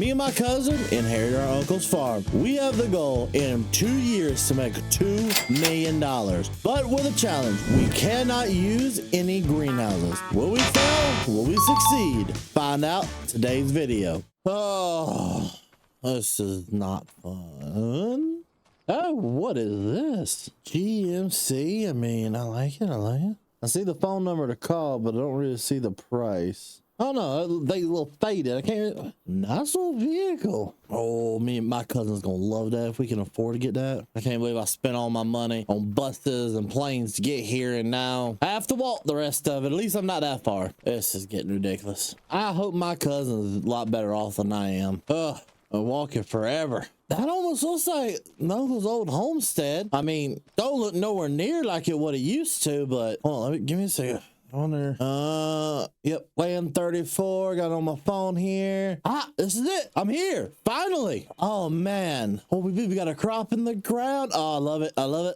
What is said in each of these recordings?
Me and my cousin inherited our uncle's farm. We have the goal in 2 years to make $2 million. But with a challenge, we cannot use any greenhouses. Will we fail? Will we succeed? Find out in today's video. Oh, this is not fun. Oh, what is this? GMC. I mean, I like it. I see the phone number to call, but I don't really see the price. Oh no, they a little faded. I can't. Nice little vehicle. Oh, me and my cousin's gonna love that if we can afford to get that. I can't believe I spent all my money on buses and planes to get here, and now I have to walk the rest of it. At least I'm not that far. This is getting ridiculous. I hope my cousin's a lot better off than I am. Ugh, I'm walking forever. That almost looks like Uncle's old homestead. I mean, don't look nowhere near like it what it used to, but hold on, give me a second. On there. Yep, land 34. Got on my phone here. Ah, this is it. I'm here finally. Oh man. Oh, we got a crop in the ground. Oh, I love it.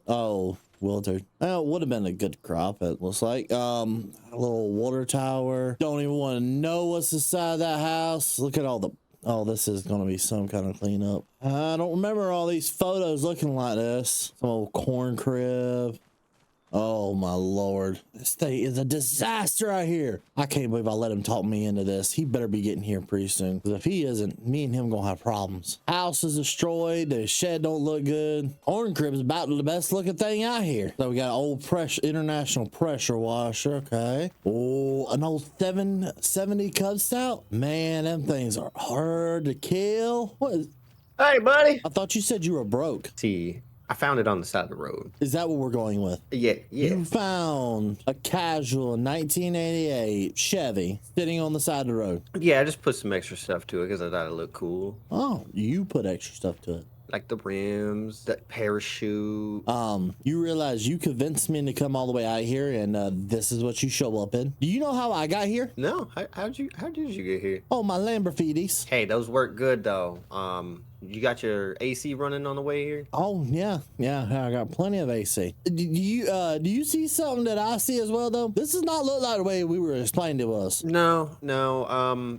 Oh, wilted. Well, it would have been a good crop, it looks like. A little water tower. Don't even want to know what's inside that house. Look at all the. Oh, this is going to be some kind of cleanup. I don't remember all these photos looking like this. Some old corn crib. Oh my Lord, this thing is a disaster out here. I can't believe I let him talk me into this. He better be getting here pretty soon, because if he isn't, me and him gonna have problems. House is destroyed. The shed don't look good. Corn crib is about the best looking thing out here. So we got an old international pressure washer. Okay. Oh, an old 770 Cub Stout. Man, them things are hard to kill. What is? Hey, buddy. I thought you said you were broke. See, I found it on the side of the road. Is that what we're going with? Yeah. You found a casual 1988 Chevy sitting on the side of the road. Yeah, I just put some extra stuff to it because I thought it looked cool. Oh, you put extra stuff to it. Like the rims, the parachute. You realize you convinced me to come all the way out here, and this is what you show up in. Do you know how I got here? No, how did you get here? Oh, my Lamborghinis. Hey, those work good though. You got your AC running on the way here? Oh yeah, I got plenty of AC. Do you see something that I see as well though? This does not look like the way we were explained to us. No.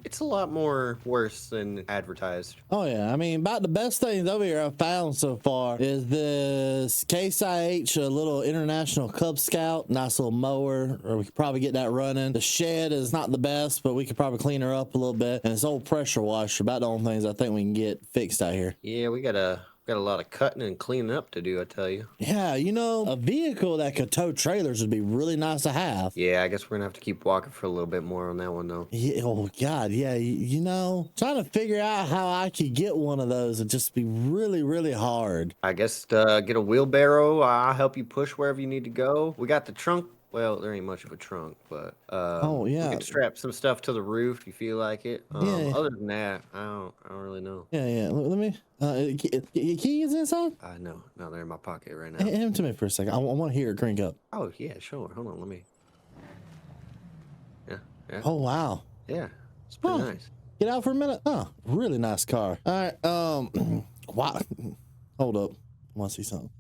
It's a lot more worse than advertised. Oh yeah, I mean, about the best things over here I've found so far is this Case IH, a little international Cub Scout, nice little mower, or we could probably get that running. The shed is not the best, but we could probably clean her up a little bit. And this old pressure washer, about the only things I think we can get fixed out here. Yeah, we got a lot of cutting and cleaning up to do, I tell you. Yeah, you know, a vehicle that could tow trailers would be really nice to have. Yeah, I guess we're gonna have to keep walking for a little bit more on that one though. Yeah, oh God, yeah, you know, trying to figure out how I could get one of those would just be really, really hard. I guess get a wheelbarrow. I'll help you push wherever you need to go. We got the trunk. Well, there ain't much of a trunk, but oh yeah, we can strap some stuff to the roof if you feel like it. Yeah. Other than that, I don't really know. Yeah. Let me. Keys inside? No, they're in my pocket right now. Hand them to me for a second. I want to hear it crank up. Oh yeah, sure. Hold on, let me. Yeah. Oh wow. Yeah, it's pretty nice. Get out for a minute. Oh, really nice car. All right. Wow. Hold up. I want to see something.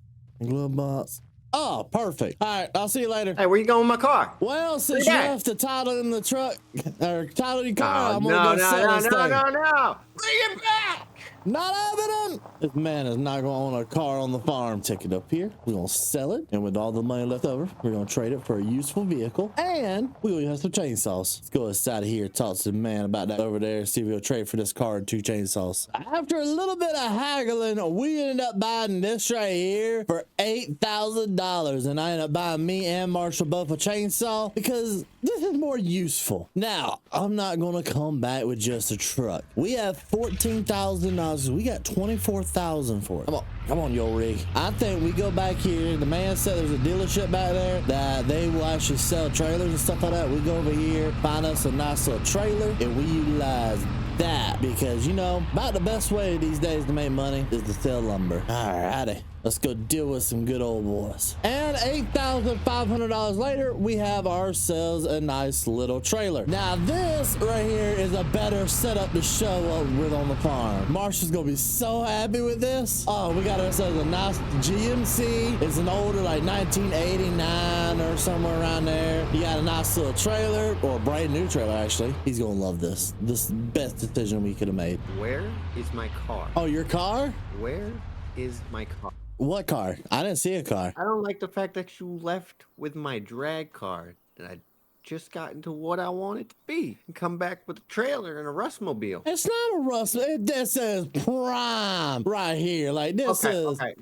Glove box. Oh, perfect. All right, I'll see you later. Hey, where you going with my car? Well, since you left the title in the truck, or title your car, I'm gonna go sell this thing. No. Bring it back! Not evident. This man is not gonna own a car on the farm. Take it up here. We're gonna sell it, and with all the money left over, we're gonna trade it for a useful vehicle, and we're gonna have some chainsaws. Let's go inside of here, talk to the man about that over there, see if we'll trade for this car and 2 chainsaws. After a little bit of haggling, we ended up buying this right here for $8,000, and I ended up buying me and Marshall both a chainsaw because this is more useful. Now, I'm not gonna come back with just a truck. We have $14,000. We got $24,000 for it. Come on, yo rig. I think we go back here. The man said there's a dealership back there that they will actually sell trailers and stuff like that. We go over here, find us a nice little trailer, and we utilize that because, you know, about the best way these days to make money is to sell lumber. Alrighty. Let's go deal with some good old boys. And $8,500 later, we have ourselves a nice little trailer. Now this right here is a better setup to show up with on the farm. Marshall's gonna be so happy with this. Oh, we got ourselves a nice GMC. It's an older, like 1989 or somewhere around there. You got a nice little trailer, or a brand new trailer actually. He's gonna love this. This is the best decision we could have made. Where is my car? Oh, your car? Where is my car? What car? I didn't see a car. I don't like the fact that you left with my drag car that I just got into what I want it to be and come back with a trailer and a rustmobile. It's not a rust. This is prime right here. Like this is. Okay.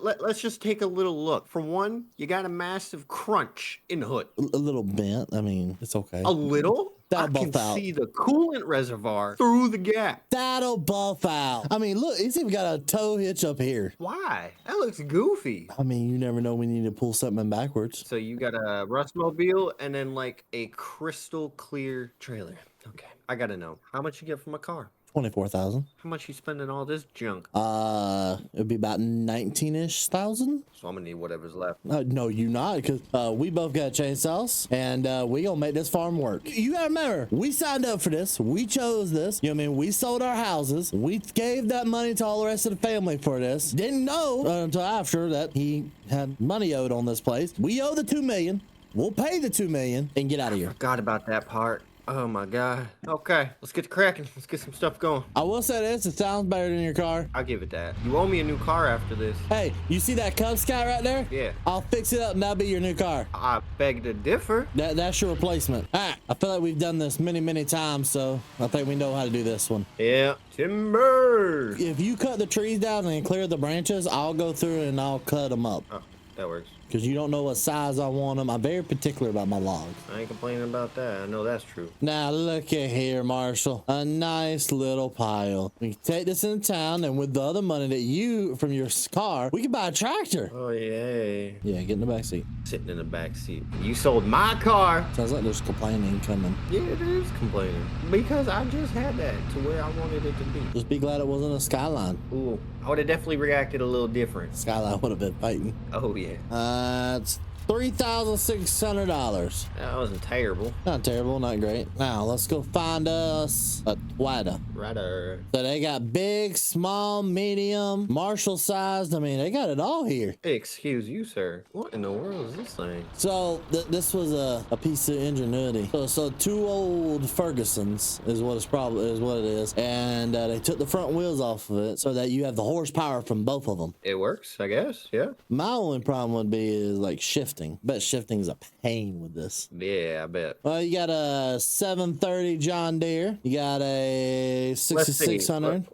Let's just take a little look. For one, you got a massive crunch in the hood. A little bent. I mean, it's okay. A little? I That'll can buff out. see the coolant reservoir through the gap. That'll buff out. I mean, look, it's even got a tow hitch up here. Why? That looks goofy. I mean, you never know when you need to pull something backwards. So you got a rustmobile and then like a crystal clear trailer. Okay. I gotta know. How much you get from a car? 24,000. How much you spending all this junk? It'd be about 19-ish thousand. So I'm gonna need whatever's left. No, you not, because we both got chainsaws, and we gonna make this farm work. You gotta remember, we signed up for this. We chose this. You know what I mean? We sold our houses. We gave that money to all the rest of the family for this. Didn't know until after that he had money owed on this place. We owe the $2 million. We'll pay the $2 million and get out of here. Forgot about that part. Oh my god. Okay, let's get to cracking. Let's get some stuff going. I will say this, it sounds better than your car. I'll give it that. You owe me a new car after this. Hey, you see that Cub Scout right there? Yeah. I'll fix it up and that'll be your new car. I beg to differ. That's your replacement. All right, I feel like we've done this many times, so I think we know how to do this one. Yeah. Timber. If you cut the trees down and clear the branches, I'll go through and I'll cut them up. Oh, that works. Because you don't know what size I want them. I'm very particular about my logs. I ain't complaining about that. I know that's true. Now look at here, Marshall. A nice little pile. We can take this into town, and with the other money that you from your car, we can buy a tractor. Oh, yay. Yeah, get in the back seat. Sitting in the back seat. You sold my car. Sounds like there's complaining coming. Yeah, it is complaining. Because I just had that to where I wanted it to be. Just be glad it wasn't a Skyline. Ooh, I would have definitely reacted a little different. Skyline would have been fighting. Oh, yeah. It's $3,600. That wasn't terrible. Not terrible, not great. Now let's go find us a Twada. Righter. So they got big, small, medium, Marshall sized. I mean, they got it all here. Hey, excuse you, sir. What in the world is this thing? So this was a piece of ingenuity. So two old Fergusons is what it is, and they took the front wheels off of it so that you have the horsepower from both of them. It works, I guess. Yeah. My only problem would be is like shifting. Bet shifting is a pain with this. Yeah, I bet. Well, you got a 730 John Deere. You got a 6600.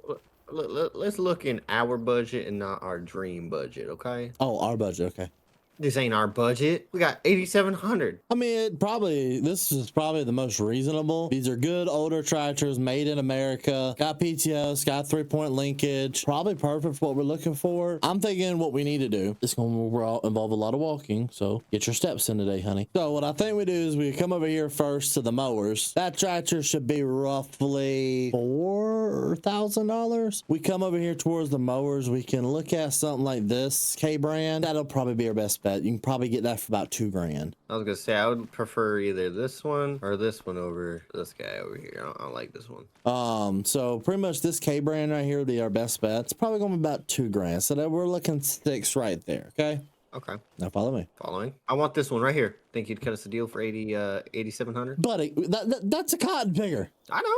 Let's look in our budget and not our dream budget, okay? Oh, our budget. Okay. This ain't our budget. We got 8,700. I mean, this is probably the most reasonable. These are good older tractors made in America. Got PTOs, got 3-point linkage. Probably perfect for what we're looking for. I'm thinking what we need to do. It's going to involve a lot of walking, so get your steps in today, honey. So what I think we do is we come over here first to the mowers. That tractor should be roughly $4,000. We come over here towards the mowers. We can look at something like this K brand. That'll probably be our best bet. You can probably get that for about $2,000. I was gonna say I would prefer either this one or this one over this guy over here. I don't like this one. So pretty much this K brand right here would be our best bet. It's probably gonna be about $2,000. So that we're looking 6 right there. Okay. Okay. Now follow me. Following. I want this one right here. Think you'd cut us a deal for 8,700? Buddy, that's a cotton picker. I know.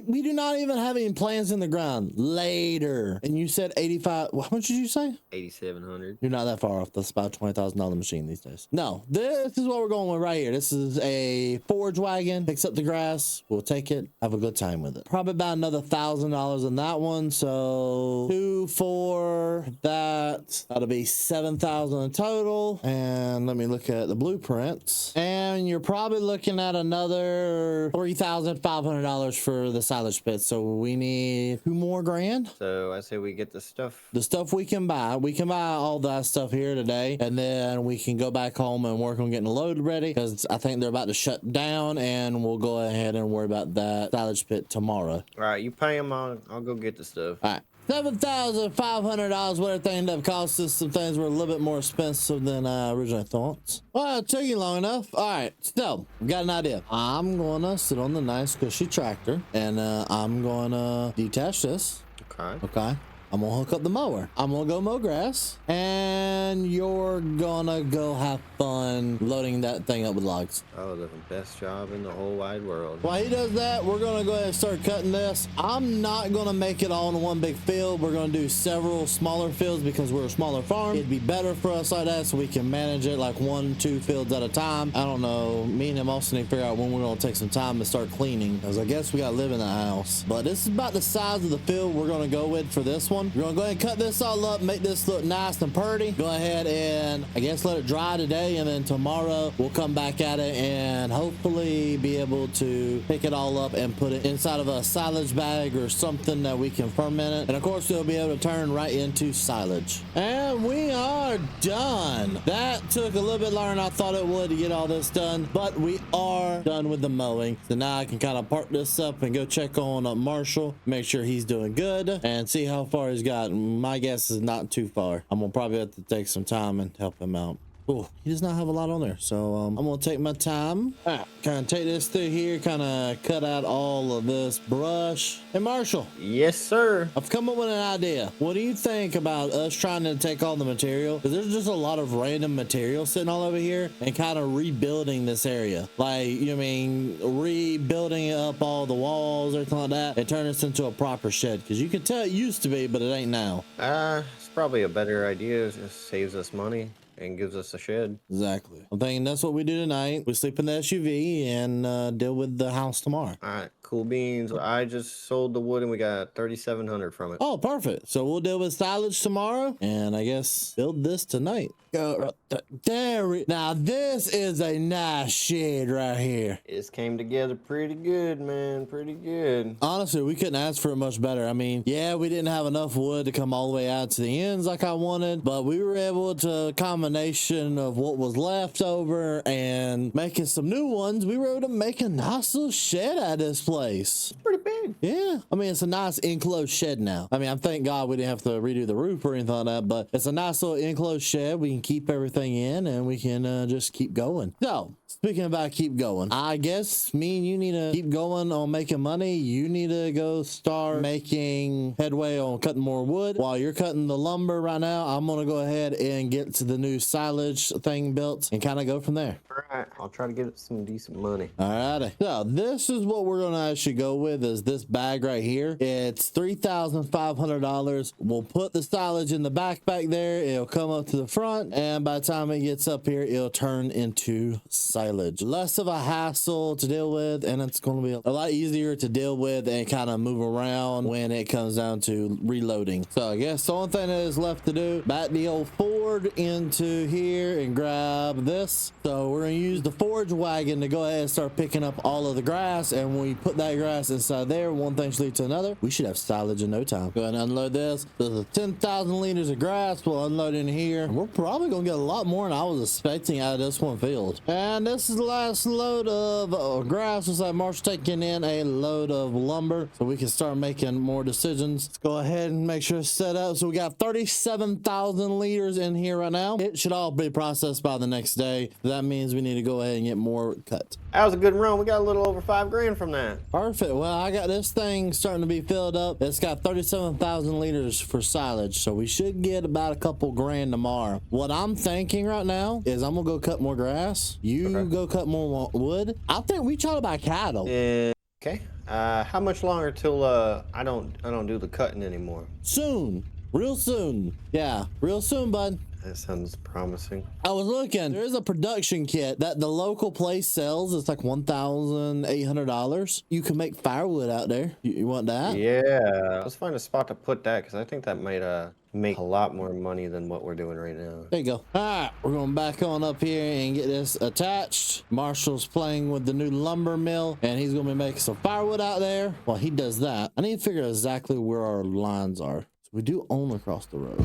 We do not even have any plans in the ground. Later. And you said 85. How much did you say? 8,700. You're not that far off. That's about $20,000 machine these days. No, this is what we're going with right here. This is a forage wagon. Picks up the grass. We'll take it. Have a good time with it. Probably about another $1,000 in that one. So 2, 4, that'll be 7,000 in total. And let me look at the blueprints. And you're probably looking at another $3,500 for the silage pit. So we need $2 more grand. So I say we get the stuff. The stuff we can buy. We can buy all that stuff here today, and then we can go back home and work on getting the load ready, because I think they're about to shut down, and we'll go ahead and worry about that silage pit tomorrow. All right, you pay them. I'll go get the stuff. All right. $7,500 what everything ended up costing us. Some things were a little bit more expensive than I originally thought. Well, it took you long enough. All right, so we got an idea. I'm gonna sit on the nice cushy tractor, and I'm gonna detach this. Okay. Okay. I'm gonna hook up the mower. I'm gonna go mow grass, and you're gonna go have fun loading that thing up with logs. Oh, the best job in the whole wide world. While he does that, we're gonna go ahead and start cutting this. I'm not gonna make it all in one big field. We're gonna do several smaller fields because we're a smaller farm. It'd be better for us like that so we can manage it like 1-2 fields at a time. I don't know. Me and him also need to figure out when we're gonna take some time to start cleaning, because I guess we gotta live in the house. But this is about the size of the field we're gonna go with for this one. We're gonna go ahead and cut this all up, make this look nice and pretty. Go ahead and I guess let it dry today, and then tomorrow we'll come back at it and hopefully be able to pick it all up and put it inside of a silage bag or something that we can ferment it. And of course we'll be able to turn right into silage. And we are done. That took a little bit longer than I thought it would to get all this done, but we are done with the mowing. So now I can kind of park this up and go check on Marshall, make sure he's doing good, and see how far he's got. My guess is not too far. I'm gonna probably have to take some time and help him out. Oh, he does not have a lot on there, so I'm gonna take my time. All right, kind of take this through here, kind of cut out all of this brush. Hey Marshall. Yes, sir. I've come up with an idea. What do you think about us trying to take all the material? Because there's just a lot of random material sitting all over here, and kind of rebuilding this area. Like, you mean rebuilding up all the walls, everything like that, and turn this into a proper shed. Because you can tell it used to be, but it ain't now. It's probably a better idea. It just saves us money and gives us a shed. Exactly. I'm thinking that's what we do tonight. We sleep in the SUV and deal with the house tomorrow. All right, cool beans. I just sold the wood and we got 3,700 from it. Oh, perfect. So we'll deal with silage tomorrow, and I guess build this tonight. There. Now this is a nice shed right here. It came together pretty good, man. Pretty good. Honestly, we couldn't ask for it much better. I mean, yeah, we didn't have enough wood to come all the way out to the ends like I wanted, but we were able to combination of what was left over and making some new ones. We were able to make a nice little shed out of this place. It's pretty big. Yeah, I mean, it's a nice enclosed shed now. I mean, I thank God we didn't have to redo the roof or anything like that, but it's a nice little enclosed shed. We can keep everything in, and we can just keep going. So speaking about keep going, I guess me and you need to keep going on making money. You need to go start making headway on cutting more wood. While you're cutting the lumber right now, I'm gonna go ahead and get to the new silage thing built and kind of go from there. All right, I'll try to get some decent money. All righty. So this is what we're gonna actually go with, is this bag right here. It's $3,500. We'll put the silage in the back there. It'll come up to the front, and by the time it gets up here, it'll turn into silage. Less of a hassle to deal with, and it's going to be a lot easier to deal with and kind of move around when it comes down to reloading. So I guess the only thing that is left to do, back the old Ford into here and grab this. So we're going to use the forage wagon to go ahead and start picking up all of the grass, and when we put that grass inside there, one thing should lead to another. We should have silage in no time. Go ahead and unload this. There's 10,000 liters of grass we'll unload in here, and we're probably going to get a lot more than I was expecting out of this one field. And this is the last load of grass. Looks like Marsh's taking in a load of lumber so we can start making more decisions. Let's go ahead and make sure it's set up. So we got 37,000 liters in here right now. It should all be processed by the next day. That means we need to go ahead and get more cut. That was a good run. We got a little over $5 grand from that. Perfect. Well, I got this thing starting to be filled up. It's got 37,000 liters for silage, so we should get about a couple grand tomorrow. What I'm thinking right now is I'm gonna go cut more grass. You go cut more wood. I think we try to buy cattle. Okay. How much longer till I don't do the cutting anymore? Soon. Real soon. Yeah, real soon, bud. That sounds promising. I was looking. There's a production kit that the local place sells. It's like $1,800. You can make firewood out there. You want that? Yeah. Let's find a spot to put that, because I think that might make a lot more money than what we're doing right now. There you go. All right, we're going back on up here and get this attached. Marshall's playing with the new lumber mill, and he's going to be making some firewood out there. While he does that, I need to figure out exactly where our lines are. So we do own across the road.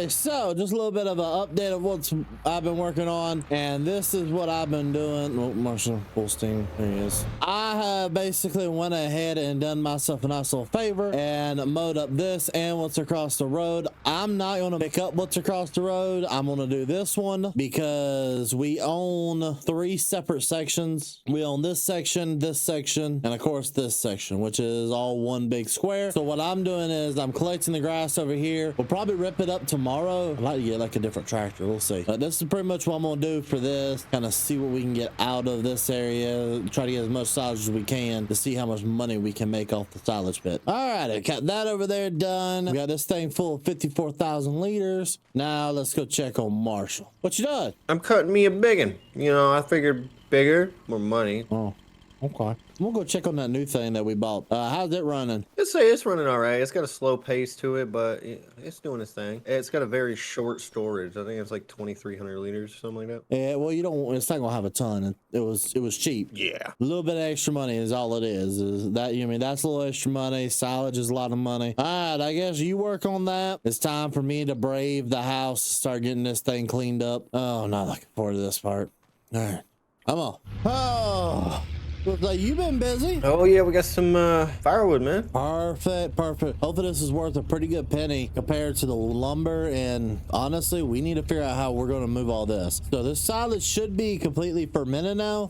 Alrighty, so just a little bit of an update of what I've been working on, and this is what I've been doing. Oh, Marshall, full steam. There he is. I have basically went ahead and done myself a nice little favor and mowed up this and what's across the road. I'm not going to pick up what's across the road. I'm going to do this one because we own 3 separate sections. We own this section, and of course this section, which is all one big square. So what I'm doing is I'm collecting the grass over here. We'll probably rip it up tomorrow. I'd like to get like a different tractor. We'll see. But this is pretty much what I'm going to do for this. Kind of see what we can get out of this area. Try to get as much silage as we can to see how much money we can make off the silage pit. All right, I got that over there done. We got this thing full of 54,000 liters. Now let's go check on Marshall. What you done? I'm cutting me a biggin. You know, I figured bigger, more money. Oh, okay. We'll go check on that new thing that we bought. How's it running? Let's say it's running all right. It's got a slow pace to it, but it's doing its thing. It's got a very short storage. I think it's like 2,300 liters or something like that. Yeah, well, you don't. It's not gonna have a ton. It was cheap. Yeah, a little bit of extra money is all it is. Is that you mean that's a little extra money? Silage is a lot of money. All right, I guess you work on that. It's time for me to brave the house, start getting this thing cleaned up. Oh, not looking forward to this part. All right, come on. Oh. Looks like you've been busy. Oh yeah, we got some firewood, man. Perfect. Hopefully this is worth a pretty good penny compared to the lumber, and honestly we need to figure out how we're going to move all this. So this silage should be completely fermented now.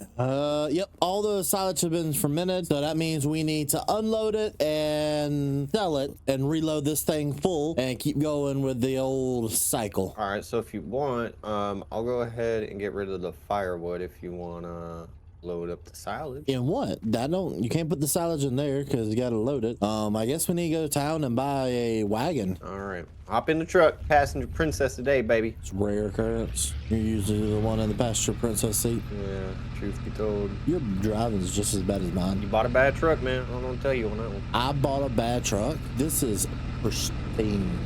Yep, all the silage has been fermented, so that means we need to unload it and sell it and reload this thing full and keep going with the old cycle. All right, so if you want, I'll go ahead and get rid of the firewood if you want to load up the silage. In what? You can't put the silage in there because you got to load it. I guess we need to go to town and buy a wagon. All right, hop in the truck. Passenger princess today, baby. It's rare occurrence. You're usually the one in the passenger princess seat. Yeah, truth be told. Your driving is just as bad as mine. You bought a bad truck, man. I'm gonna tell you on that one. I bought a bad truck. This is pristine.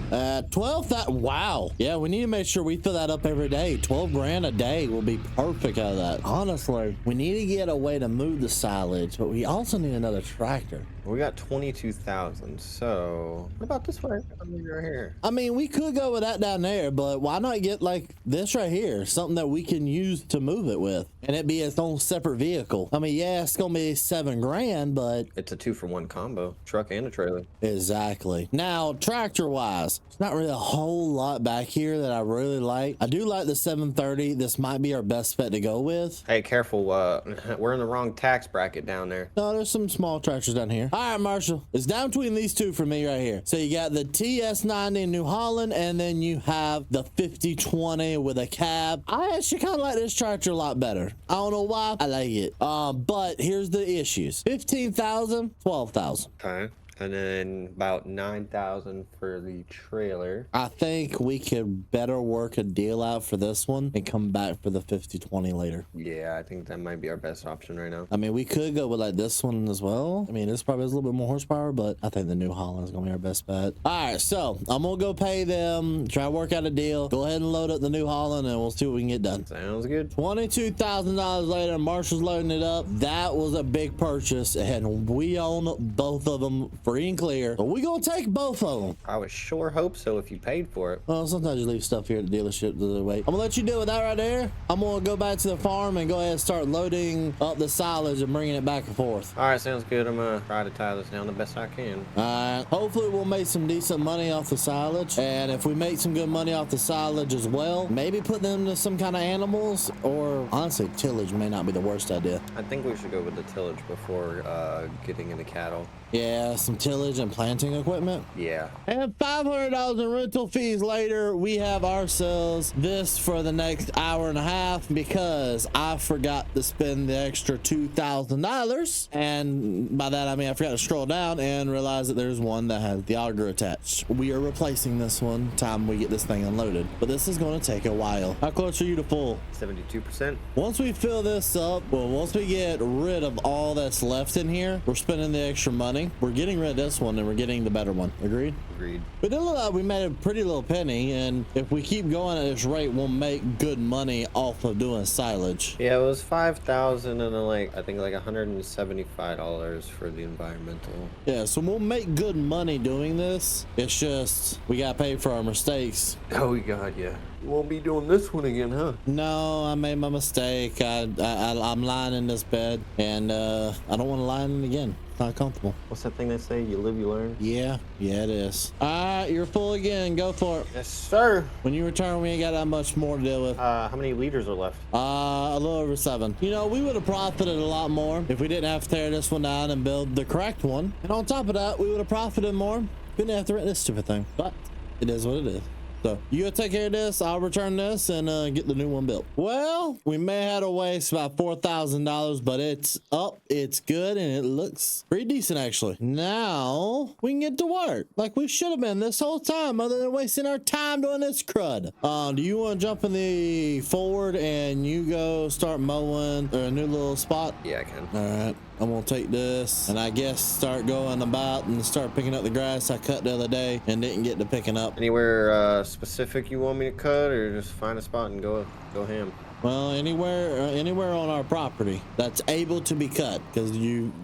12,000. Wow. Yeah, we need to make sure we fill that up every day. 12 grand a day will be perfect out of that. Honestly, we need to get a way to move the silage, but we also need another tractor. We got 22,000. So what about this way? I mean, right here. I mean, we could go with that down there, but why not get like this right here? Something that we can use to move it with, and it be its own separate vehicle. I mean, yeah, it's gonna be 7 grand, but it's a 2-for-1 combo, truck and a trailer. Exactly. Now, tractor wise, it's not really a whole lot back here that I really like. I do like the 730. This might be our best bet to go with. Hey, careful. We're in the wrong tax bracket down there. No, there's some small tractors down here. All right, Marshall, it's down between these two for me right here. So you got the TS90 in New Holland, and then you have the 5020 with a cab. I actually kind of like this tractor a lot better. I don't know why. I like it. But here's the issues. 15,000, 12,000. Okay. And then about 9,000 for the trailer. I think we could better work a deal out for this one and come back for the 5020 later. Yeah, I think that might be our best option right now. I mean, we could go with like this one as well. I mean, this probably has a little bit more horsepower, but I think the New Holland is gonna be our best bet. All right, so I'm gonna go pay them, try to work out a deal. Go ahead and load up the New Holland, and we'll see what we can get done. Sounds good. $22,000 later, Marshall's loading it up. That was a big purchase, and we own both of them free and clear. But we gonna take both of them. I would sure hope so if you paid for it. Well, sometimes you leave stuff here at the dealership the other way. I'm gonna let you deal with that right there. I'm gonna go back to the farm and go ahead and start loading up the silage and bringing it back and forth. All right, sounds good. I'm gonna try to tie this down the best I can. All right. Hopefully we'll make some decent money off the silage, and if we make some good money off the silage as well, maybe put them to some kind of animals, or honestly tillage may not be the worst idea. I think we should go with the tillage before getting into cattle. Yeah, some tillage and planting equipment. Yeah. And $500 in rental fees later, we have ourselves this for the next hour and a half because I forgot to spend the extra $2,000. And by that, I mean I forgot to scroll down and realize that there's one that has the auger attached. We are replacing this one time we get this thing unloaded, but this is going to take a while. How close are you to full? 72%. Once we fill this up, well, once we get rid of all that's left in here, we're spending the extra money. We're getting rid rid of this one and we're getting the better one. Agreed? Agreed. But it looked like we made a pretty little penny, and if we keep going at this rate, we'll make good money off of doing silage. Yeah, it was 5,000 and then I think $175 for the environmental. Yeah, so we'll make good money doing this. It's just we gotta pay for our mistakes. Oh God, yeah. You won't be doing this one again, huh? No, I made my mistake. I'm lying in this bed, and I don't want to lie in it again. It's not comfortable. What's that thing they say? You live, you learn. Yeah, it is. All right, you're full again. Go for it. Yes, sir. When you return, we ain't got that much more to deal with. How many liters are left? A little over 7. You know, we would have profited a lot more if we didn't have to tear this one down and build the correct one. And on top of that, we would have profited more. We didn't have to rent this stupid thing. But it is what it is. So you go take care of this. I'll return this and get the new one built. Well, we may have to waste about $4,000, but it's up, it's good, and it looks pretty decent actually. Now we can get to work like we should have been this whole time, other than wasting our time doing this crud. Do you want to jump in the forward and you go start mowing a new little spot? Yeah, I can. All right. I'm gonna take this and I guess start going about and start picking up the grass I cut the other day and didn't get to picking up. Anywhere specific you want me to cut, or just find a spot and go ham? Well, anywhere on our property that's able to be cut, because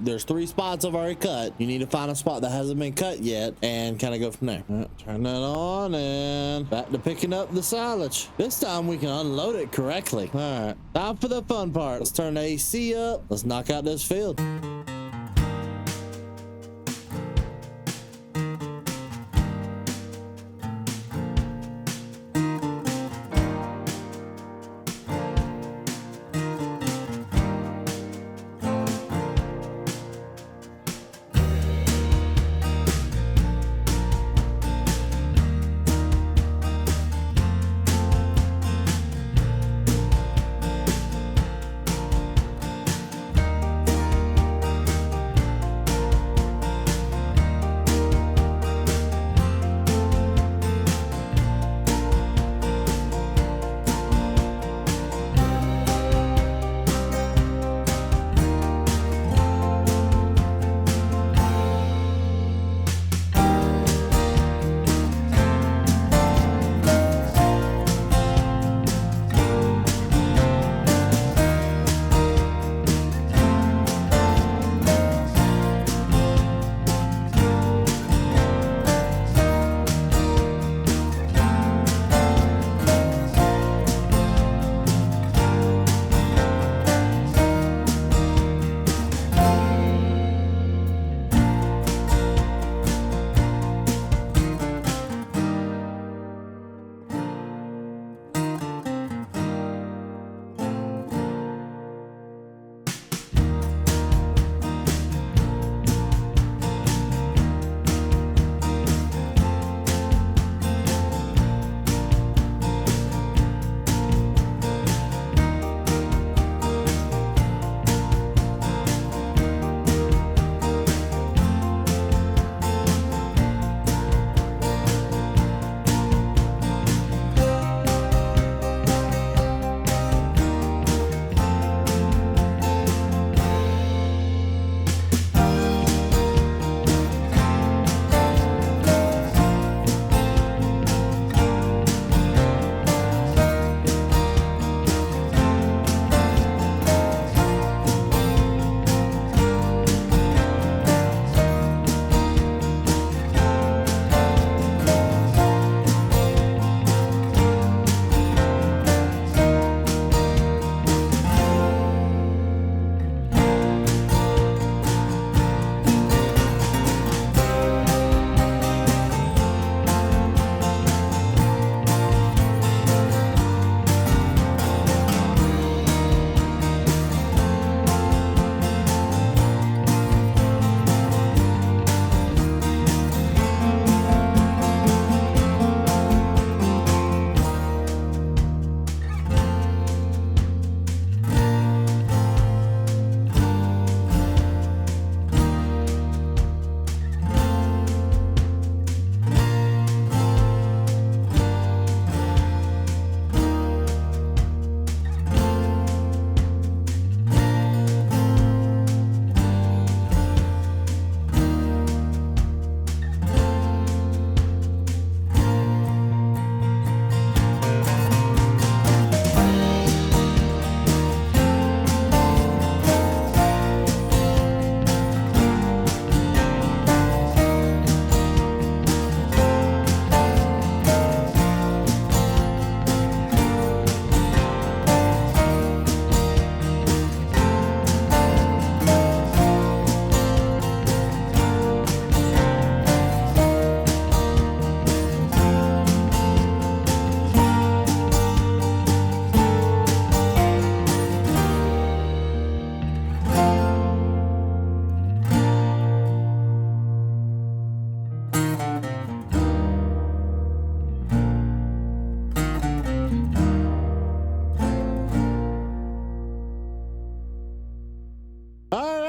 there's 3 spots I've already cut. You need to find a spot that hasn't been cut yet and kind of go from there. All right, turn that on and back to picking up the silage. This time we can unload it correctly. All right, time for the fun part. Let's turn the AC up. Let's knock out this field.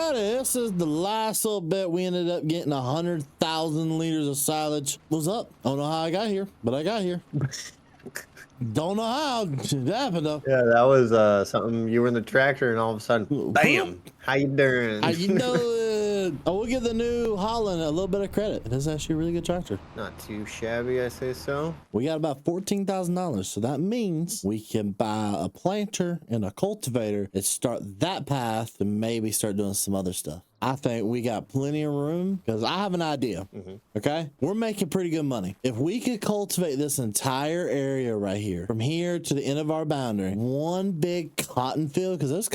righty, this is the last little bit. We ended up getting 100,000 liters of silage. What's up? Don't know how I got here, but I got here. Don't know how it happened though. Yeah, that was something. You were in the tractor, and all of a sudden, bam! How you doing? How you doing? I will give the New Holland a little bit of credit. It is actually a really good tractor. Not too shabby, I say so. We got about $14,000, so that means we can buy a planter and a cultivator and start that path and maybe start doing some other stuff. I think we got plenty of room because I have an idea. Okay, we're making pretty good money. If we could cultivate this entire area right here, from here to the end of our boundary, one big cotton field, because those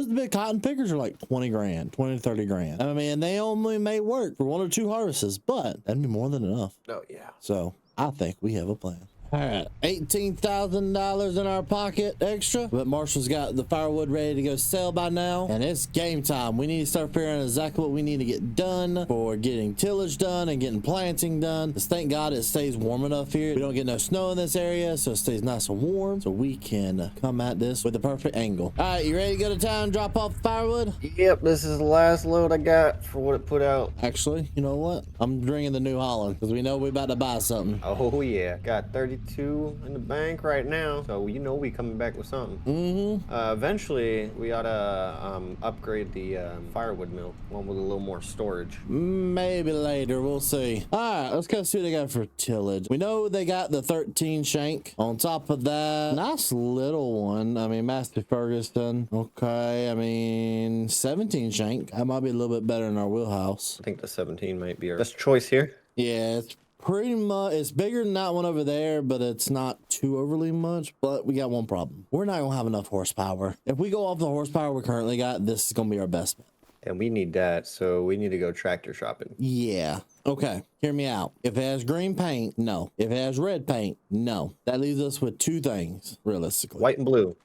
big cotton pickers are like 20 grand, 20 to 30 grand. I mean, they only may work for 1 or 2 harvests, but that'd be more than enough. Oh yeah. So I think we have a plan. All right, $18,000 in our pocket extra, but Marshall's got the firewood ready to go sell by now, and it's game time. We need to start figuring out exactly what we need to get done for getting tillage done and getting planting done. Because thank God it stays warm enough here. We don't get no snow in this area, so it stays nice and warm, so we can come at this with the perfect angle. All right, you ready to go to town and drop off the firewood? Yep, this is the last load I got for what it put out. Actually, you know what? I'm bringing the New Holland because we know we're about to buy something. Oh yeah, got 32 in the bank right now, so you know we coming back with something. Eventually we ought to upgrade the firewood mill, one with a little more storage. Maybe later, we'll see. All right, let's go see what they got for tillage. We know they got the 13 shank. On top of that, nice little one. I mean, Master Ferguson. Okay, I mean 17 shank. That might be a little bit better in our wheelhouse. I think the 17 might be our best choice here. Yeah, it's pretty much, it's bigger than that one over there, but it's not too overly much. But we got one problem. We're not gonna have enough horsepower. If we go off the horsepower we currently got, this is gonna be our best bet. And we need that, so we need to go tractor shopping. Yeah. Okay, hear me out. If it has green paint, no. If it has red paint, no. That leaves us with 2 things, realistically. White and blue.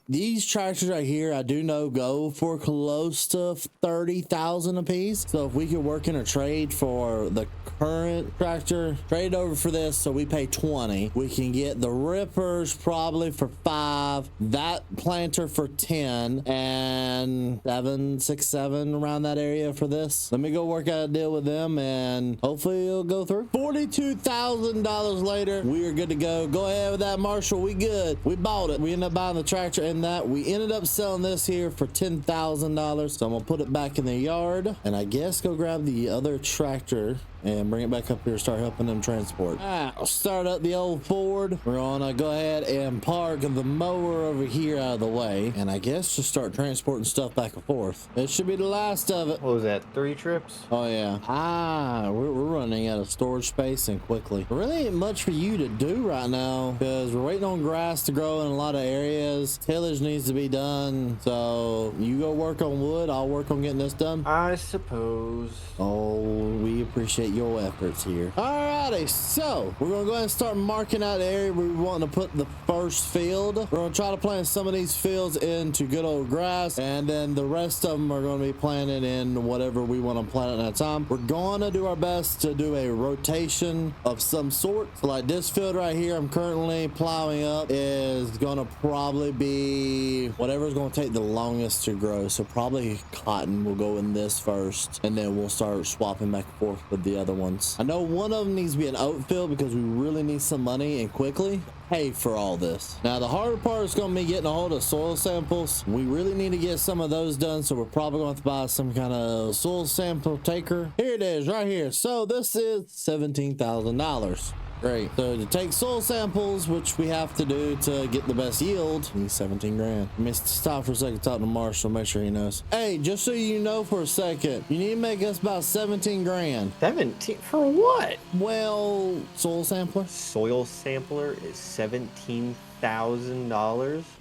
These tractors right here, I do know go for close to 30,000 a piece. So if we could work in a trade for the current tractor, trade over for this, so we pay 20. We can get the rippers probably for 5, that planter for 10, and 7, 6, 7 around that area for this. Let me go work out a deal with them, and hopefully it'll go through. $42,000 later, we are good to go. Go ahead with that, Marshall. We good. We bought it. We ended up buying the tractor and that. We ended up selling this here for $10,000. So I'm gonna put it back in the yard, and I guess go grab the other tractor and bring it back up here, start helping them transport. All right, I'll start up the old Ford. We're gonna go ahead and park the mower over here out of the way, and I guess just start transporting stuff back and forth. It should be the last of it. What was that, 3 trips? Oh yeah. We're running out of storage space and quickly. There really ain't much for you to do right now because we're waiting on grass to grow in a lot of areas. Tillage needs to be done, so you go work on wood, I'll work on getting this done. I suppose. Oh, we appreciate your efforts here. Alrighty, so we're gonna go ahead and start marking out the area where we want to put the first field. We're gonna try to plant some of these fields into good old grass, and then the rest of them are gonna be planted in whatever we want to plant at that time. We're gonna do our best to do a rotation of some sort. So like this field right here I'm currently plowing up is gonna probably be whatever's gonna take the longest to grow. So probably cotton will go in this first, and then we'll start swapping back and forth with the other ones. I know one of them needs to be an oat field because we really need some money and quickly pay for all this. Now the harder part is going to be getting a hold of soil samples. We really need to get some of those done, so we're probably going to have to buy some kind of soil sample taker. Here it is right here. So this is $17,000. Great. So to take soil samples, which we have to do to get the best yield, we need 17 grand. Let me stop for a second, talk to Marshall, make sure he knows. Hey, just so you know for a second, you need to make us about 17 grand. 17 for what? Well, soil sampler. Soil sampler is $17,000.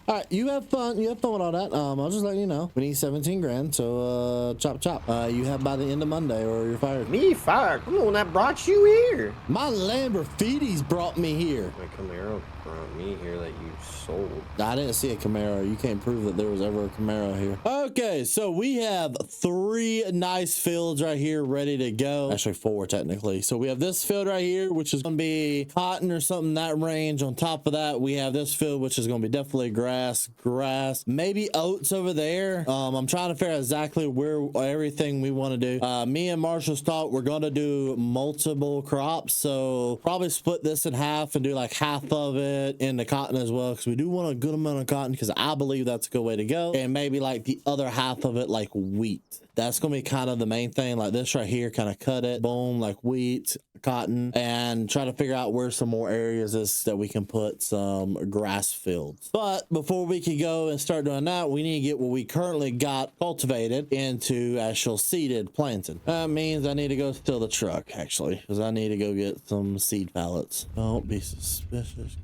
All right, you have fun. You have fun with all that. I'll just let you know. We need 17 grand. So, chop chop. You have by the end of Monday, or you're fired. Me fired? Come on, that brought you here. My Lamborghini's brought me here. My Camaro brought me here that you sold. I didn't see a Camaro. You can't prove that there was ever a Camaro here. Okay, so we have 3 nice fields right here ready to go. Actually, 4 technically. So we have this field right here, which is going to be cotton or something in that range. On top of that, we have this field, which is going to be definitely grass. grass, maybe oats over there. I'm trying to figure out exactly where everything we want to do. Me and Marshall's thought we're going to do multiple crops, so probably split this in half and do like half of it in the cotton as well, because we do want a good amount of cotton, because I believe that's a good way to go. And maybe like the other half of it like wheat. That's gonna be kind of the main thing, like this right here, kind of cut it, boom, like wheat, cotton, and try to figure out where some more areas is that we can put some grass fields. But before we can go and start doing that, we need to get what we currently got cultivated into actual seeded planting. That means I need to go steal the truck, actually, because I need to go get some seed pallets. Don't be suspicious.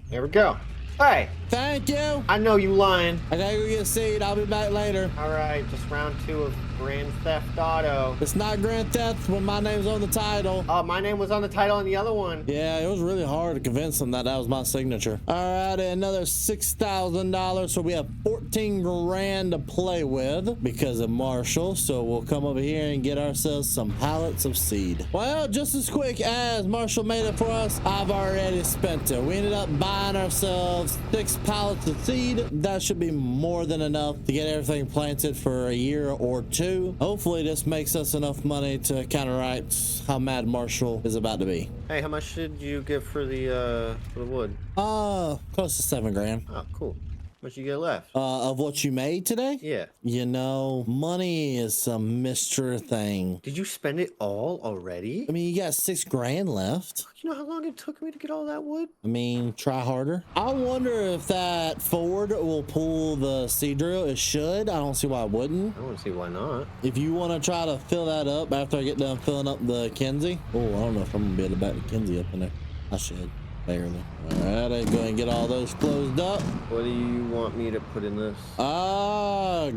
There we go. Hey, thank you. I know you lying. I gotta go get a seed. I'll be back later. All right, just round 2 of Grand Theft Auto. It's not Grand Theft when my name's on the title. Oh, my name was on the title on the other one. Yeah, it was really hard to convince them that that was my signature. All right, another $6,000. So we have 14 grand to play with because of Marshall. So we'll come over here and get ourselves some pallets of seed. Well, just as quick as Marshall made it for us, I've already spent it. We ended up buying ourselves 6 pallets of seed. That should be more than enough to get everything planted for a year or 2. Hopefully this makes us enough money to counteract how mad Marshall is about to be. Hey, how much did you give for the wood? Close to 7 grand. Oh, cool. How much you get left? Of what you made today? Yeah. You know, money is a Mr. thing. Did you spend it all already? I mean, you got 6 grand left. You know how long it took me to get all that wood? I mean, try harder. I wonder if that Ford will pull the seed drill. It should. I don't see why it wouldn't. I don't see why not. If you want to try to fill that up after I get done filling up the Kinsey. Oh, I don't know if I'm going to be able to back the Kinsey up in there. I should. Barely. All right, I'm going to get all those closed up. What do you want me to put in this?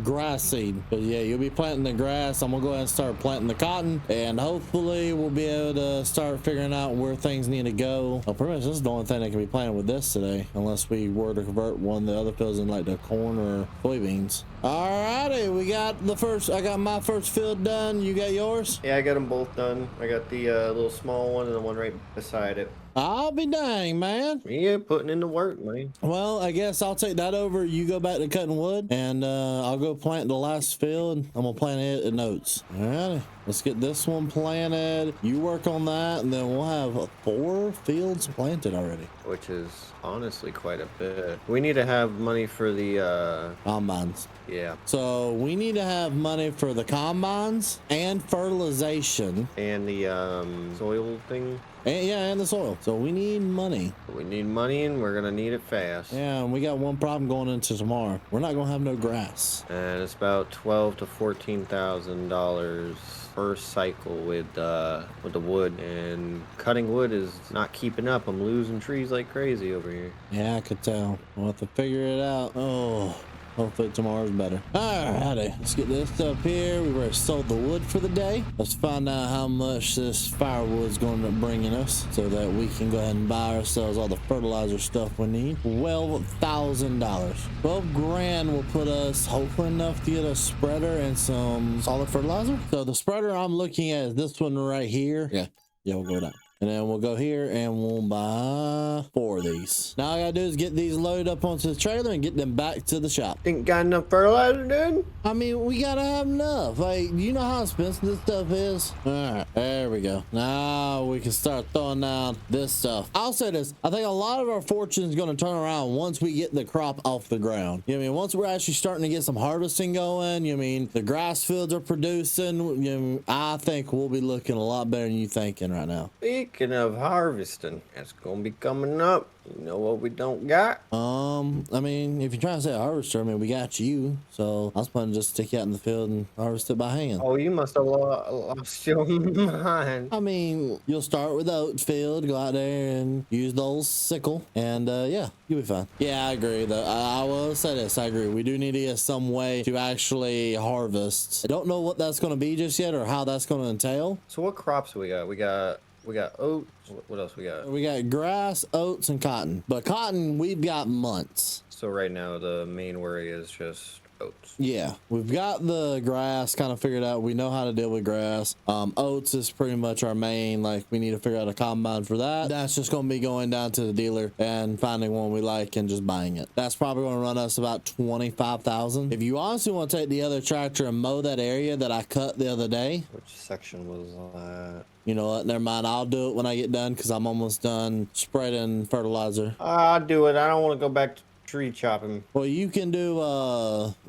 Grass seed. But yeah, you'll be planting the grass. I'm gonna go ahead and start planting the cotton, and hopefully we'll be able to start figuring out where things need to go. Well, pretty much this is the only thing that can be planted with this today, unless we were to convert one of the other fields in like the corn or soybeans. Alrighty, we got the first. I got my first field done. You got yours? Yeah, I got them both done. I got the little small one and the one right beside it. I'll be dang, man. Yeah, putting in the work, man. Well, I guess I'll take that over. You go back to cutting wood, and I'll go plant the last field. I'm gonna plant it in oats. All right, let's get this one planted. You work on that, and then we'll have 4 fields planted already. Which is honestly quite a bit. We need to have money for the combines. Yeah. So we need to have money for the combines and fertilization and the soil thing. And the soil. So we need money. We need money, and we're gonna need it fast. Yeah, and we got one problem going into tomorrow. We're not gonna have no grass. And it's about $12,000 to $14,000 per cycle with the wood. And cutting wood is not keeping up. I'm losing trees like crazy over here. Yeah, I could tell. We'll have to figure it out. Oh. Hopefully tomorrow's better. Alrighty, let's get this up here. We've already sold the wood for the day. Let's find out how much this firewood's going to bring us so that we can go ahead and buy ourselves all the fertilizer stuff we need. $12,000. 12 grand will put us hopefully enough to get a spreader and some solid fertilizer. So the spreader I'm looking at is this one right here. Yeah, we'll go down. And then we'll go here and we'll buy 4 of these. Now all I gotta do is get these loaded up onto the trailer and get them back to the shop. Think got enough fertilizer, dude? I mean, we gotta have enough. Like, you know how expensive this stuff is? All right, there we go. Now we can start throwing down this stuff. I'll say this. I think a lot of our fortune is gonna turn around once we get the crop off the ground. You know what I mean? Once we're actually starting to get some harvesting going, you know what I mean? The grass fields are producing. You know, I think we'll be looking a lot better than you thinking right now. Speaking of harvesting, it's gonna be coming up. You know what we don't got? I mean, if you're trying to say harvester, I mean, we got you. So I was planning to just stick you out in the field and harvest it by hand. Oh, you must have lost your mind. I mean, you'll start with the oat field, go out there and use the old sickle, and yeah, you'll be fine. Yeah, I agree though. I will say this, I agree. We do need to get some way to actually harvest. I don't know what that's going to be just yet or how that's going to entail. So what crops we got? We got oats. What else we got? We got grass, oats, and cotton. But cotton, we've got months. So right now, the main worry is just oats. Yeah, we've got the grass kind of figured out. We know how to deal with grass. Oats is pretty much our main, like we need to figure out a combine for that. That's just going to be going down to the dealer and finding one we like and just buying it. That's probably going to run us about 25,000. If you honestly want to take the other tractor and mow that area that I cut the other day. Which section was that? You know what, never mind, I'll do it when I get done because I'm almost done spreading fertilizer. I'll do it. I don't want to go back to tree chopping. Well, you can do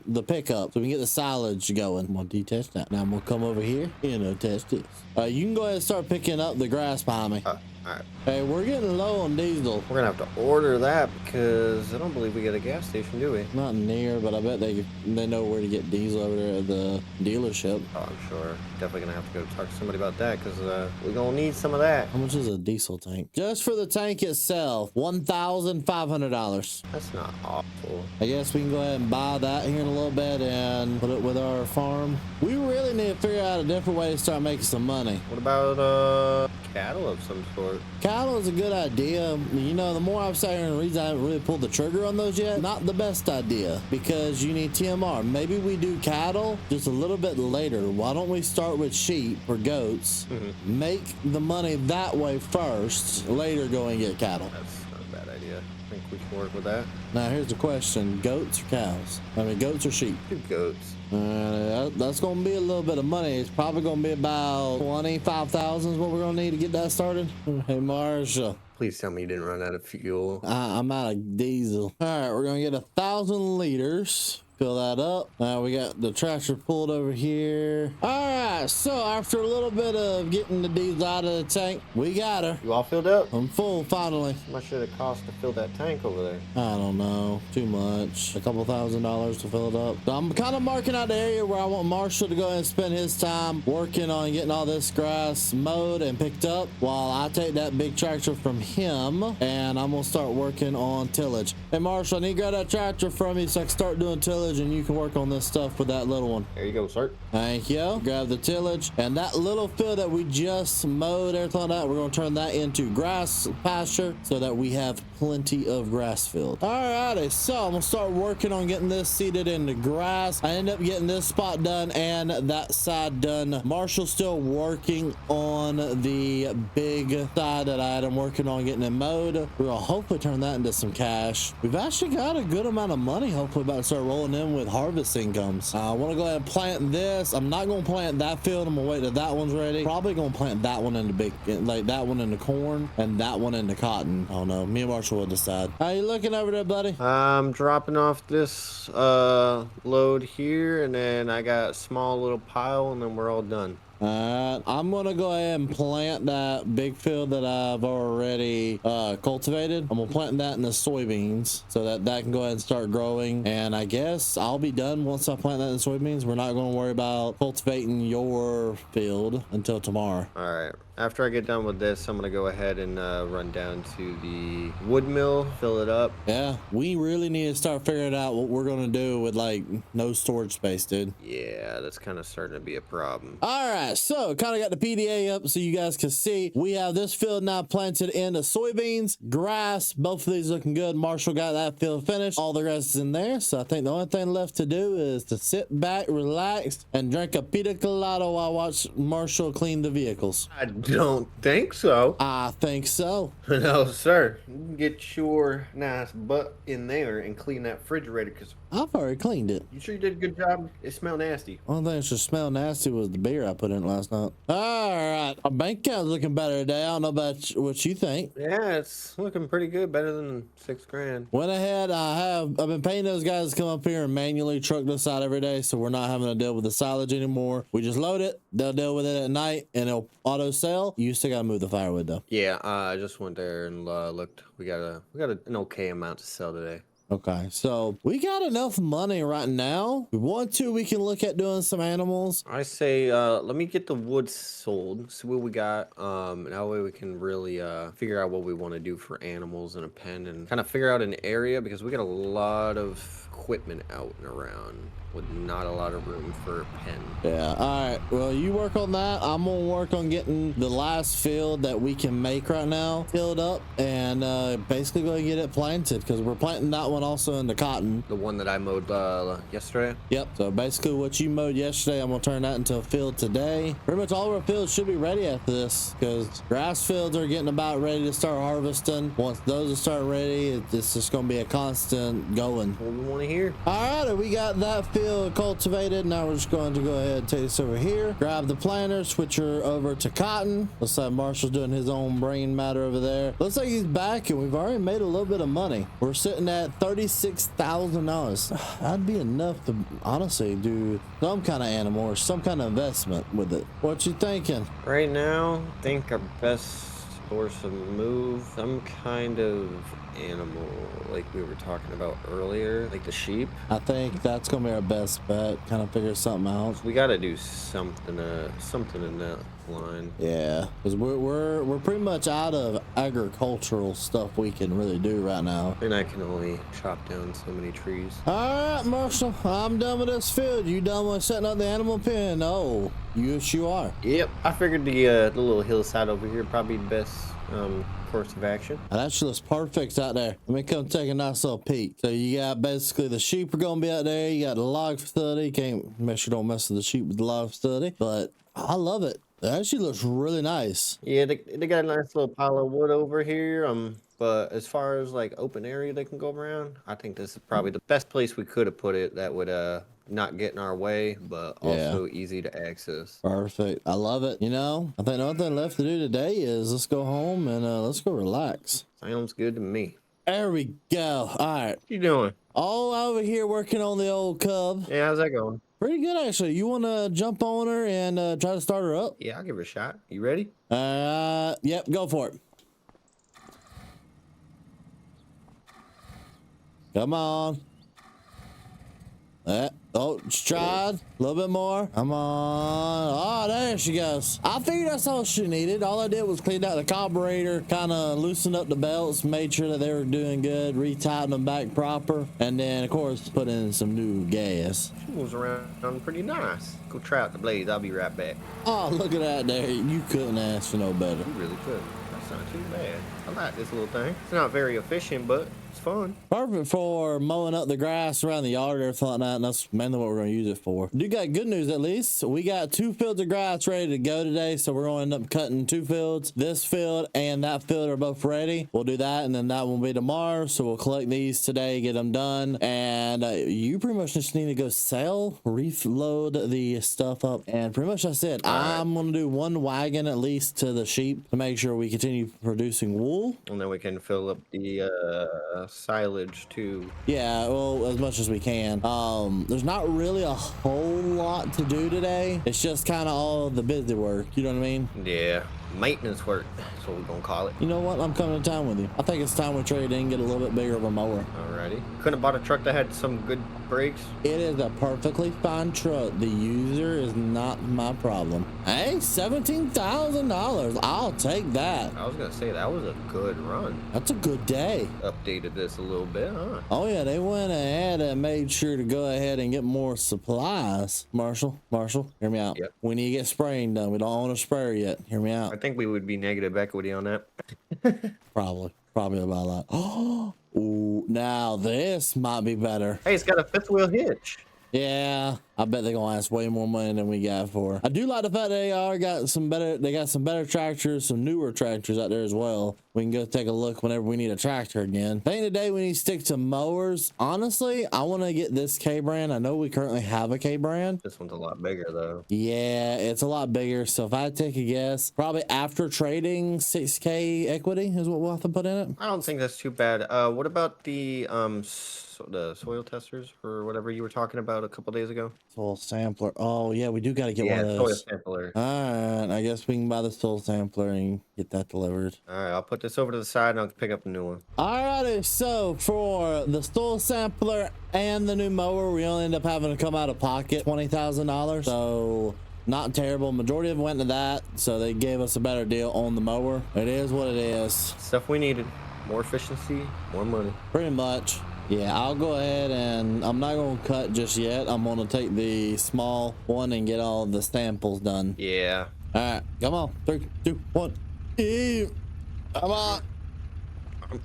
the pickup so we can get the silage going. I'm gonna detach that. Now I'm gonna come over here and test this. You can go ahead and start picking up the grass behind me. All right. Hey, we're getting low on diesel. We're gonna have to order that because I don't believe we get a gas station, do we? Not near, but I bet they know where to get diesel over there at the dealership. Oh, I'm sure. Definitely gonna have to go talk to somebody about that because we're gonna need some of that. How much is a diesel tank? Just for the tank itself, $1,500. That's not awful. I guess we can go ahead and buy that here in a little bit and put it with our farm. We really need to figure out a different way to start making some money. What about cattle of some sort? Cattle is a good idea. You know, the more I've said, and the reason I haven't really pulled the trigger on those yet, not the best idea because you need TMR. Maybe we do cattle just a little bit later. Why don't we start with sheep or goats, make the money that way first, later go and get cattle. That's not a bad idea. I think we can work with that. Now here's the question, goats or cows? I mean, goats or sheep? Do goats. That's going to be a little bit of money. It's probably going to be about 25,000 is what we're going to need to get that started. Hey, Marshall. Please tell me you didn't run out of fuel. I'm out of diesel. All right, we're going to get 1,000 liters. Fill that up. Now we got the tractor pulled over here. All right, so after a little bit of getting the diesel out of the tank, we got her. You all filled up? I'm full finally. How much did it cost to fill that tank over there? I don't know, too much. A couple $1,000 to fill it up. So I'm kind of marking out the area where I want Marshall to go ahead and spend his time working on getting all this grass mowed and picked up while I take that big tractor from him and I'm gonna start working on tillage. Hey Marshall, I need to grab that tractor from you so I can start doing tillage and you can work on this stuff with that little one. There you go, sir. Thank you. Grab the tillage and that little field that we just mowed, everything like that, we're going to turn that into grass pasture so that we have plenty of grass field. Alrighty, so I'm going to start working on getting this seeded into grass. I end up getting this spot done and that side done. Marshall's still working on the big side that I had him working on getting it mowed. We're going to hopefully turn that into some cash. We've actually got a good amount of money hopefully about to start rolling in with harvest incomes. I want to go ahead and plant this. I'm not going to plant that field. I'm going to wait till that one's ready. Probably going to plant that one into big, like that one into corn and that one into cotton. Oh no, me and Marshall will decide. How you looking over there, buddy? I'm dropping off this load here and then I got a small little pile and then we're all done. I'm gonna go ahead and plant that big field that I've already cultivated. I'm gonna plant that in the soybeans so that that can go ahead and start growing. And I guess I'll be done once I plant that in the soybeans. We're not gonna worry about cultivating your field until tomorrow. All right. After I get done with this, I'm gonna go ahead and run down to the wood mill, fill it up. Yeah, we really need to start figuring out what we're gonna do with like no storage space, dude. Yeah, that's kind of starting to be a problem. All right, so kind of got the PDA up so you guys can see. We have this field now planted into soybeans, grass. Both of these looking good. Marshall got that field finished. All the grass is in there. So I think the only thing left to do is to sit back, relax, and drink a pina colada while I watch Marshall clean the vehicles. I don't think so. I think so. No, sir. You can get your nice butt in there and clean that refrigerator because I've already cleaned it. you sure you did a good job? It smelled nasty. Only thing that should smell nasty was the beer I put in last night. All right, our bank account's looking better today. I don't know about what you think. Yeah, it's looking pretty good. Better than $6,000. Went ahead. I've been paying those guys to come up here and manually truck this out every day, so we're not having to deal with the silage anymore. We just load it. They'll deal with it at night, and it'll auto sell. You still gotta move the firewood though. Yeah, I just went there and looked. We got an okay amount to sell today. Okay, so we got enough money right now. If we want to, we can look at doing some animals. I say, let me get the wood sold, see what we got. And that way we can really figure out what we want to do for animals in a pen and kind of figure out an area because we got a lot of equipment out and around with not a lot of room for a pen. Yeah. All right. Well, you work on that. I'm gonna work on getting the last field that we can make right now filled up, and basically go get it planted, because we're planting that one also into cotton. The one that I mowed yesterday. Yep. So basically, what you mowed yesterday, I'm gonna turn that into a field today. Pretty much all of our fields should be ready after this, because grass fields are getting about ready to start harvesting. Once those start ready, it's just gonna be a constant going. What we want to hear. All right, we got that field cultivated. Now we're just going to go ahead and take this over here, grab the planter, switch her over to cotton. Looks like Marshall's doing his own brain matter over there. Looks like he's back, and we've already made a little bit of money. We're sitting at $36,000. That'd be enough to honestly do some kind of animal or some kind of investment with it. What you thinking? Right now, I think our best source of move, some kind of animal like we were talking about earlier, like the sheep. I think that's gonna be our best bet. Kind of figure something out. We got to do something in that line. Yeah, because we're pretty much out of agricultural stuff we can really do right now. And I can only chop down so many trees. All right, Marshall, I'm done with this field. You done with setting up the animal pen? Oh, yes, you are. Yep, I figured the little hillside over here probably the best course of action. And that looks perfect out there. Let me come take a nice little peek. So you got basically the sheep are gonna be out there. You got the log facility. Can't make sure don't mess with the sheep with the log facility, but I love it. It actually looks really nice. Yeah, they got a nice little pile of wood over here. But as far as like open area they can go around, I think this is probably the best place we could have put it that would not get in our way, but also easy to access. Perfect. I love it. You know, I think the only thing left to do today is let's go home and let's go relax. Sounds good to me. There we go. All right. What you doing? All over here working on the old cub. Yeah, how's that going? Pretty good, actually. You want to jump on her and try to start her up? Yeah, I'll give her a shot. You ready? Yep, go for it. Come on. Oh, she tried. A little bit more. Come on. Oh, there she goes. I figured that's all she needed. All I did was clean out the carburetor, kind of loosened up the belts, made sure that they were doing good, retightened them back proper, and then, of course, put in some new gas. She moves around pretty nice. Go try out the blades. I'll be right back. Oh, look at that there. You couldn't ask for no better. You really could. That's not too bad. I like this little thing. It's not very efficient, but it's fun. Perfect for mowing up the grass around the yard or everything like that, and that's mainly what we're going to use it for. You got good news at least. We got 2 fields of grass ready to go today, so we're going to end up cutting 2 fields. This field and that field are both ready. We'll do that, and then that will be tomorrow, so we'll collect these today, get them done, and you pretty much just need to go sell, reload the stuff up, and pretty much that's it. I'm going to do 1 wagon at least to the sheep to make sure we continue producing wool. And then we can fill up the silage too. Yeah, well, as much as we can. There's not really a whole lot to do today. It's just kind of all the busy work. You know what I mean? Yeah, maintenance work. That's what we're gonna call it. You know what? I'm coming to town with you. I think it's time we trade in and get a little bit bigger of a mower. Alrighty. Couldn't have bought a truck that had some good brakes. It is a perfectly fine truck. The user is not my problem. Hey, $17,000. I'll take that. I was gonna say that was a good run. That's a good day. Updated this a little bit, huh? Oh yeah, they went ahead and made sure to go ahead and get more supplies. Marshall, hear me out. Yep. We need to get spraying done. We don't own a sprayer yet. Hear me out. I think we would be negative equity on that. Probably about that. Oh, ooh, now this might be better. Hey, it's got a 5th wheel hitch. Yeah, I bet they're gonna ask way more money than we got for. I do like the fact they got some better tractors, some newer tractors out there as well. We can go take a look whenever we need a tractor again. I think today we need to stick to mowers. Honestly, I want to get this K brand. I know we currently have a K brand. This one's a lot bigger though. Yeah, it's a lot bigger. So if I take a guess, probably after trading 6K equity is what we'll have to put in it. I don't think that's too bad. What about the soil testers or whatever you were talking about a couple days ago? Soil sampler. Oh yeah, we do got to get one of those. Soil sampler. All right, I guess we can buy the soil sampler and get that delivered. All right, I'll put this over to the side and I'll pick up a new one. Alrighty, so for the soil sampler and the new mower, we only end up having to come out of pocket $20,000. So not terrible. Majority of it went to that, so they gave us a better deal on the mower. It is what it is. Stuff we needed. More efficiency, more money. Pretty much. Yeah, I'll go ahead and I'm not gonna cut just yet. I'm gonna take the small one and get all the samples done. Yeah. All right, come on. 3, 2, 1. Come on.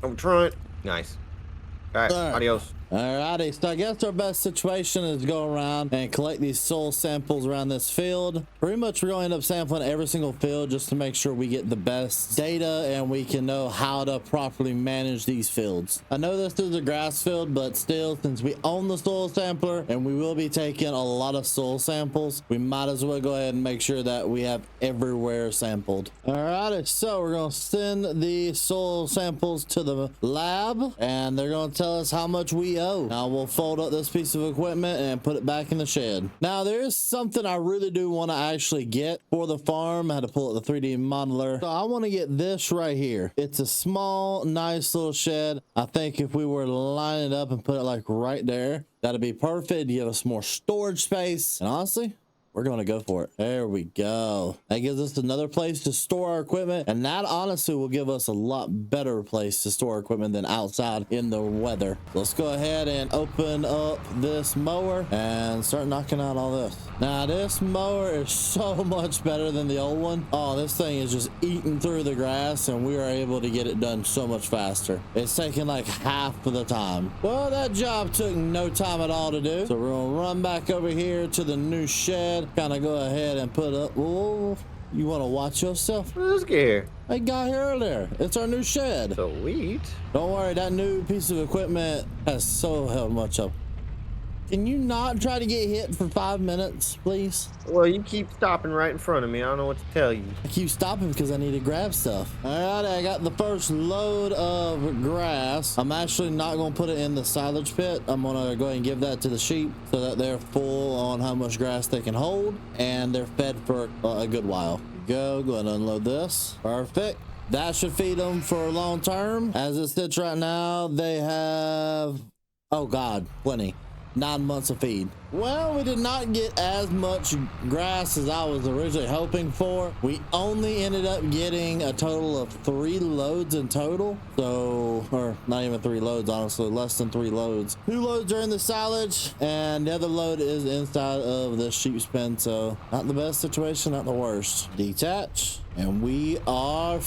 I'm trying. Nice. All right. All right. Adios. Alrighty, so I guess our best situation is to go around and collect these soil samples around this field. Pretty much we're going to end up sampling every single field just to make sure we get the best data and we can know how to properly manage these fields. I know this is a grass field, but still, since we own the soil sampler and we will be taking a lot of soil samples, we might as well go ahead and make sure that we have everywhere sampled. Alrighty, so we're going to send the soil samples to the lab and they're going to tell us how much we owe. Now we'll fold up this piece of equipment and put it back in the shed. Now there is something I really do want to actually get for the farm. I had to pull up the 3D modeler. So I want to get this right here. It's a small, nice little shed. I think if we were to line it up and put it like right there, that'd be perfect. Give us more storage space. And honestly, we're going to go for it. There we go. That gives us another place to store our equipment. And that honestly will give us a lot better place to store our equipment than outside in the weather. Let's go ahead and open up this mower and start knocking out all this. Now this mower is so much better than the old one. Oh, this thing is just eating through the grass and we are able to get it done so much faster. It's taking like half of the time. Well, that job took no time at all to do. So we're going to run back over here to the new shed. Kind of go ahead and put up. Whoa, you want to watch yourself? What is this gear? I got here earlier. It's our new shed. Sweet. Don't worry, that new piece of equipment has so hell much up. Can you not try to get hit for 5 minutes, please? Well, you keep stopping right in front of me. I don't know what to tell you. I keep stopping because I need to grab stuff. All right, I got the first load of grass. I'm actually not going to put it in the silage pit. I'm going to go ahead and give that to the sheep so that they're full on how much grass they can hold and they're fed for a good while. Go ahead and unload this. Perfect. That should feed them for long term. As it sits right now, they have, oh God, plenty. 9 months of feed. Well, we did not get as much grass as I was originally hoping for. We only ended up getting a total of 3 loads in total. So, or not even 3 loads, honestly, less than 3 loads. 2 loads are in the silage and the other load is inside of the sheep's pen. So not the best situation, not the worst. Detach. And we are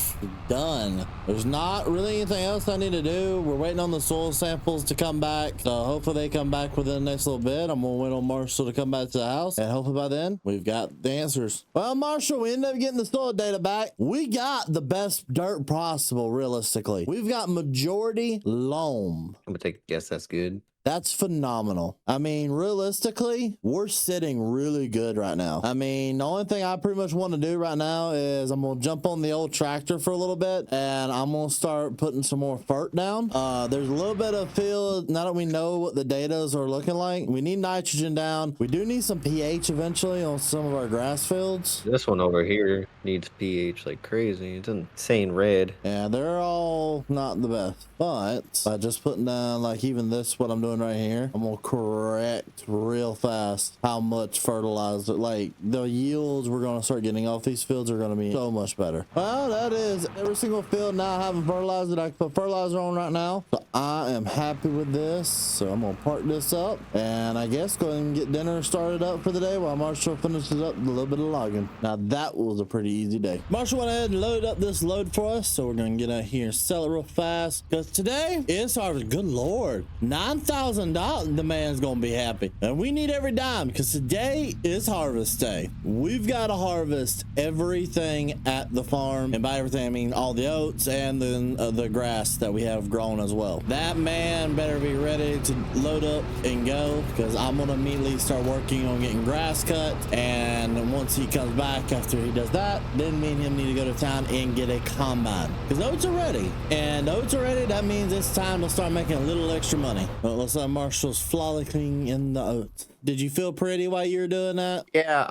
done. There's not really anything else I need to do. We're waiting on the soil samples to come back. So hopefully they come back within the next little bit. I'm gonna wait on Marshall to come back to the house. And hopefully by then we've got the answers. Well, Marshall, we ended up getting the soil data back. We got the best dirt possible, realistically. We've got majority loam. I'm gonna take a guess that's good. That's phenomenal. I mean, realistically, we're sitting really good right now. I mean, the only thing I pretty much want to do right now is I'm going to jump on the old tractor for a little bit and I'm going to start putting some more fert down. There's a little bit of field, now that we know what the datas are looking like. We need nitrogen down. We do need some pH eventually on some of our grass fields. This one over here needs pH like crazy. It's insane red. Yeah, they're all not the best. But by just putting down like even this, what I'm doing right here, I'm gonna correct real fast how much fertilizer, like the yields we're gonna start getting off these fields are gonna be so much better. Well, that is every single field now having fertilizer that I can put fertilizer on right now. So I am happy with this. So I'm gonna park this up and I guess go ahead and get dinner started up for the day while Marshall finishes up a little bit of logging. Now that was a pretty easy day. Marshall went ahead and loaded up this load for us, so we're gonna get out here and sell it real fast because today is harvest. Good Lord, $9,000. The man's gonna be happy, and we need every dime because today is harvest day. We've got to harvest everything at the farm, and by everything I mean all the oats and then the grass that we have grown as well. That man better be ready to load up and go because I'm gonna immediately start working on getting grass cut, and once he comes back after he does that, then me and him need to go to town and get a combine because oats are ready, and oats are ready. That means it's time to start making a little extra money. Well, let's let Marshall's frolicking in the oats. Did you feel pretty while you were doing that? Yeah,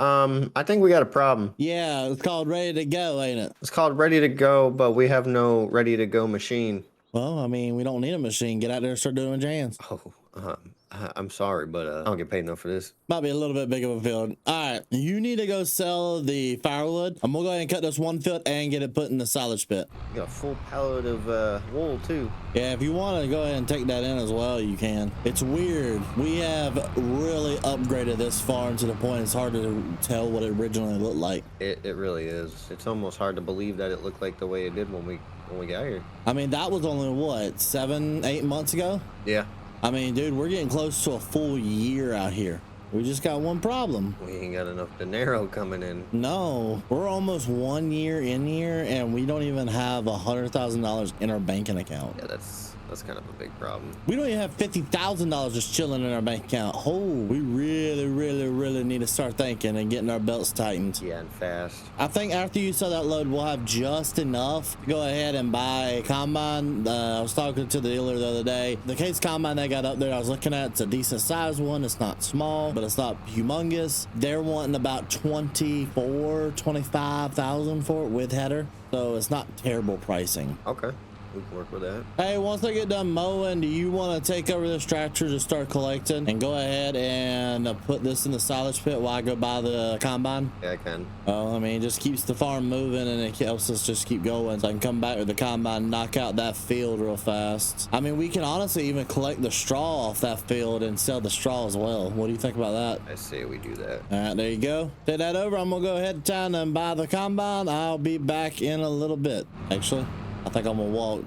I think we got a problem. Yeah, it's called ready to go, ain't it? It's called ready to go, but we have no ready to go machine. Well, I mean, we don't need a machine. Get out there and start doing it with your hands. Oh, I'm sorry, but I don't get paid enough for this. Might be a little bit big of a field. All right, you need to go sell the firewood. I'm gonna go ahead and cut this one field and get it put in the silage pit. You got a full pallet of wool too. Yeah, if you want to go ahead and take that in as well, you can. It's weird. We have really upgraded this farm to the point it's hard to tell what it originally looked like. It really is. It's almost hard to believe that it looked like the way it did when we got here. I mean, that was only what, 7-8 months ago? Yeah. I mean, dude, we're getting close to a full year out here. We just got one problem. We ain't got enough dinero coming in. No, we're almost 1 year in here and we don't even have $100,000 in our banking account. Yeah, that's kind of a big problem. We don't even have $50,000 just chilling in our bank account. Oh, we really need to start thinking and getting our belts tightened. Yeah, and fast. I think after you sell that load, we'll have just enough to go ahead and buy a combine. I was talking to the dealer the other day. The case combine they got up there, I was looking at, it's a decent sized one. It's not small, but it's not humongous. They're wanting about 25,000 for it with header. So it's not terrible pricing. Okay. We can work with that. Hey, once I get done mowing, do you want to take over this tractor to start collecting and go ahead and put this in the silage pit while I go buy the combine? Yeah, I can. Oh, I mean, it just keeps the farm moving and it helps us just keep going. So I can come back with the combine, knock out that field real fast. I mean, we can honestly even collect the straw off that field and sell the straw as well. What do you think about that? I say we do that. All right, there you go. Take that over. I'm gonna go ahead to town and buy the combine. I'll be back in a little bit. Actually, I think I'm gonna walk.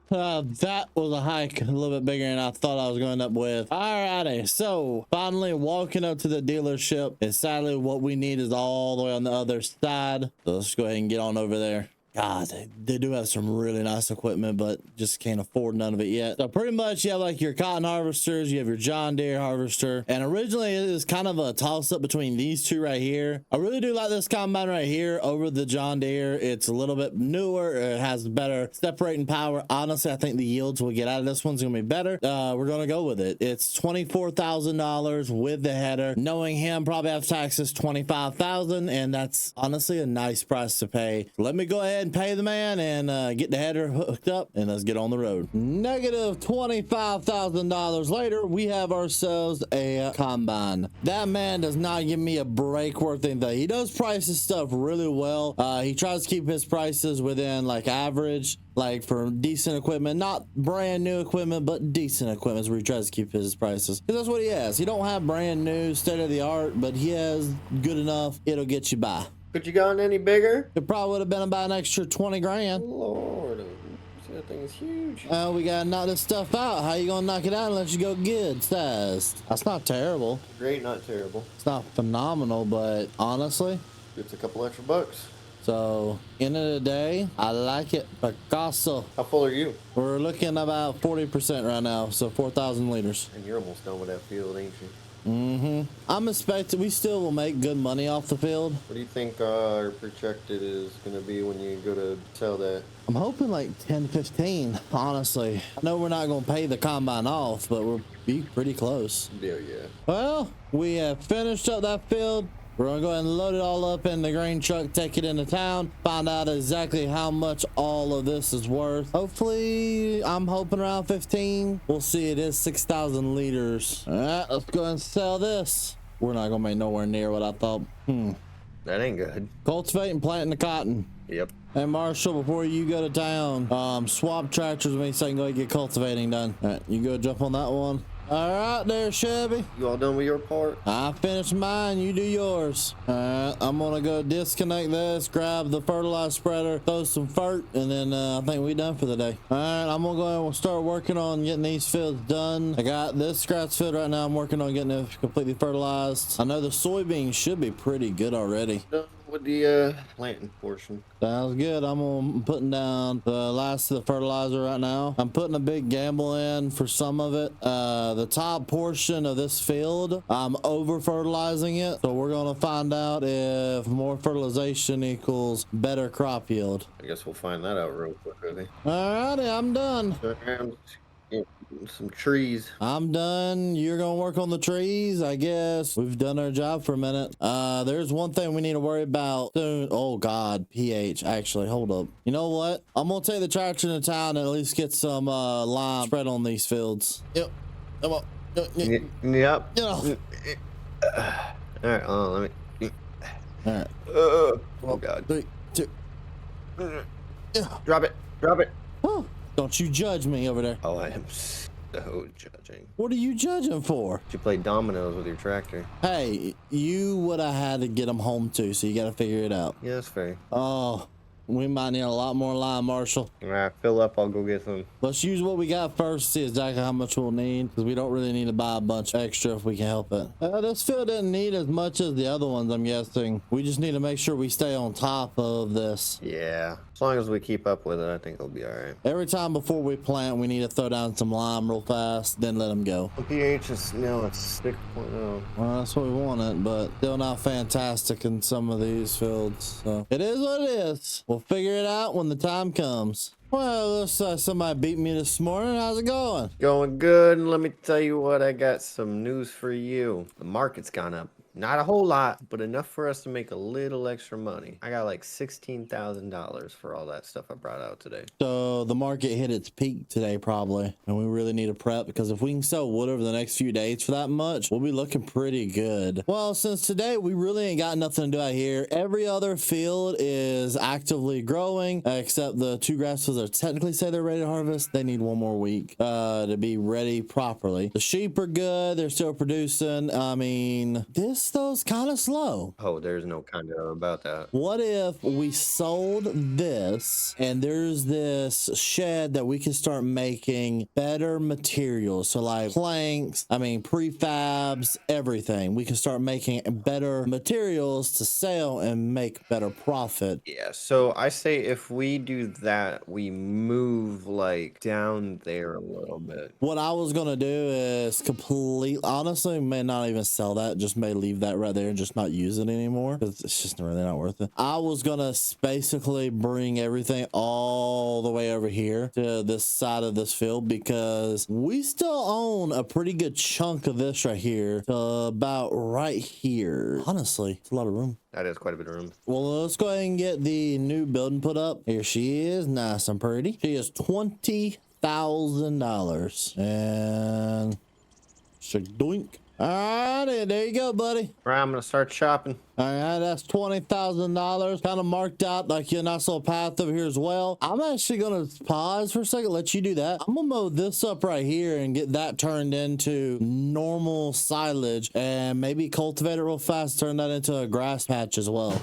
That was a hike a little bit bigger than I thought I was going up with. Alrighty, so finally walking up to the dealership, and sadly what we need is all the way on the other side. So let's go ahead and get on over there. God, they do have some really nice equipment, but just can't afford none of it yet. So pretty much you have like your cotton harvesters, you have your John Deere harvester, and originally it is kind of a toss up between these two right here. I really do like this combine right here over the John Deere. It's a little bit newer, it has better separating power. Honestly, I think the yields we'll get out of this one's gonna be better. We're gonna go with it. It's $24,000 with the header. Knowing him, probably have taxes $25,000, and that's honestly a nice price to pay. Let me go ahead and pay the man and get the header hooked up and let's get on the road. Negative $25,000 later, we have ourselves a combine. That man does not give me a break worth anything. He does price his stuff really well. He tries to keep his prices within like average, like for decent equipment, not brand new equipment, but decent equipment is where he tries to keep his prices. Because that's what he has. He don't have brand new state of the art, but he has good enough. It'll get you by. Could you gotten any bigger? It probably would have been about an extra 20 grand. Lord, that thing is huge. We gotta knock this stuff out. How you gonna knock it out unless you go good sized? That's not terrible. Great, not terrible. It's not phenomenal, but honestly, It's a couple extra bucks. so end of the day, I like it. Picasso. How full are you? We're looking about 40% right now, so 4,000 liters. And you're almost done with that field, ain't you? I'm expecting we still will make good money off the field. What do you think our projected is going to be when you go to sell that? I'm hoping like 10, 15, honestly. I know we're not gonna pay the combine off, but we'll be pretty close. Yeah, yeah. Well, we have finished up that field. We're gonna go ahead and load it all up in the grain truck, take it into town, find out exactly how much all of this is worth. Hopefully, I'm hoping around 15. We'll see. It is 6,000 liters. All right, let's go ahead and sell this. We're not gonna make nowhere near what I thought. That ain't good. Cultivate and planting the cotton. Yep. Hey Marshall, before you go to town, swap tractors with me so I can go get cultivating done. All right, you go jump on that one. All right there, Chevy. You all done with your part? I finished mine, you do yours. All right, I'm gonna go disconnect this, grab the fertilizer spreader, throw some fert, and then I think we done for the day. All right, I'm gonna go ahead and start working on getting these fields done. I got this scratch field right now. I'm working on getting it completely fertilized. I know the soybeans should be pretty good already. Done with the planting portion. Sounds good. I'm putting down the last of the fertilizer right now. I'm putting a big gamble in for some of it. The top portion of this field, I'm over fertilizing it. So we're going to find out if more fertilization equals better crop yield. I guess we'll find that out real quick, really. Alrighty, I'm done. And some trees. I'm done. You're gonna work on the trees. I guess we've done our job for a minute. There's one thing we need to worry about soon. Oh God, pH. Actually, hold up. You know what? I'm gonna take the tractor into town and at least get some lime spread on these fields. Yep. Come on. Yep. Get off. All right, let me. All right. Oh God. 3, 2. Yeah. Drop it. Drop it. Oh, don't you judge me over there. Oh, I am so judging. What are you judging for? You play dominoes with your tractor. Hey, you would have had to get them home too, so you got to figure it out. Yeah, that's fair. Oh, we might need a lot more lime, Marshall. All right, fill up. I'll go get some. Let's use what we got first, see exactly how much we'll need, because we don't really need to buy a bunch extra if we can help it. This field doesn't need as much as the other ones, I'm guessing. We just need to make sure we stay on top of this. Yeah, as long as we keep up with it, I think it'll be all right. Every time before we plant, we need to throw down some lime real fast, then let them go. The pH is now it's 6.0. Well, that's what we wanted, but still not fantastic in some of these fields. So it is what it is. We'll figure it out when the time comes. Well, looks like somebody beat me this morning. How's it going? Going good, and let me tell you what, I got some news for you. The market's gone up. Not a whole lot, but enough for us to make a little extra money. I got like $16,000 for all that stuff I brought out today. So the market hit its peak today probably, and we really need to prep, because if we can sell wood over the next few days for that much, we'll be looking pretty good. Well, since today we really ain't got nothing to do out here, every other field is actively growing except the 2 grasses that technically say they're ready to harvest. They need 1 more week to be ready properly. The sheep are good, they're still producing. I mean, this though's kind of slow. Oh, there's no kind of about that. What if we sold this and there's this shed that we can start making better materials? So like planks, I mean prefabs, everything. We can start making better materials to sell and make better profit. Yeah, so I say if we do that, we move like down there a little bit. What I was gonna do is honestly, may not even sell that, just may leave that right there and just not use it anymore, because it's just really not worth it. I was gonna basically bring everything all the way over here to this side of this field, because we still own a pretty good chunk of this right here to about right here. Honestly, it's a lot of room. That is quite a bit of room. Well, let's go ahead and get the new building put up. Here she is, nice and pretty. She is $20,000 and doink. All right, there you go, buddy. All right, I'm gonna start shopping. All right, that's $20,000 kind of marked out like a nice little path over here as well. I'm actually gonna pause for a second, let you do that. I'm gonna mow this up right here and get that turned into normal silage, and maybe cultivate it real fast, turn that into a grass patch as well.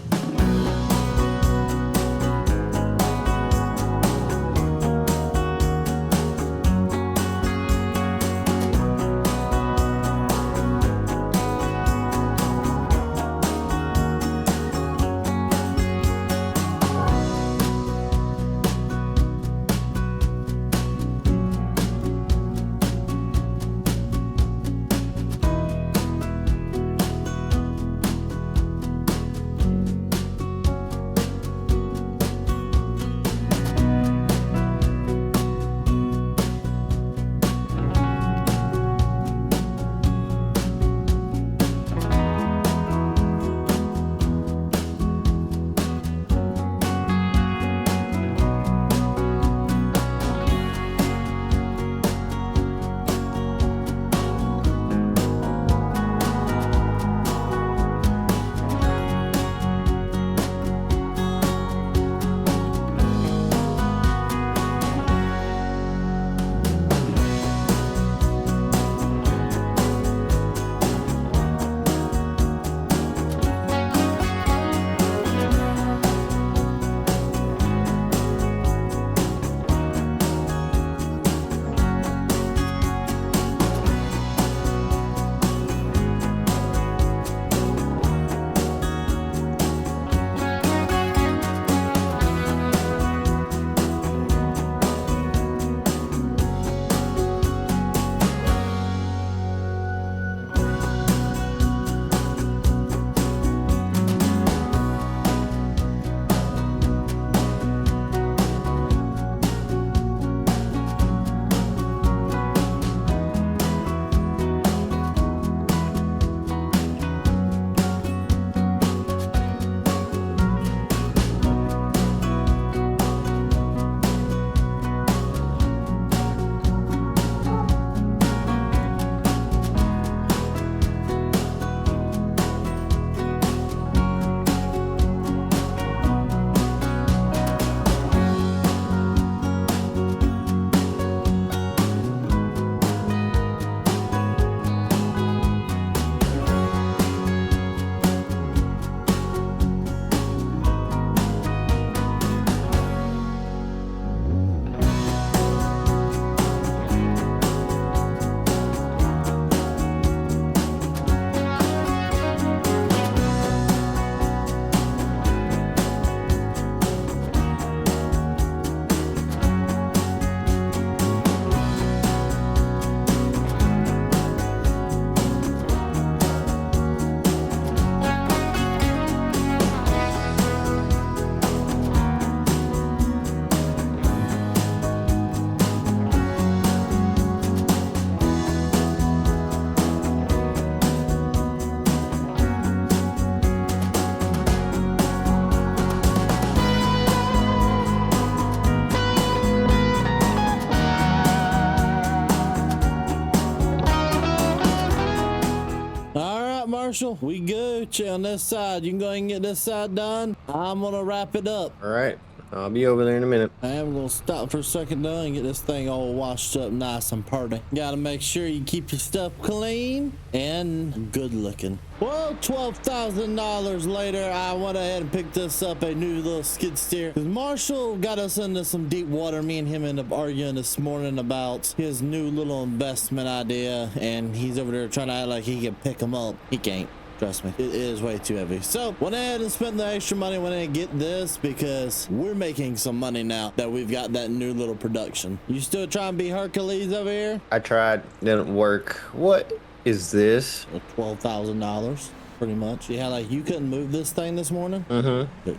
right, Marshall, we Gucci on this side. You can go ahead and get this side done. I'm gonna wrap it up. All right. I'll be over there in a minute. I am gonna stop for a second though and get this thing all washed up nice and pretty. Gotta make sure you keep your stuff clean and good looking. Well, $12,000 later, I went ahead and picked this up, a new little skid steer. Because Marshall got us into some deep water. Me and him ended up arguing this morning about his new little investment idea. And he's over there trying to act like he can pick them up. He can't. Trust me, it is way too heavy. So went ahead and spent the extra money, went ahead and get this because we're making some money now that we've got that new little production. You still trying to be Hercules over here? I tried, didn't work. What is this? $12,000 pretty much. Yeah, like you couldn't move this thing this morning? Mm-hmm.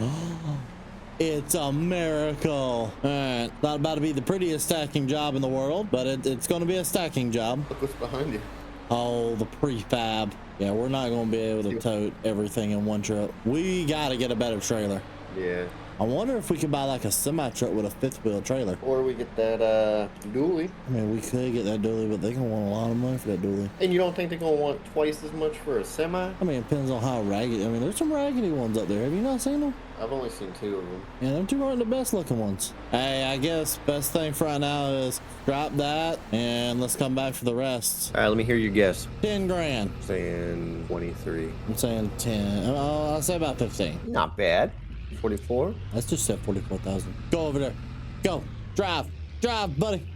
Oh, it's a miracle. All right, not about to be the prettiest stacking job in the world, but it's going to be a stacking job. Look what's behind you. Oh, the prefab. Yeah, we're not going to be able to tote everything in one truck. We got to get a better trailer. Yeah. I wonder if we could buy like a semi truck with a fifth wheel trailer. Or we get that dually. I mean, we could get that dually, but they're going to want a lot of money for that dually. And you don't think they're going to want twice as much for a semi? I mean, it depends on how raggedy. I mean, there's some raggedy ones up there. Have you not seen them? I've only seen 2 of them. Yeah, them 2 aren't the best looking ones. Hey, I guess best thing for right now is drop that and let's come back for the rest. All right, let me hear your guess. 10 grand. Saying 23. I'm saying 10. I'll say about 15. Not bad. 44. Let's just set 44,000. Go over there. Go. Drive. Drive, buddy.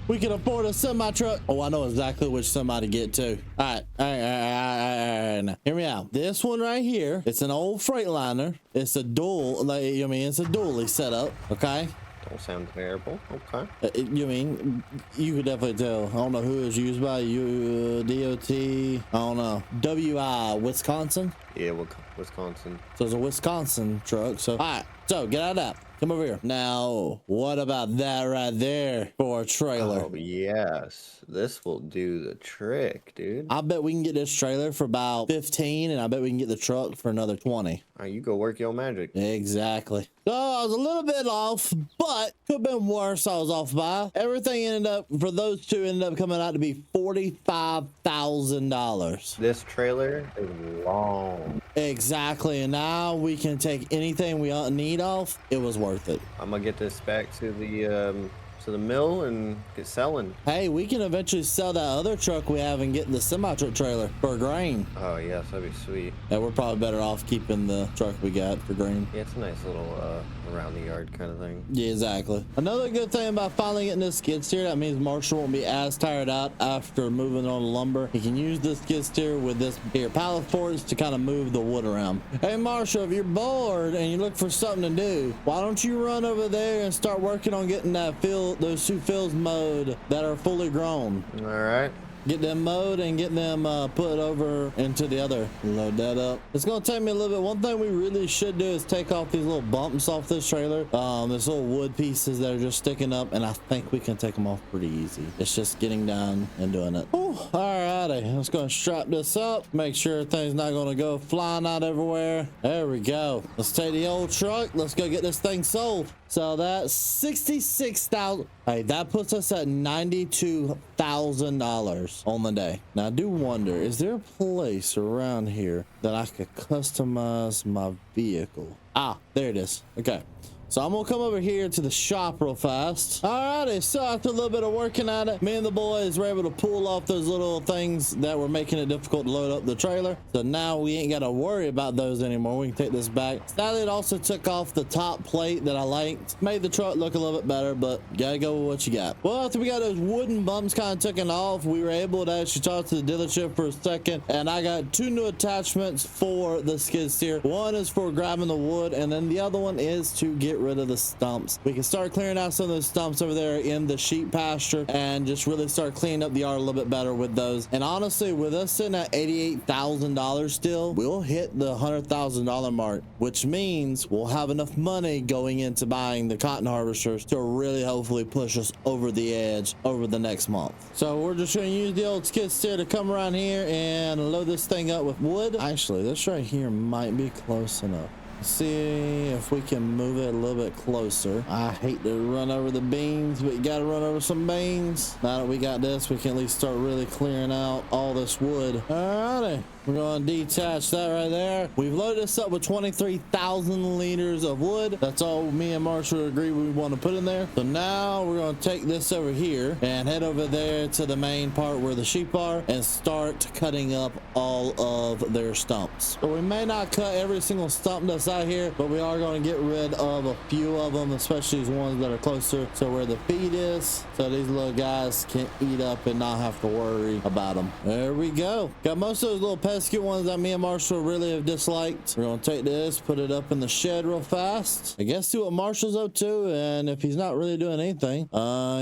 We can afford a semi truck. Oh, I know exactly which semi to get to. All right. Now, hear me out. This one right here, it's an old Freightliner. It's a dual, like, I mean, it's a dually setup. Okay. Don't sound terrible. Okay. You mean, you could definitely tell. I don't know who is used by DOT. I don't know. WI, Wisconsin. Yeah, Wisconsin. So it's a Wisconsin truck. So, all right. So get out of that. Come over here. Now, what about that right there for a trailer? Oh, yes. This will do the trick, dude. I bet we can get this trailer for about 15, and I bet we can get the truck for another 20. All right, you go work your magic. Exactly. So I was a little bit off, but could have been worse. I was off by. Everything ended up, for those two, ended up coming out to be $45,000. This trailer is long. Exactly. And now we can take anything we need off. It was worth it. I'm gonna get this back to the mill and get selling. Hey, we can eventually sell that other truck we have and get the semi truck trailer for grain. Oh yes, that'd be sweet. Yeah, we're probably better off keeping the truck we got for grain. Yeah, it's a nice little around the yard kind of thing. Yeah, exactly. Another good thing about finally getting this skid steer, that means Marshall won't be as tired out after moving on the lumber. He can use this skid steer with this here pallet forks to kind of move the wood around. Hey Marshall, if you're bored and you look for something to do, why don't you run over there and start working on getting that those 2 fields mowed that are fully grown. All right. Get them mowed and get them put over into the other. Load that up. It's gonna take me a little bit. One thing we really should do is take off these little bumps off this trailer. There's little wood pieces that are just sticking up, and I think we can take them off pretty easy. It's just getting down and doing it. Ooh, alrighty, let's go and strap this up. Make sure everything's not gonna go flying out everywhere. There we go. Let's take the old truck. Let's go get this thing sold. So that's $66,000. Hey, that puts us at $92,000 on the day. Now I do wonder, is there a place around here that I could customize my vehicle? Ah, there it is. Okay. So I'm gonna come over here to the shop real fast. Alrighty, so after a little bit of working at it, me and the boys were able to pull off those little things that were making it difficult to load up the trailer. So now we ain't gotta worry about those anymore. We can take this back. Sadly, it also took off the top plate that I liked. Made the truck look a little bit better, but gotta go with what you got. Well, after we got those wooden bumps kind of taken off, we were able to actually talk to the dealership for a second, and I got 2 new attachments for the skid steer. One is for grabbing the wood, and then the other one is to get rid of the stumps. We can start clearing out some of those stumps over there in the sheep pasture and just really start cleaning up the yard a little bit better with those. And honestly, with us sitting at $88,000 still, we'll hit the $100,000 mark, which means we'll have enough money going into buying the cotton harvesters to really hopefully push us over the edge over the next month. So we're just going to use the old skid steer to come around here and load this thing up with wood. Actually, this right here might be close enough. See if we can move it a little bit closer. I hate to run over the beans, but you gotta run over some beans. Now that we got this, we can at least start really clearing out all this wood. Alrighty. We're going to detach that right there. We've loaded this up with 23,000 liters of wood. That's all me and Marshall agree we want to put in there. So now we're going to take this over here and head over there to the main part where the sheep are and start cutting up all of their stumps. So we may not cut every single stump that's out here, but we are going to get rid of a few of them, especially these ones that are closer to where the feed is, so these little guys can eat up and not have to worry about them. There we go. Got most of those little pesky ones that me and Marshall really have disliked. We're gonna take this, put it up in the shed real fast. I guess see what Marshall's up to, and if he's not really doing anything,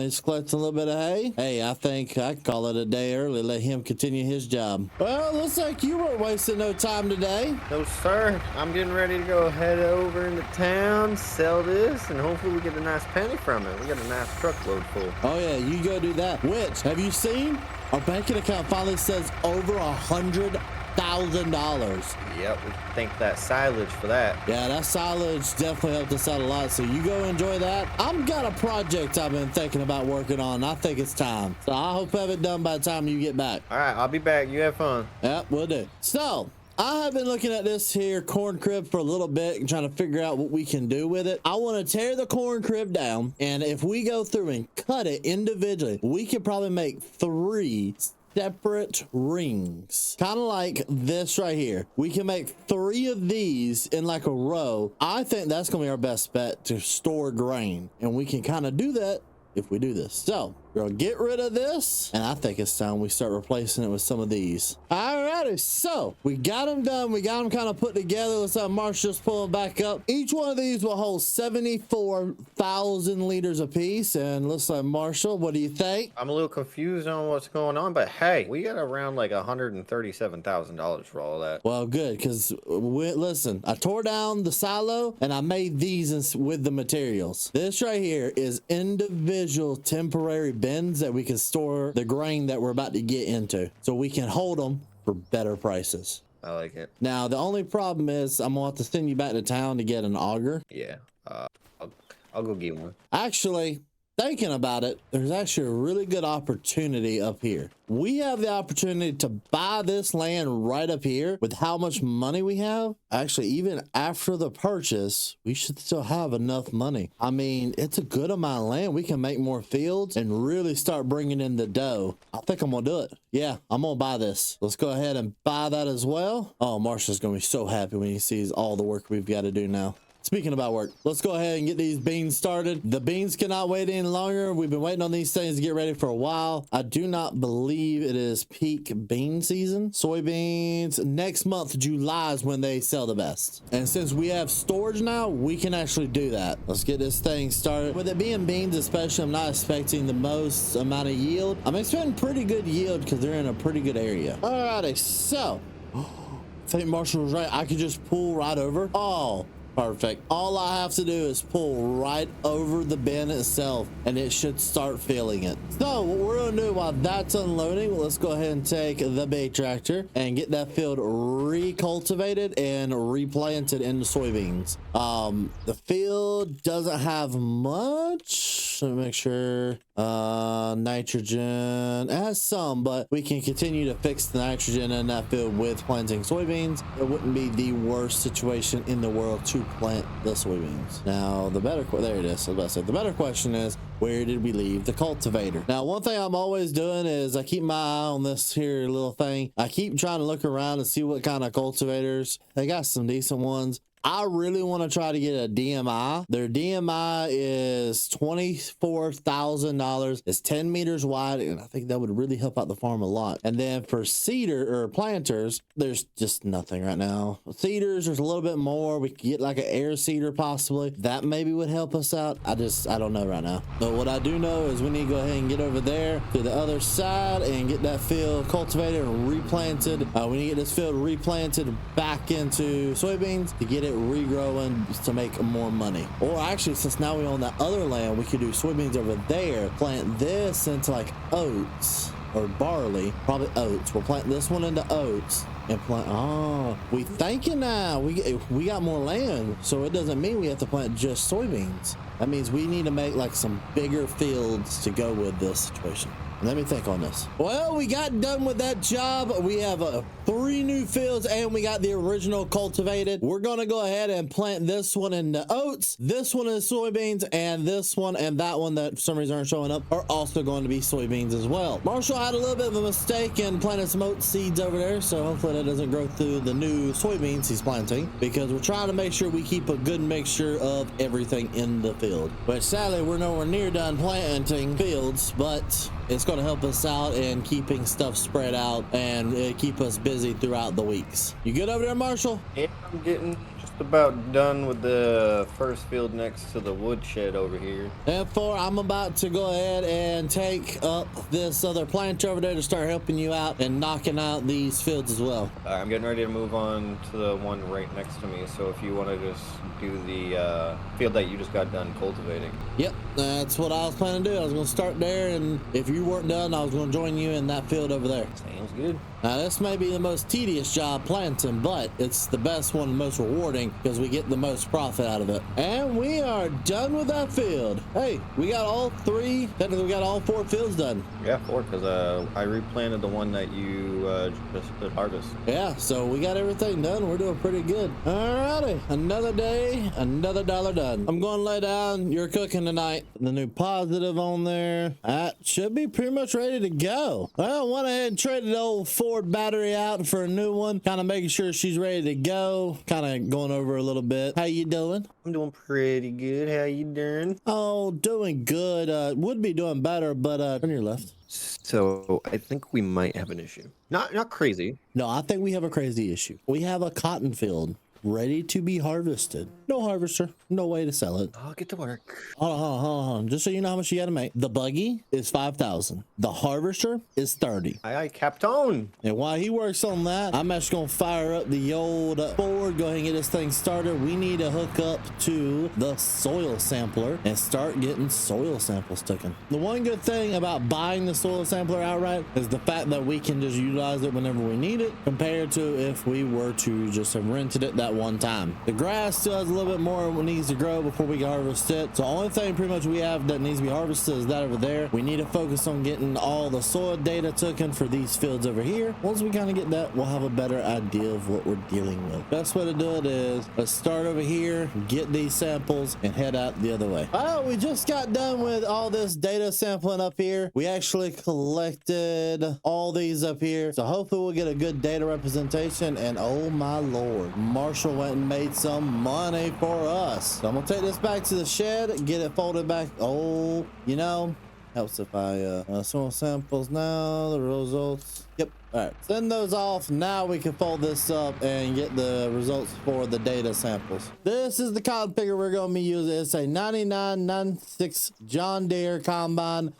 he's collecting a little bit of hay. Hey, I think I can call it a day early, let him continue his job. Well, looks like you weren't wasting no time today. No, sir. I'm getting ready to go head over into town, sell this, and hopefully we get a nice penny from it. We got a nice truckload full. Oh yeah, you go do that. Which, have you seen? Our banking account finally says over $100,000. Yep, we thank that silage for that. Yeah, that silage definitely helped us out a lot. So you go enjoy that. I've got a project I've been thinking about working on. I think it's time. So I hope I have it done by the time you get back. All right, I'll be back. You have fun. Yep, we'll do. So I have been looking at this here corn crib for a little bit and trying to figure out what we can do with it. I want to tear the corn crib down, and if we go through and cut it individually, we could probably make 3 separate rings, kind of like this right here. We can make 3 of these in like a row. I think that's gonna be our best bet to store grain, and we can kind of do that if we do this. So we're gonna get rid of this, and I think it's time we start replacing it with some of these. Alrighty, so we got them done. We got them kind of put together. Let's have Marsh just pull them back up. Each one of these will hold 74,000 liters apiece. And looks like, Marshall, what do you think? I'm a little confused on what's going on, but hey, we got around like $137,000 for all of that. Well, good, because listen, I tore down the silo and I made these with the materials. This right here is individual temporary bins that we can store the grain that we're about to get into, so we can hold them for better prices. I like it. Now, the only problem is I'm gonna have to send you back to town to get an auger. Yeah, I'll go get one. Actually, thinking about it, there's actually a really good opportunity up here. We have the opportunity to buy this land right up here with how much money we have. Actually, even after the purchase, we should still have enough money. I mean, it's a good amount of land. We can make more fields and really start bringing in the dough. I think I'm gonna do it. Yeah, I'm gonna buy this. Let's go ahead and buy that as well. Oh, Marsha's gonna be so happy when he sees all the work we've got to do now. Speaking about work, let's go ahead and get these beans started. The beans cannot wait any longer. We've been waiting on these things to get ready for a while. I do not believe it is peak bean season. Soybeans, next month, July is when they sell the best. And since we have storage now, we can actually do that. Let's get this thing started. With it being beans especially, I'm not expecting the most amount of yield. I'm expecting pretty good yield because they're in a pretty good area. Alrighty, so, I think Marshall was right. I could just pull right over. Oh, perfect. All I have to do is pull right over the bin itself and it should start filling it. So what we're gonna do while that's unloading, let's go ahead and take the bait tractor and get that field recultivated and replanted into soybeans. The field doesn't have much. Let me make sure. Nitrogen, it has some, but we can continue to fix the nitrogen in that field with planting soybeans. It wouldn't be the worst situation in the world to plant the soybeans. Now the better, there it is. I was about to say, the better question is, where did we leave the cultivator? Now, one thing I'm always doing is I keep my eye on this here little thing. I keep trying to look around and see what kind of cultivators. They got some decent ones. I really want to try to get a DMI. Their DMI is $24,000. It's 10 meters wide, and I think that would really help out the farm a lot. And then for cedar or planters, there's just nothing right now. Cedars, there's a little bit more. We could get like an air cedar possibly. That maybe would help us out. I don't know right now. But what I do know is we need to go ahead and get over there to the other side and get that field cultivated and replanted. We need to get this field replanted back into soybeans to get it regrowing to make more money. Or actually, since now we own that other land, we could do soybeans over there, plant this into like oats, or barley, probably oats. We'll plant this one into oats and plant. Oh, we thinking now. We got more land, so it doesn't mean we have to plant just soybeans. That means we need to make like some bigger fields to go with this situation. Let me think on this. Well, we got done with that job. We have 3 new fields and we got the original cultivated. We're gonna go ahead and plant this one into oats, this one is soybeans, and this one and that one that for some reason aren't showing up are also going to be soybeans as well. Marshall had a little bit of a mistake in planting some oat seeds over there, so hopefully that doesn't grow through the new soybeans he's planting, because we're trying to make sure we keep a good mixture of everything in the field. But sadly, we're nowhere near done planting fields, but it's going to help us out in keeping stuff spread out and keep us busy throughout the weeks. You good over there, Marshall? Yeah, I'm getting just about done with the first field next to the woodshed over here. Therefore, I'm about to go ahead and take up this other plant over there to start helping you out and knocking out these fields as well. I'm getting ready to move on to the one right next to me, so if you want to just do the field that you just got done cultivating. Yep, that's what I was planning to do. I was going to start there, and if you weren't done, I was going to join you in that field over there. Sounds good. Now, this may be the most tedious job planting, but it's the best one, the most rewarding, because we get the most profit out of it. And we are done with that field. Hey, we got all 3, technically we got all 4 fields done. Yeah, 4, because I replanted the one that you just did harvest. Yeah, so we got everything done. We're doing pretty good. Alrighty, another day, another dollar done. I'm going to lay down. You're cooking tonight. The new positive on there. That should be pretty much ready to go. Well, I went ahead and traded the old Ford battery out for a new one, kind of making sure she's ready to go, kind of going over a little bit. How you doing? I'm doing pretty good. How you doing? Oh, doing good. Would be doing better, but turn your left. So I think we might have an issue. Not crazy. No, I think we have a crazy issue. We have a cotton field ready to be harvested. No harvester, no way to sell it. I'll get to work. Hold on. Just so you know how much you gotta make. The buggy is 5,000. The harvester is 30. Aye, Captain. And while he works on that, I'm actually gonna fire up the old Ford, go ahead and get this thing started. We need to hook up to the soil sampler and start getting soil samples taken. The one good thing about buying the soil sampler outright is the fact that we can just utilize it whenever we need it, compared to if we were to just have rented it that one time. The grass still has a little bit more it needs to grow before we can harvest it. So the only thing pretty much we have that needs to be harvested is that over there. We need to focus on getting all the soil data taken for these fields over here. Once we kind of get that, we'll have a better idea of what we're dealing with. Best way to do it is let's start over here, get these samples, and head out the other way. Oh, we just got done with all this data sampling up here. We actually collected all these up here. So hopefully we'll get a good data representation. And oh my Lord, Marshall went and made some money for us. So I'm gonna take this back to the shed, get it folded back. Oh, you know, helps if I soil samples now, the results. Yep. All right, send those off. Now we can fold this up and get the results for the data samples. This is the cotton picker we're going to be using. It's a 9996 John Deere combine.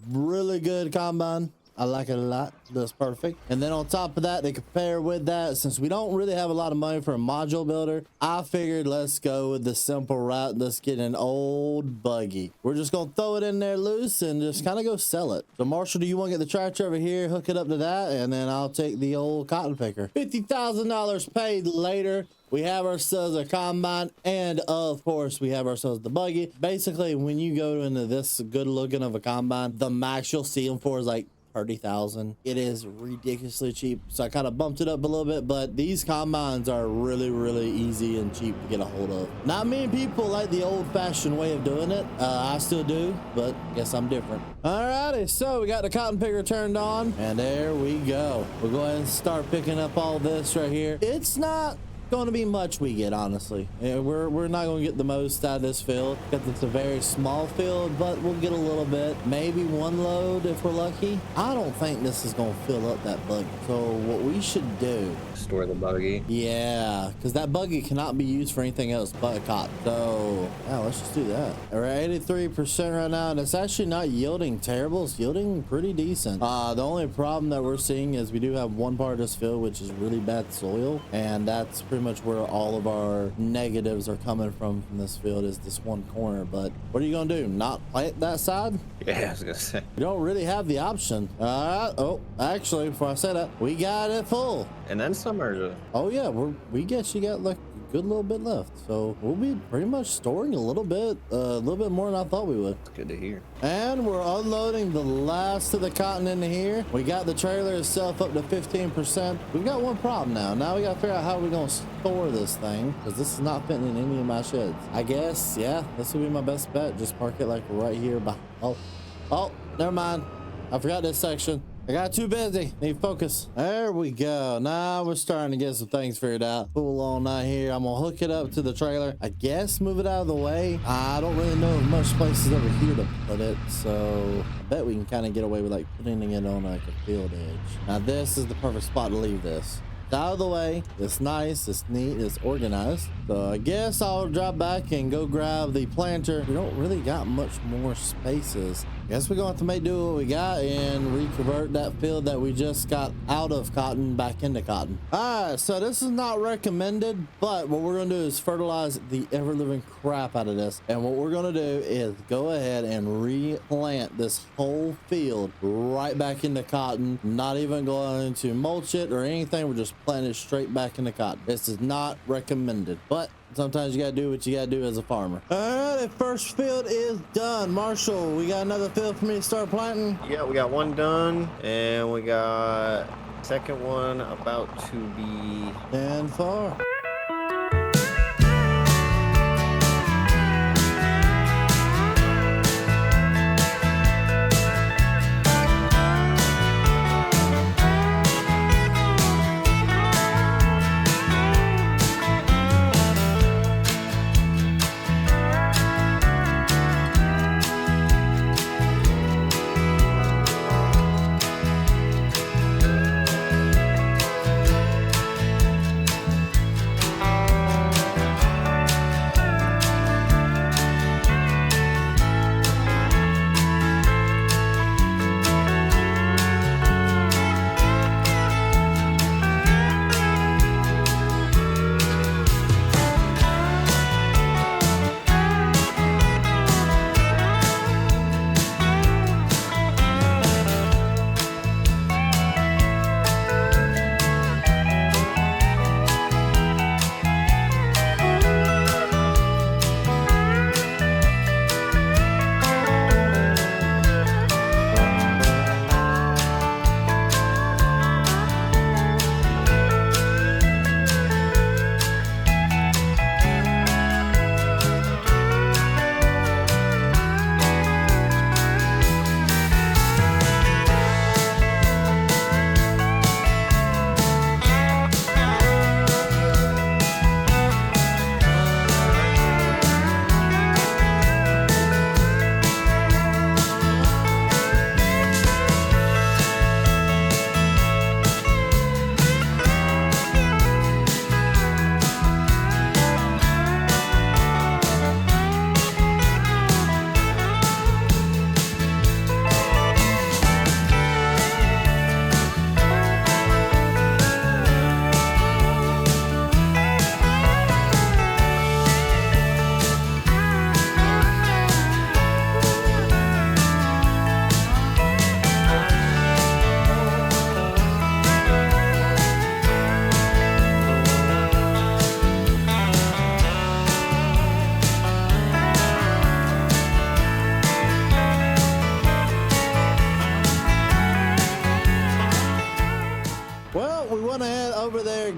Really good combine. I like it a lot. That's perfect. And then on top of that, to compare with that, since we don't really have a lot of money for a module builder, I figured let's go with the simple route. Let's get an old buggy. We're just going to throw it in there loose and just kind of go sell it. So Marshall, do you want to get the tractor over here, hook it up to that, and then I'll take the old cotton picker. $50,000 paid later. We have ourselves a combine, and of course we have ourselves the buggy. Basically, when you go into this good looking of a combine, the max you'll see them for is like 30,000. It is ridiculously cheap, so I kind of bumped it up a little bit, but these combines are really easy and cheap to get a hold of. Not many people like the old-fashioned way of doing it. I still do, but guess I'm different. Alrighty, so we got the cotton picker turned on, and there we go. We'll go ahead and start picking up all this right here. It's not going to be much we get, honestly. We're not going to get the most out of this field because it's a very small field, but we'll get a little bit, maybe one load if we're lucky. I don't think this is going to fill up that buggy. So what we should do, Store the buggy. yeah, because that buggy cannot be used for anything else but cotton. So yeah, let's just do that. We're at 83% right now, and it's actually not yielding terrible. It's yielding pretty decent. The only problem that we're seeing is we do have one part of this field which is really bad soil, and that's pretty pretty much where all of our negatives are coming from this field, is this one corner. But what are you gonna do? Not plant that side? Yeah, I was gonna say. You don't really have the option. Oh, actually, before I say that, we got it full. And then some are. Oh yeah, we guess you got like a good little bit left. So we'll be pretty much storing a little bit more than I thought we would. Good to hear. And we're unloading the last of the cotton into here. We got the trailer itself up to 15%. We've got one problem now. Now we gotta figure out how we're gonna store this thing, because this is not fitting in any of my sheds. I guess, yeah, this would be my best bet. Just park it like right here by, oh, never mind. I forgot this section. I got too busy. Need focus. There we go. Now we're starting to get some things figured out. Pull on out here. I'm gonna hook it up to the trailer. I guess move it out of the way. I don't really know if much places over here to put it, so I bet we can kind of get away with like putting it on like a field edge. Now this is the perfect spot to leave this. It's out of the way. It's nice. It's neat. It's organized. So I guess I'll drop back and go grab the planter. We don't really got much more spaces. Guess we're going to have to make do what we got and reconvert that field that we just got out of cotton back into cotton. All right, so this is not recommended, but what we're going to do is fertilize the ever-living crap out of this. And what we're going to do is go ahead and replant this whole field right back into cotton. Not even going to mulch it or anything. We're just planting it straight back into cotton. This is not recommended, but sometimes you gotta do what you gotta do as a farmer. All right, first field is done. Marshall, we got another field for me to start planting? Yeah, we got one done, and we got second one about to be. And far.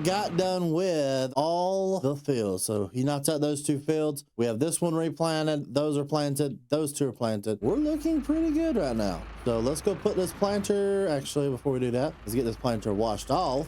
Got done with all the fields. So he knocked out those two fields. We have this one replanted. Those are planted. Those two are planted. We're looking pretty good right now. So let's go put this planter. Actually, before we do that, let's get this planter washed off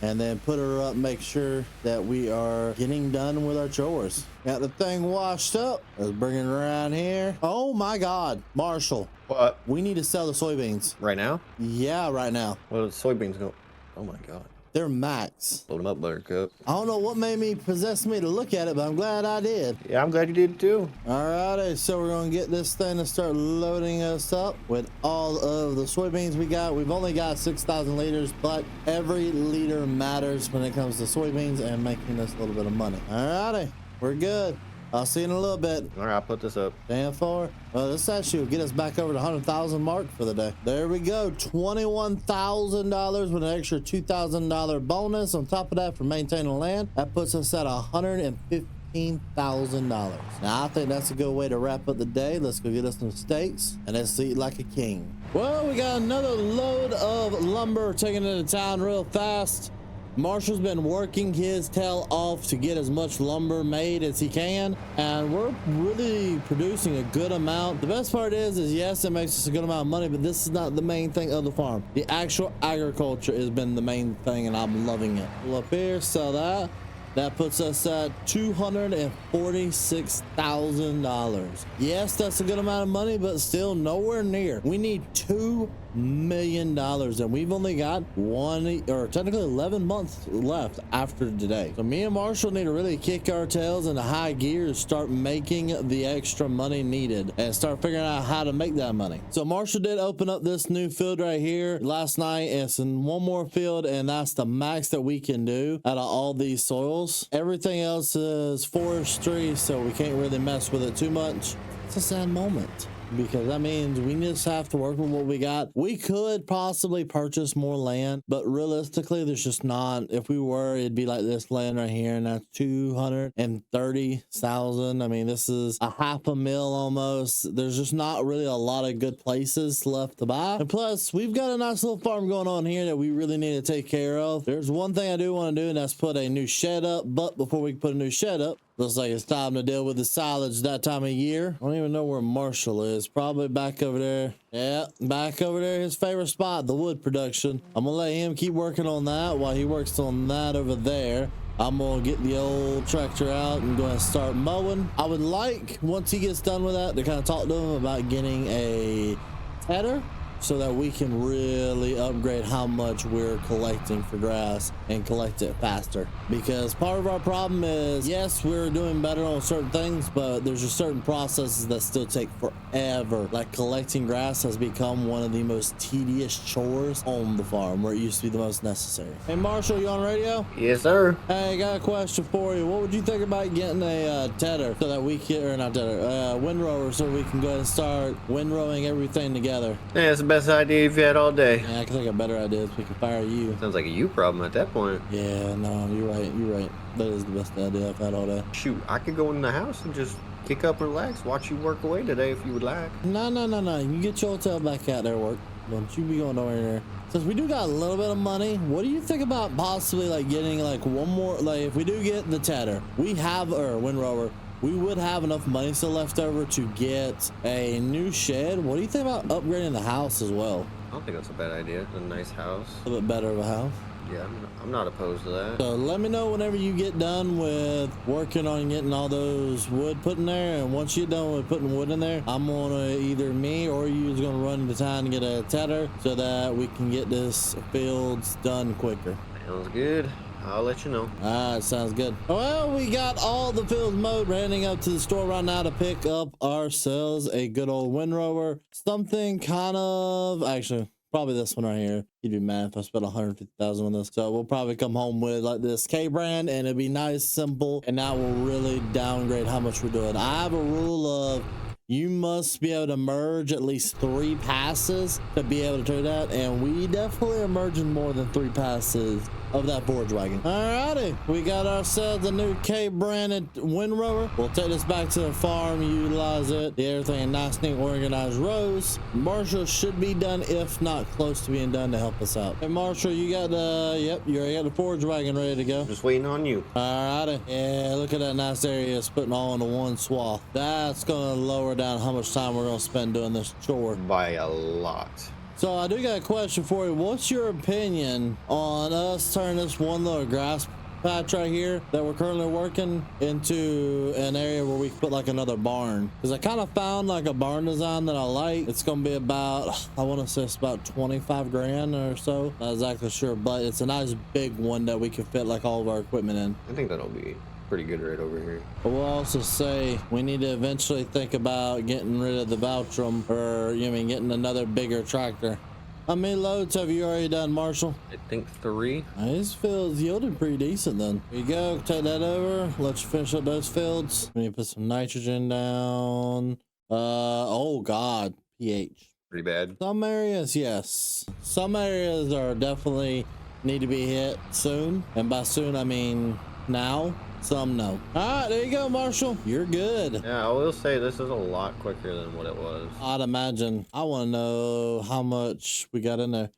and then put her up. Make sure that we are getting done with our chores. Got the thing washed up. Let's bring it around here. Oh my God, Marshall. What? We need to sell the soybeans. Right now? Yeah, right now. What are the soybeans going? Oh my God. They're max. Load them up, Buttercup. I don't know what made me possess me to look at it, but I'm glad I did. Yeah, I'm glad you did too. Alrighty, so we're gonna get this thing to start loading us up with all of the soybeans we got. We've only got 6,000 liters, but every liter matters when it comes to soybeans and making us a little bit of money. Alrighty, we're good. I'll see you in a little bit. All right, I'll put this up. Damn far. Well, this actually will get us back over the 100,000 mark for the day. There we go. $21,000 with an extra $2,000 bonus on top of that for maintaining land. That puts us at $115,000. Now, I think that's a good way to wrap up the day. Let's go get us some steaks and let's eat like a king. Well, we got another load of lumber taken into town real fast. Marshall's been working his tail off to get as much lumber made as he can, and we're really producing a good amount. The best part is yes, it makes us a good amount of money, but this is not the main thing of the farm. The actual agriculture has been the main thing, and I'm loving it. Pull up here, sell that. That puts us at $246,000. Yes, that's a good amount of money, but still nowhere near. We need $2 million, and we've only got technically 11 months left after today. So me and Marshall need to really kick our tails into high gear, start making the extra money needed and start figuring out how to make that money. So Marshall did open up this new field right here last night. It's in one more field, and that's the max that we can do out of all these soils. Everything else is forestry, so we can't really mess with it too much. It's a sad moment, because that means we just have to work with what we got. We could possibly purchase more land, but realistically, there's just not. If we were, it'd be like this land right here, and that's 230,000. I mean, this is a $500,000 almost. There's just not really a lot of good places left to buy. And plus, we've got a nice little farm going on here that we really need to take care of. There's one thing I do want to do, and that's put a new shed up. But before we put a new shed up, looks like it's time to deal with the silage that time of year. I don't even know where Marshall is. Probably back over there. Yeah, back over there, his favorite spot, the wood production. I'm gonna let him keep working on that while he works on that over there. I'm gonna get the old tractor out and go and start mowing. I would like, once he gets done with that, to kind of talk to him about getting a header, so that we can really upgrade how much we're collecting for grass and collect it faster. Because part of our problem is, yes, we're doing better on certain things, but there's just certain processes that still take forever. Like collecting grass has become one of the most tedious chores on the farm, where it used to be the most necessary. Hey Marshall, you on radio? Yes, sir. Hey, I got a question for you. What would you think about getting a tedder so that we can, or not tedder, windrower, so we can go ahead and start windrowing everything together? Yeah, it's the best idea you've had all day. Yeah, I can think of better ideas. We can fire you. Sounds like a you problem at that point. Yeah, no, you're right. You're right. That is the best idea I've had all day. Shoot, I could go in the house and just kick up and relax, watch you work away today if you would like. No. You get your hotel back out there, work. Don't you be going over there. Since we do got a little bit of money, what do you think about possibly like getting like one more, like if we do get the tedder, we have, or windrower, we would have enough money still left over to get a new shed. What do you think about upgrading the house as well? I don't think that's a bad idea. A nice house. A little bit better of a house. Yeah, I'm not opposed to that. So let me know whenever you get done with working on getting all those wood put in there. And once you're done with putting wood in there, I'm gonna, either me or you is gonna run into town and get a tedder so that we can get this fields done quicker. Sounds good. I'll let you know. All right, sounds good. Well, we got all the fields mowed. We're heading up to the store right now to pick up ourselves a good old windrower. Something kind of, actually, probably this one right here. You'd be mad if I spent $150,000 on this. So we'll probably come home with like this K brand, and it'll be nice, simple, and that will really downgrade how much we're doing. I have a rule of, you must be able to merge at least 3 passes to be able to do that, and we definitely are merging more than 3 passes of that forage wagon. Alrighty, we got ourselves a new K branded windrower. We'll take this back to the farm, utilize it, get everything in nice, neat, organized rows. Marshall should be done, if not close to being done, to help us out. Hey Marshall, you got the, yep, you already got the forage wagon ready to go. Just waiting on you. Alrighty, yeah, look at that nice area. It's putting all into one swath. That's gonna lower down how much time we're gonna spend doing this chore. By a lot. So I do got a question for you. What's your opinion on us turning this one little grass patch right here that we're currently working into an area where we can put like another barn, because I kind of found like a barn design that I like. It's gonna be about, I want to say it's about 25 grand or so, not exactly sure, but it's a nice big one that we can fit like all of our equipment in. I think that'll be pretty good right over here. But we'll also say we need to eventually think about getting rid of the Valtrum, or getting another bigger tractor. How many loads have you already done, Marshall? I think 3. This field's yielding pretty decent then. Here you go, take that over. Let's finish up those fields. We need to put some nitrogen down. Oh God, pH. Pretty bad. Some areas, yes. Some areas are definitely need to be hit soon. And by soon, I mean now. Some no. All right, there you go, Marshall. You're good. Yeah, I will say this is a lot quicker than what it was. I'd imagine. I want to know how much we got in there.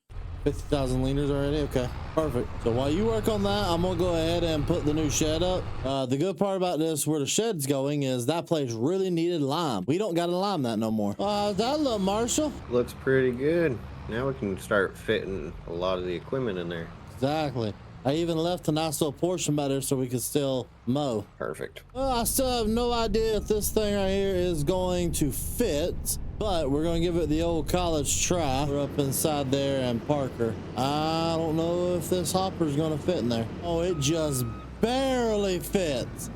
50,000 liters already. Okay, perfect. So while you work on that, I'm gonna go ahead and put the new shed up. The good part about this, where the shed's going, is that place really needed lime. We don't got to lime that no more. How's that look, Marshall? Looks pretty good. Now we can start fitting a lot of the equipment in there. Exactly. I even left a nice little portion by there so we could still mow. Perfect. Well, I still have no idea if this thing right here is going to fit, but we're going to give it the old college try. We're up inside there and Parker. I don't know if this hopper is going to fit in there. Oh, it just barely fits.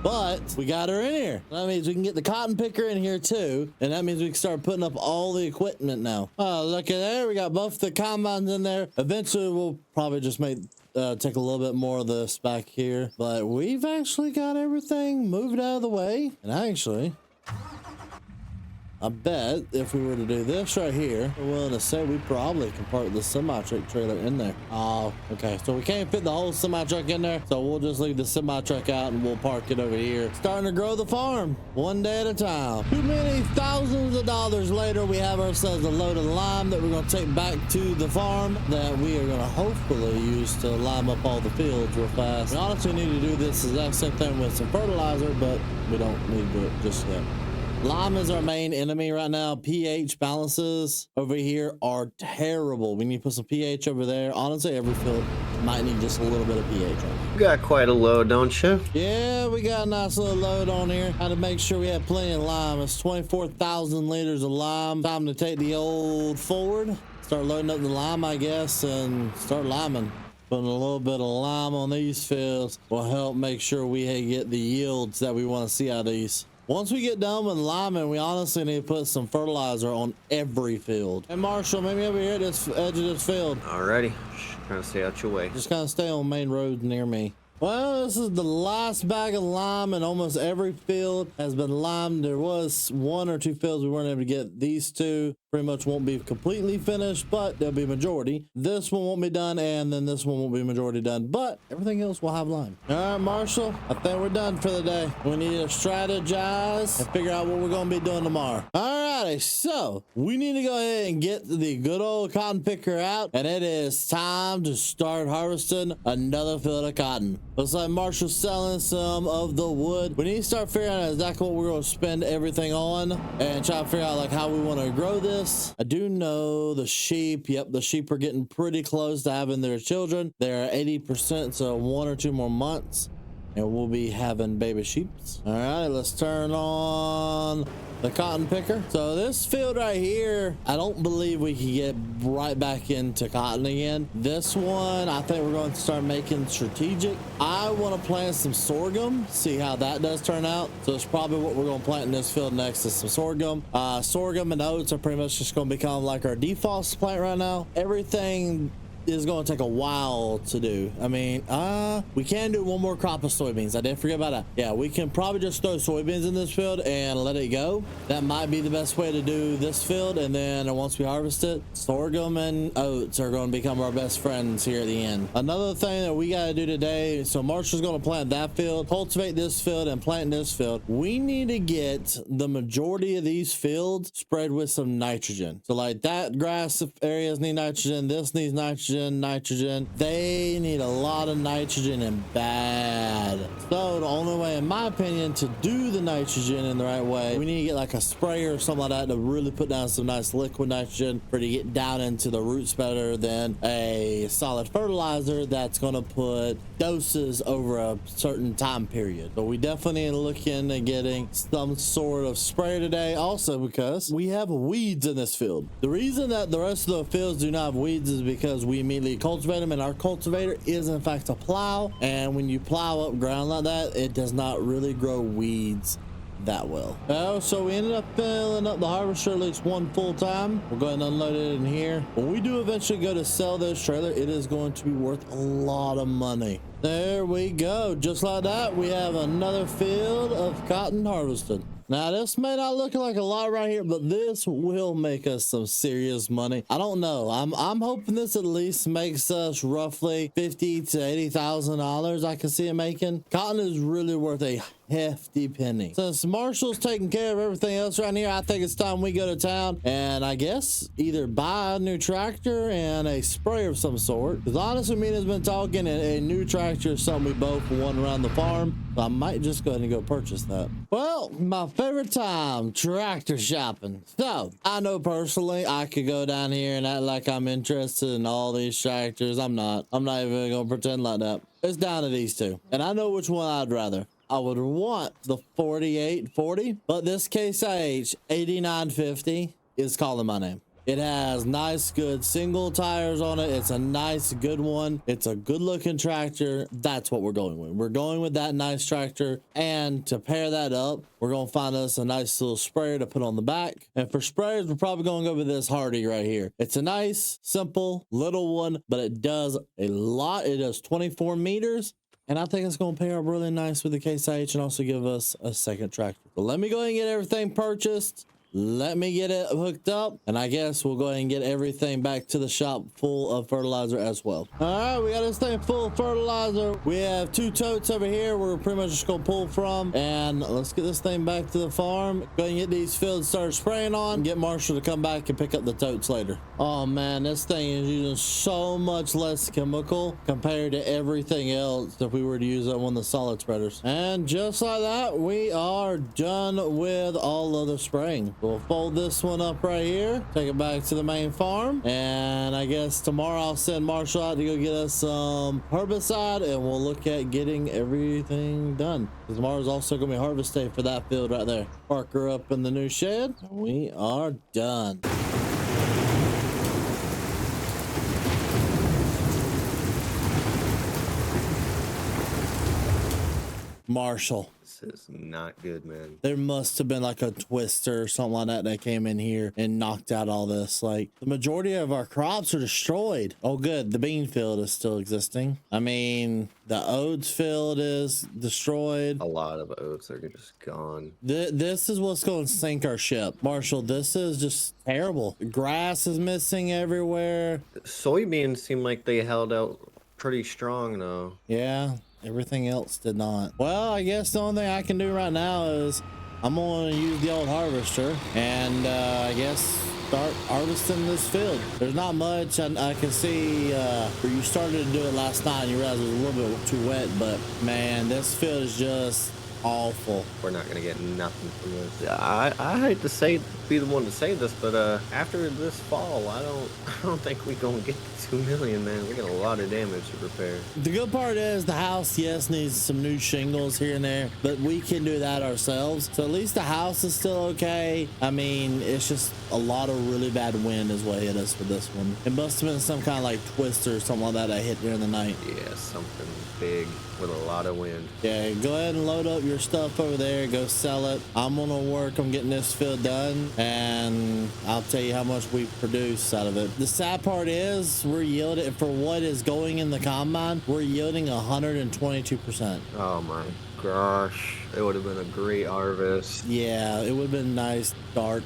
But we got her in here. That means we can get the cotton picker in here too. And that means we can start putting up all the equipment now. Oh, look at there. We got both the combines in there. Eventually we'll probably just take a little bit more of this back here. But we've actually got everything moved out of the way. And actually, I bet if we were to do this right here, I'm willing to say we probably can park the semi-truck trailer in there. Oh, okay. So we can't fit the whole semi-truck in there. So we'll just leave the semi-truck out and we'll park it over here. Starting to grow the farm one day at a time. Too many thousands of dollars later, we have ourselves a load of lime that we're going to take back to the farm that we are going to hopefully use to lime up all the fields real fast. We honestly need to do this exact same thing with some fertilizer, but we don't need to do it just yet. Lime is our main enemy right now. pH balances over here are terrible. We need to put some pH over there. Honestly, every field might need just a little bit of pH on it. You got quite a load, don't you? Yeah, we got a nice little load on here. Had to make sure we had plenty of lime. It's 24,000 liters of lime. Time to take the old forward, start loading up the lime, I guess, and start liming. Putting a little bit of lime on these fields will help make sure we get the yields that we want to see out of these. Once we get done with liming, we honestly need to put some fertilizer on every field. Hey, Marshall, maybe over here at this edge of this field. Alrighty. Trying to stay out your way. Just kind of stay on main road near me. Well, this is the last bag of lime, and almost every field has been limed. There was 1 or 2 fields we weren't able to get. These 2 pretty much won't be completely finished, but they'll be majority. This one won't be done, and then this one won't be majority done, but everything else will have lime. All right, Marshall, I think we're done for the day. We need to strategize and figure out what we're going to be doing tomorrow. All righty, so we need to go ahead and get the good old cotton picker out, and it is time to start harvesting another field of cotton. Looks like Marshall's selling some of the wood. We need to start figuring out exactly what we're going to spend everything on and try to figure out like how we want to grow this. I do know the sheep. Yep, the sheep are getting pretty close to having their children. They're 80%, so 1 or 2 more months, and we'll be having baby sheeps. All right, let's turn on the cotton picker. So this field right here, I don't believe we can get right back into cotton again. This one, I think we're going to start making strategic. I want to plant some sorghum, see how that does turn out. So it's probably what we're going to plant in this field next is some sorghum. Sorghum and oats are pretty much just going to become like our default plant right now. Everything is going to take a while to do. I mean, we can do 1 more crop of soybeans. I did forget about that. Yeah, we can probably just throw soybeans in this field and let it go. That might be the best way to do this field. And then once we harvest it, sorghum and oats are going to become our best friends here at the end. Another thing that we got to do today, so Marshall's going to plant that field, cultivate this field, and plant this field. We need to get the majority of these fields spread with some nitrogen. So like that grass areas need nitrogen, this needs nitrogen, nitrogen. They need a lot of nitrogen and bad. So the only way, in my opinion, to do the nitrogen in the right way, we need to get like a sprayer or something like that to really put down some nice liquid nitrogen for it to get down into the roots better than a solid fertilizer that's going to put doses over a certain time period. So we definitely need to look into getting some sort of sprayer today, also because we have weeds in this field. The reason that the rest of the fields do not have weeds is because we immediately cultivate them, and our cultivator is in fact a plow, and when you plow up ground like that, it does not really grow weeds that well. So we ended up filling up the harvester at least one full time. We'll go ahead and unload it in here. When we do eventually go to sell this trailer, it is going to be worth a lot of money. There we go. Just like that, we have another field of cotton harvested. Now, this may not look like a lot right here, but this will make us some serious money. I don't know. I'm hoping this at least makes us roughly $50,000 to $80,000. I can see it making. Cotton is really worth a hefty penny. Since Marshall's taking care of everything else around here, I think it's time we go to town and I guess either buy a new tractor and a sprayer of some sort. Because honestly, me and has been talking, and a new tractor is something we both want around the farm. So I might just go ahead and go purchase that. Well, my favorite time, tractor shopping. So I know personally I could go down here and act like I'm interested in all these tractors. I'm not even gonna pretend like that. It's down to these two, and I know which one I'd rather. I would want the 4840, but this Case IH 8950 is calling my name. It has nice, good single tires on it. It's a nice, good one. It's a good looking tractor. That's what we're going with. We're going with that nice tractor. And to pair that up, we're going to find us a nice little sprayer to put on the back. And for sprayers, we're probably going to go with this Hardy right here. It's a nice, simple, little one, but it does a lot. It does 24 meters. And I think it's going to pair up really nice with the Case IH and also give us a second tractor. So let me go ahead and get everything purchased. Let me get it hooked up, and I guess we'll go ahead and get everything back to the shop full of fertilizer as well. All right, we got this thing full of fertilizer. We have 2 totes over here we're pretty much just gonna pull from, and let's get this thing back to the farm. Go ahead and get these fields started spraying on, get Marshall to come back and pick up the totes later. Oh man, this thing is using so much less chemical compared to everything else if we were to use it on one of the solid spreaders. And just like that, we are done with all of the spraying. We'll fold this one up right here, take it back to the main farm, and I guess tomorrow I'll send Marshall out to go get us some herbicide, and we'll look at getting everything done. Tomorrow's also gonna be harvest day for that field right there. Park her up in the new shed. We are done. Marshall. This is not good, man. There must have been like a twister or something like that that came in here and knocked out all this. Like, the majority of our crops are destroyed. Oh good, the bean field is still existing. I mean, the oats field is destroyed. A lot of oats are just gone. This is what's going to sink our ship. Marshall, this is just terrible. Grass is missing everywhere. Soybeans seem like they held out pretty strong though. Yeah. Everything else did not. Well, I guess the only thing I can do right now is I'm going to use the old harvester and I guess start harvesting this field. There's not much. I can see you started to do it last night and you realized it was a little bit too wet, but man, this field is just awful. We're not gonna get nothing from this. I hate to be the one to say this, but after this fall, I don't think we gonna get the 2 million, man. We got a lot of damage to repair. The good part is the house, yes, needs some new shingles here and there, but we can do that ourselves. So at least the house is still okay. I mean, it's just a lot of really bad wind is what hit us for this one. It must have been some kind of like twister or something like that hit during the night. Yeah, something big with a lot of wind. Yeah, go ahead and load up your stuff over there, go sell it. I'm gonna work on getting this field done and I'll tell you how much we produce out of it. The sad part is we're yielding, for what is going in the combine, we're yielding 122%. Oh my gosh, it would have been a great harvest. Yeah, it would have been nice dark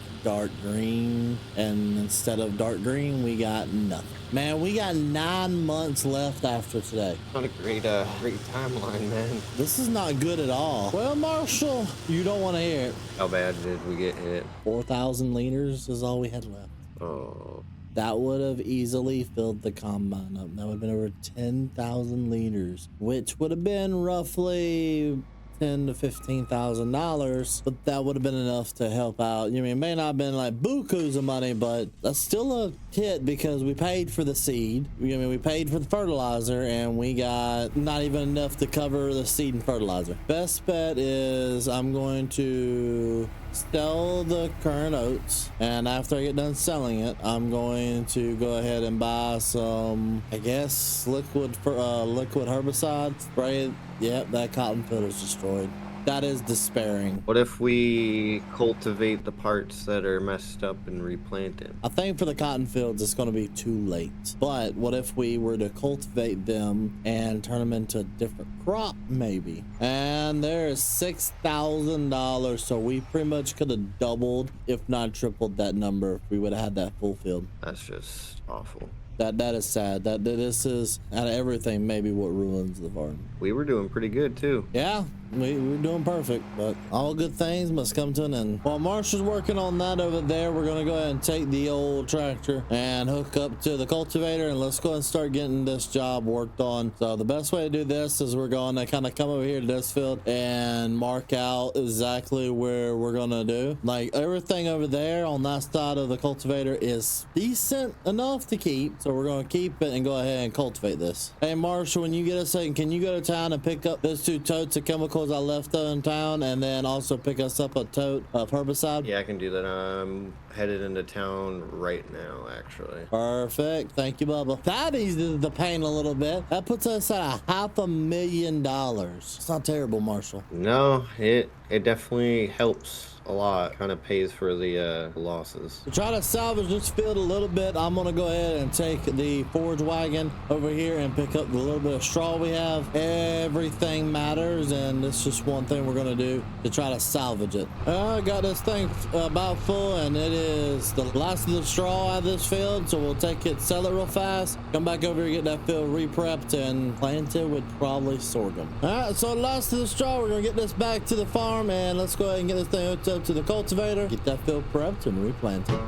green, and instead of dark green we got nothing. Man, we got 9 months left after today. Not a great timeline, man. This is not good at all. Well, Marshall, you don't want to hear it. How bad did we get hit? 4,000 liters is all we had left. Oh. that would have easily filled the combine up. That would have been over 10,000 liters, which would have been roughly $10,000 to $15,000, but that would have been enough to help out. You mean, it may not have been like bukus of money, but that's still a hit because we paid for the seed. I mean, we paid for the fertilizer, and we got not even enough to cover the seed and fertilizer. Best bet is I'm going to sell the current oats, and after I get done selling it, I'm going to go ahead and buy some, I guess, liquid herbicide, spray it. Yep, that cotton field is destroyed. That is despairing. What if we cultivate the parts that are messed up and replant it? I think for the cotton fields, it's going to be too late. But what if we were to cultivate them and turn them into a different crop, maybe? And there is $6,000. So we pretty much could have doubled, if not tripled, that number if we would have had that full field. That's just awful. That is sad. That this is, out of everything, maybe what ruins the farm. We were doing pretty good too. Yeah, we were doing perfect, but all good things must come to an end. While Marshall's working on that over there, we're gonna go ahead and take the old tractor and hook up to the cultivator, and let's go ahead and start getting this job worked on. So the best way to do this is we're going to kind of come over here to this field and mark out exactly where we're gonna do. Like everything over there on that side of the cultivator is decent enough to keep, so we're gonna keep it and go ahead and cultivate this. Hey Marshall, when you get a second, can you go to town and pick up those 2 totes of chemicals I left in town, and then also pick us up a tote of herbicide? Yeah, I can do that. I'm headed into town right now, actually. Perfect. Thank you, Bubba. That eases the pain a little bit. That puts us at $500,000. It's not terrible, Marshall. No, it definitely helps a lot. Kind of pays for the losses. To try to salvage this field a little bit, I'm gonna go ahead and take the forage wagon over here and pick up the little bit of straw we have. Everything matters, and it's just one thing we're gonna do to try to salvage it. I got this thing about full, and it is the last of the straw out of this field, so we'll take it, sell it real fast, come back over here, get that field re-prepped, and plant it with probably sorghum. All right, so the last of the straw, we're gonna get this back to the farm, and let's go ahead and get this thing hooked up to the cultivator, get that field prepped and replanted.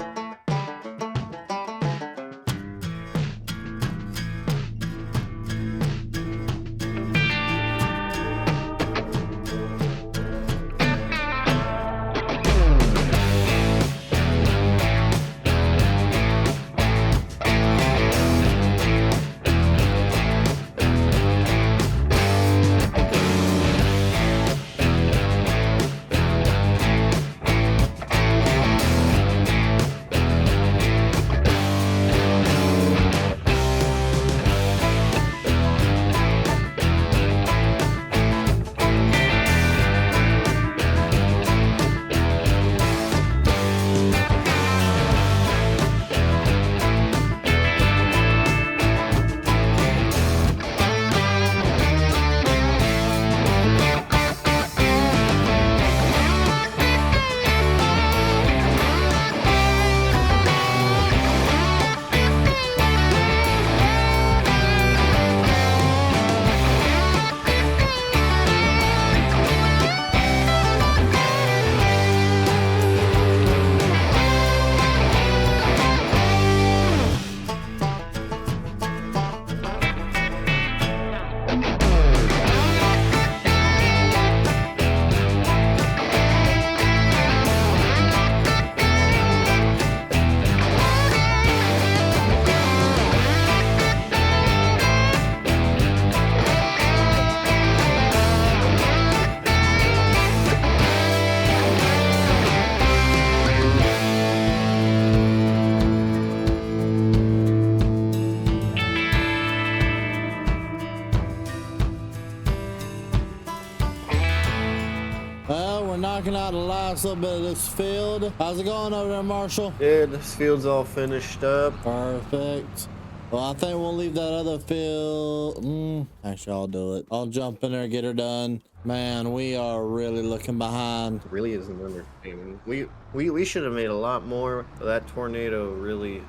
Knocking out the last little bit of this field. How's it going over there, Marshall? Yeah, this field's all finished up. Perfect. Well, I think we'll leave that other field. Actually, I'll do it. I'll jump in there and get her done. Man, we are really looking behind. It really is an understatement. We should have made a lot more. That tornado really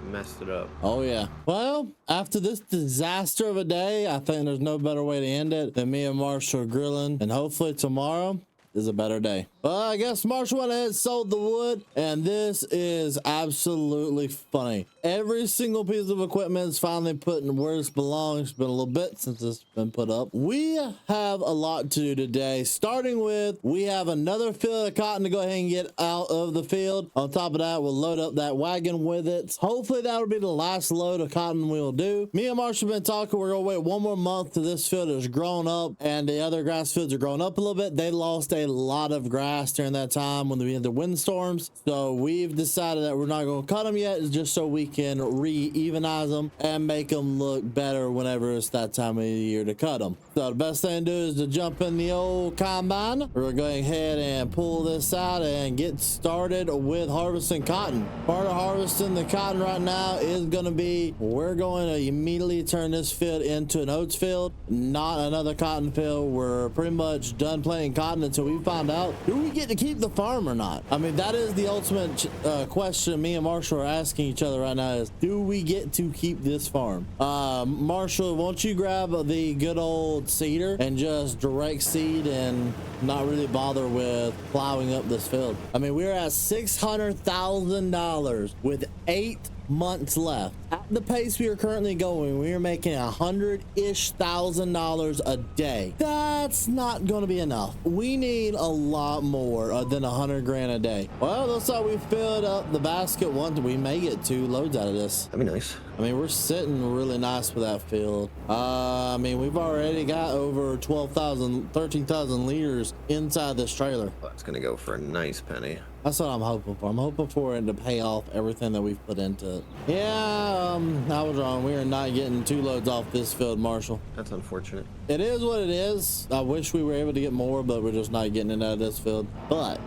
messed it up. Oh yeah. Well, after this disaster of a day, I think there's no better way to end it than me and Marshall grilling, and hopefully tomorrow is a better day. Well, I guess Marshall went ahead and sold the wood, and this is absolutely funny. Every single piece of equipment is finally put in where it belongs. It's been a little bit since it's been put up. We have a lot to do today, starting with we have another field of cotton to go ahead and get out of the field. On top of that, we'll load up that wagon with it. Hopefully that'll be the last load of cotton we'll do. Me and Marshall have been talking. We're gonna wait one more month till this field is grown up and the other grass fields are growing up a little bit. They lost a lot of grass during that time when we had the windstorms, so we've decided that we're not going to cut them yet, just so we can re-evenize them and make them look better whenever it's that time of the year to cut them. So the best thing to do is to jump in the old combine. We're going ahead and pull this out and get started with harvesting cotton. Part of harvesting the cotton right now is going to be, we're going to immediately turn this field into an oats field, not another cotton field. We're pretty much done planting cotton until we find out, do we get to keep the farm or not? I mean, that is the ultimate question me and Marshall are asking each other right now, is do we get to keep this farm? Marshall, won't you grab the good old seeder and just direct seed and not really bother with plowing up this field? I mean, we're at $600,000 with 8 months left. At the pace we are currently going, we are making $100,000-ish a day. That's not going to be enough. We need a lot more than 100 grand a day. Well, looks like we filled up the basket once. We may get 2 loads out of this. That'd be nice. I mean, we're sitting really nice with that field. I mean, we've already got over 13,000 liters inside this trailer. That's gonna go for a nice penny. That's what I'm hoping for. I'm hoping for it to pay off everything that we've put into it. Yeah, I was wrong. We are not getting 2 loads off this field, Marshall. That's unfortunate. It is what it is. I wish we were able to get more, but we're just not getting it out of this field. But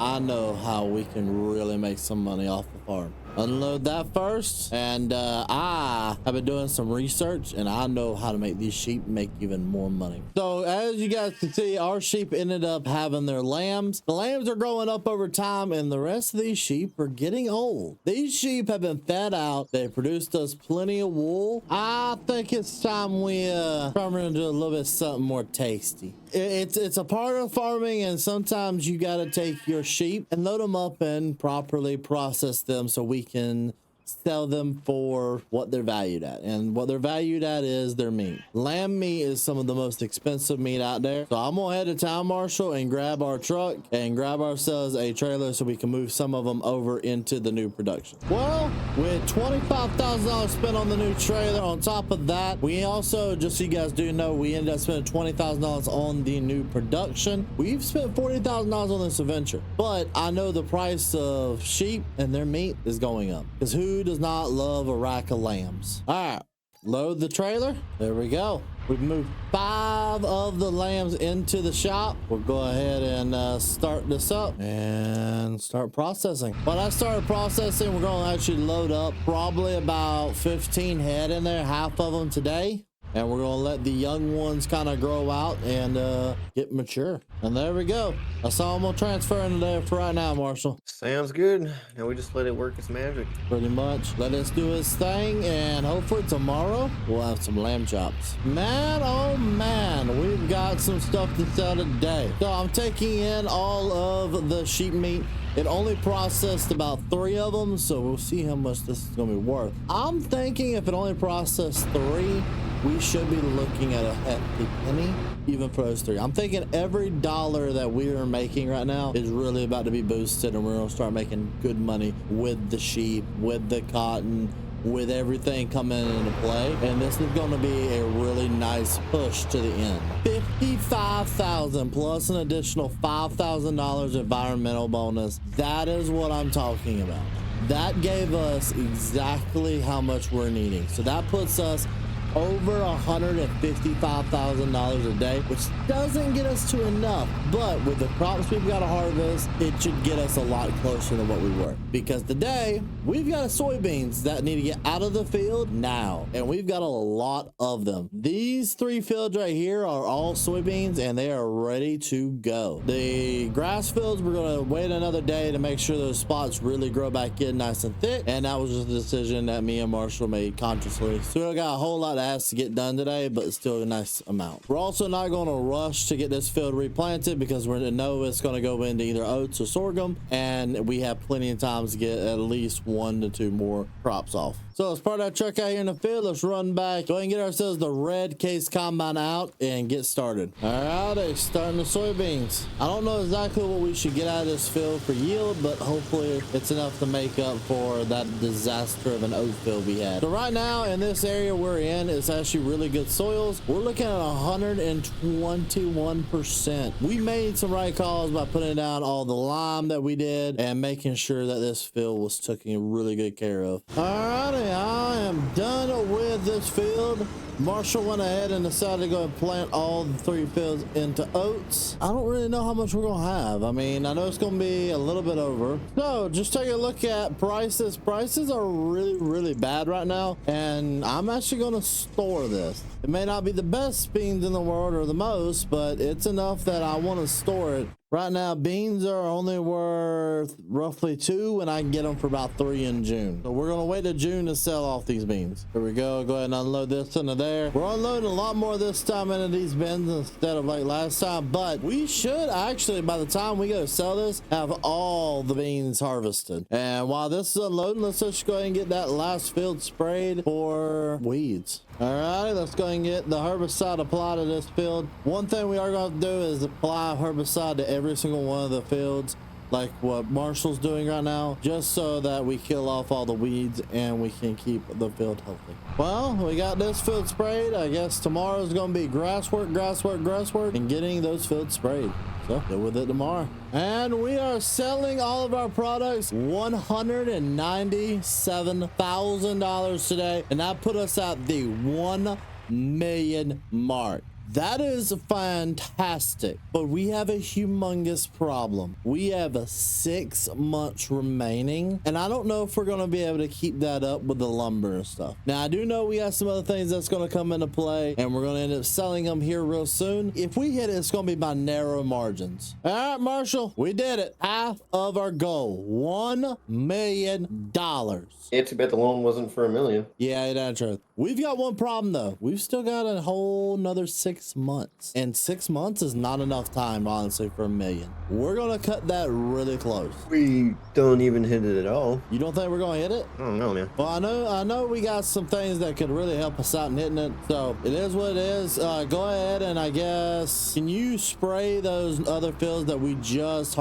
I know how we can really make some money off the farm. Unload that first, and I have been doing some research and I know how to make these sheep make even more money. So as you guys can see, our sheep ended up having their lambs. The lambs are growing up over time and the rest of these sheep are getting old. These sheep have been fed out. They produced us plenty of wool. I think it's time we turn into a little bit something more tasty. It's a part of farming, and sometimes you got to take your sheep and load them up and properly process them so we can sell them for what they're valued at, and what they're valued at is their meat. Lamb meat is some of the most expensive meat out there. So I'm gonna head to town, Marshall, and grab our truck and grab ourselves a trailer so we can move some of them over into the new production. Well, with $25,000 spent on the new trailer, on top of that, we also, just so you guys do know, we ended up spending $20,000 on the new production. We've spent $40,000 on this adventure, but I know the price of sheep and their meat is going up, because who does not love a rack of lambs? All right, load the trailer. There we go. We've moved 5 of the lambs into the shop. We'll go ahead and start this up and start processing. When I started processing, we're going to actually load up probably about 15 head in there, half of them today. And we're going to let the young ones kind of grow out and get mature. And there we go. That's all I'm going to transfer into there for right now, Marshall. Sounds good. Now we just let it work its magic. Pretty much. Let us do its thing, and hopefully tomorrow we'll have some lamb chops. Man, oh man, we've got some stuff to sell today. So I'm taking in all of the sheep meat. It only processed about 3 of them, so we'll see how much this is going to be worth. I'm thinking if it only processed 3, we should be looking at a hefty penny, even for those 3. I'm thinking every dollar that we are making right now is really about to be boosted, and we're going to start making good money with the sheep, with the cotton, with everything coming into play. And this is going to be a really nice push to the end. $55,000 plus an additional $5,000 environmental bonus. That is what I'm talking about. That gave us exactly how much we're needing. So that puts us over $155,000 a day, which doesn't get us to enough, but with the crops we've got to harvest, it should get us a lot closer to what we were. Because today we've got soybeans that need to get out of the field now, and we've got a lot of them. These 3 fields right here are all soybeans, and they are ready to go. The grass fields, we're going to wait another day to make sure those spots really grow back in nice and thick, and that was just a decision that me and Marshall made consciously. So we got a whole lot has to get done today, but it's still a nice amount. We're also not going to rush to get this field replanted because we know it's going to go into either oats or sorghum, and we have plenty of time to get at least 1 to 2 more crops off. So let's park that truck out here in the field. Let's run back, go ahead and get ourselves the red case combine out and get started. All right, starting the soybeans. I don't know exactly what we should get out of this field for yield, but hopefully it's enough to make up for that disaster of an oat field we had. So right now in this area we're in, it's actually really good soils. We're looking at 121%. We made some right calls by putting down all the lime that we did and making sure that this field was taken really good care of. All right, I am done with this field. Marshall went ahead and decided to go and plant all the 3 fields into oats. I don't really know how much we're gonna have. I mean, I know it's gonna be a little bit over. So just take a look at prices. Prices are really bad right now, and I'm actually gonna store this. It may not be the best beans in the world or the most, but it's enough that I want to store it. Right now, beans are only worth roughly 2, and I can get them for about 3 in June. So we're gonna wait till June to sell off these beans. Here we go. Go ahead and unload this into there. We're unloading a lot more this time into these bins instead of like last time, but we should actually, by the time we go to sell this, have all the beans harvested. And while this is unloading, let's just go ahead and get that last field sprayed for weeds. All right, let's go ahead and get the herbicide applied to this field. One thing we are going to do is apply herbicide to every single one of the fields, like what Marshall's doing right now, just so that we kill off all the weeds and we can keep the field healthy. Well, we got this field sprayed. I guess tomorrow's going to be grass work, and getting those fields sprayed. So deal with it tomorrow. And we are selling all of our products $197,000 today, and that put us at the 1 million mark. That is fantastic, but we have a humongous problem. We have 6 months remaining, and I don't know if we're going to be able to keep that up with the lumber and stuff. Now, I do know we have some other things that's going to come into play, and we're going to end up selling them here real soon. If we hit it, it's going to be by narrow margins. All right, Marshall, we did it. Half of our goal, $1 million. Yeah, too bad the loan wasn't for $1 million. Yeah, that's true. We've got one problem though. We've still got a whole another 6 months, and 6 months is not enough time, honestly, for $1 million. We're gonna cut that really close. We don't even hit it at all. You don't think we're gonna hit it? I don't know, man. Well, I know we got some things that could really help us out in hitting it. So it is what it is. Go ahead and I guess, can you spray those other fields that we just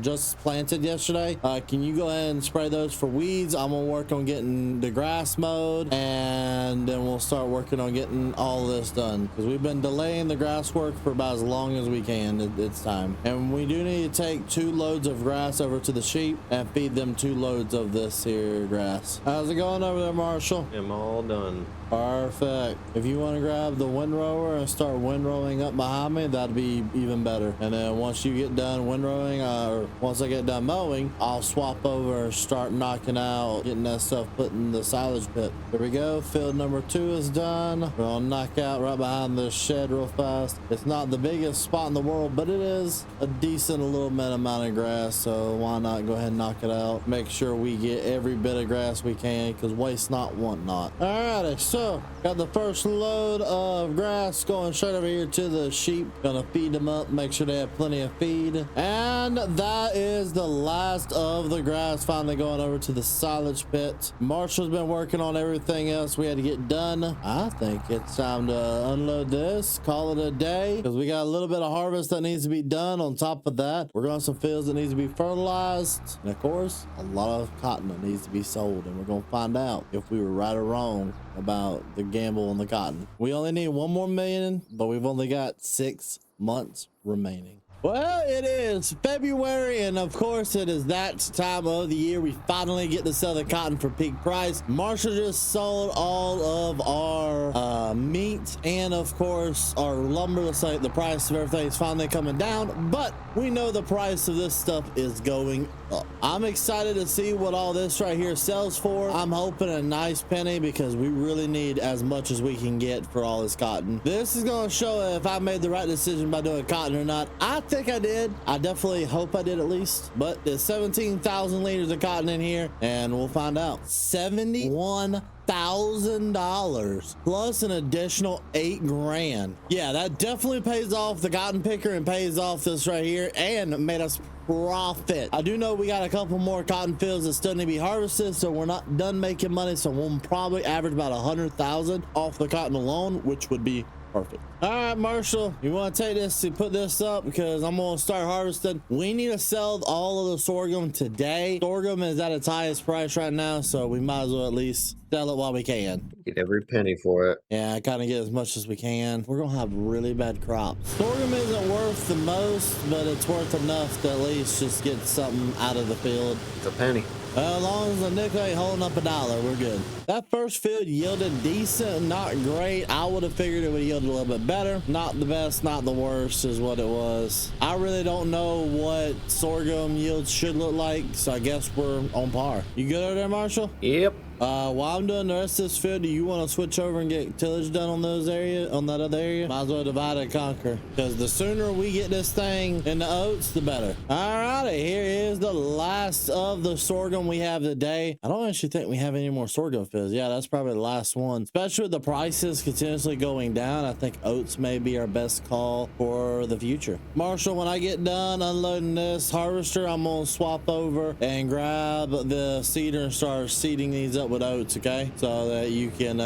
just planted yesterday? Can you go ahead and spray those for weeds? I'm gonna work on getting the grass mowed, and then we'll start working on getting all this done, because we've been delaying the grass work for about as long as we can. It's time. And we do need to take 2 loads of grass over to the sheep and feed them 2 loads of this here grass. How's it going over there, Marshall? I'm all done. Perfect. If you want to grab the windrower and start windrowing up behind me, that'd be even better. And then once you get done windrowing, or once I get done mowing, I'll swap over and start knocking out, getting that stuff put in the silage pit. There we go. Field number 2 is done. We're gonna knock out right behind the shed real fast. It's not the biggest spot in the world, but it is a decent little amount of grass, so why not go ahead and knock it out? Make sure we get every bit of grass we can, because waste not, want not. Alrighty, so got the first load of grass going straight over here to the sheep. Gonna feed them up, make sure they have plenty of feed. And that is the last of the grass finally going over to the silage pit. Marshall's been working on everything else we had to get done. I think it's time to unload this, call it a day, because we got a little bit of harvest that needs to be done. On top of that, we're going to some fields that needs to be fertilized, and of course a lot of cotton that needs to be sold, and we're going to find out if we were right or wrong about the gamble on the cotton. We only need 1 more million, but we've only got 6 months remaining. Well, it is February, and of course it is that time of the year we finally get to sell the cotton for peak price. Marshall just sold all of our meat and of course our lumber. Looks like the price of everything is finally coming down, but we know the price of this stuff is going up. I'm excited to see what all this right here sells for. I'm hoping a nice penny, because we really need as much as we can get for all this cotton. This is going to show if I made the right decision by doing cotton or not. I think I did. I definitely hope I did, at least. But there's 17,000 liters of cotton in here, and we'll find out. 71 $100,000 plus an additional 8 grand. Yeah, that definitely pays off the cotton picker and pays off this right here and made us profit. I do know we got a couple more cotton fields that still need to be harvested, so we're not done making money. So we'll probably average about 100,000 off the cotton alone, which would be perfect. All right, Marshall, you want to take this and put this up because I'm going to start harvesting. We need to sell all of the sorghum today. Sorghum is at its highest price right now, so we might as well at least sell it while we can. Get every penny for it. Yeah, kind of get as much as we can. We're gonna have really bad crops. Sorghum isn't worth the most, but it's worth enough to at least just get something out of the field. It's a penny. Well, as long as the nickel ain't holding up $1, we're good. That first field yielded decent, not great. I would have figured it would yield a little bit better. Not the best, not the worst is what it was. I really don't know what sorghum yields should look like, so I guess we're on par. You good over there, Marshall? Yep. While I'm doing the rest of this field, do you want to switch over and get tillage done on those areas, on that other area? Might as well divide and conquer, because the sooner we get this thing in the oats, the better. All righty, here is the last of the sorghum we have today. I don't actually think we have any more sorghum fields. Yeah, that's probably the last one. Especially with the prices continuously going down, I think oats may be our best call for the future. Marshall, when I get done unloading this harvester, I'm gonna swap over and grab the seeder and start seeding these up with oats, okay, so that you can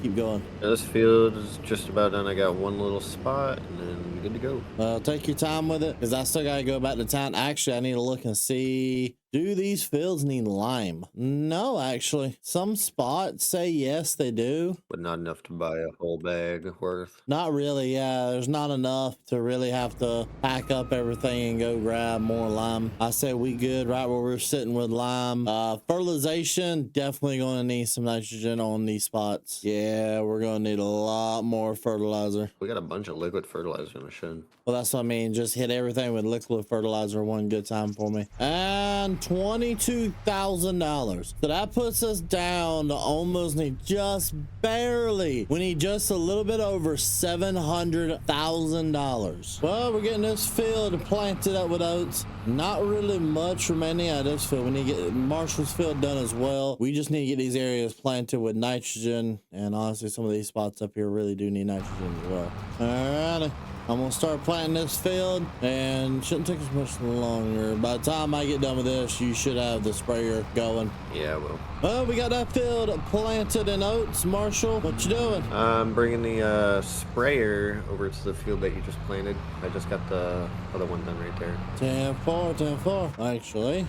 keep going. This field is just about done. I got one little spot and then good to go. Take your time with it because I still gotta go back to town. Actually, I need to look and see, do these fields need lime? No, actually, some spots say yes, they do, But not enough to buy a whole bag worth. not really. Yeah, there's not enough to really have to pack up everything and go grab more lime. I say we good right where we're sitting with lime. Fertilization, definitely going to need some nitrogen on these spots. Yeah, we're going to need a lot more fertilizer. We got a bunch of liquid fertilizer in the shed. Well, that's what I mean. Just hit everything with liquid fertilizer one good time for me. And $22,000. So that puts us down to almost need just barely. We need just a little bit over $700,000. Well, we're getting this field planted up with oats. Not really much remaining out of this field. We need to get Marshall's field done as well. We just need to get these areas planted with nitrogen. And honestly, some of these spots up here really do need nitrogen as well. All right. I'm gonna start planting this field and shouldn't take us much longer. By the time I get done with this, you should have the sprayer going. Yeah, well. Well, we got that field planted in oats. Marshall, what you doing? I'm bringing the sprayer over to the field that you just planted. I just got the other one done right there. 10-4, 10-4. Actually,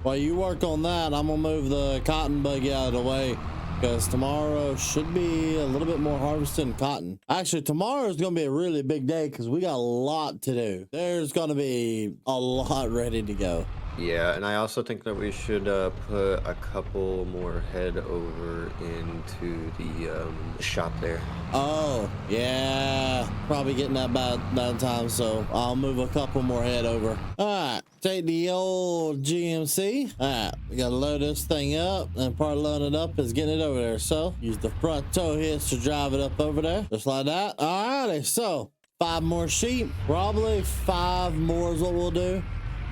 while you work on that, I'm gonna move the cotton buggy out of the way, because tomorrow should be a little bit more harvesting cotton. Actually, tomorrow is going to be a really big day because we got a lot to do. There's going to be a lot ready to go. Yeah, and I also think that we should put a couple more head over into the shop there. Oh, yeah. Probably getting that by that time, so I'll move a couple more head over. All right, take the old GMC. All right, we got to load this thing up, and part of loading it up is getting it over there. So use the front tow hitch to drive it up over there, just like that. All righty, so 5 more sheep. Probably 5 more is what we'll do.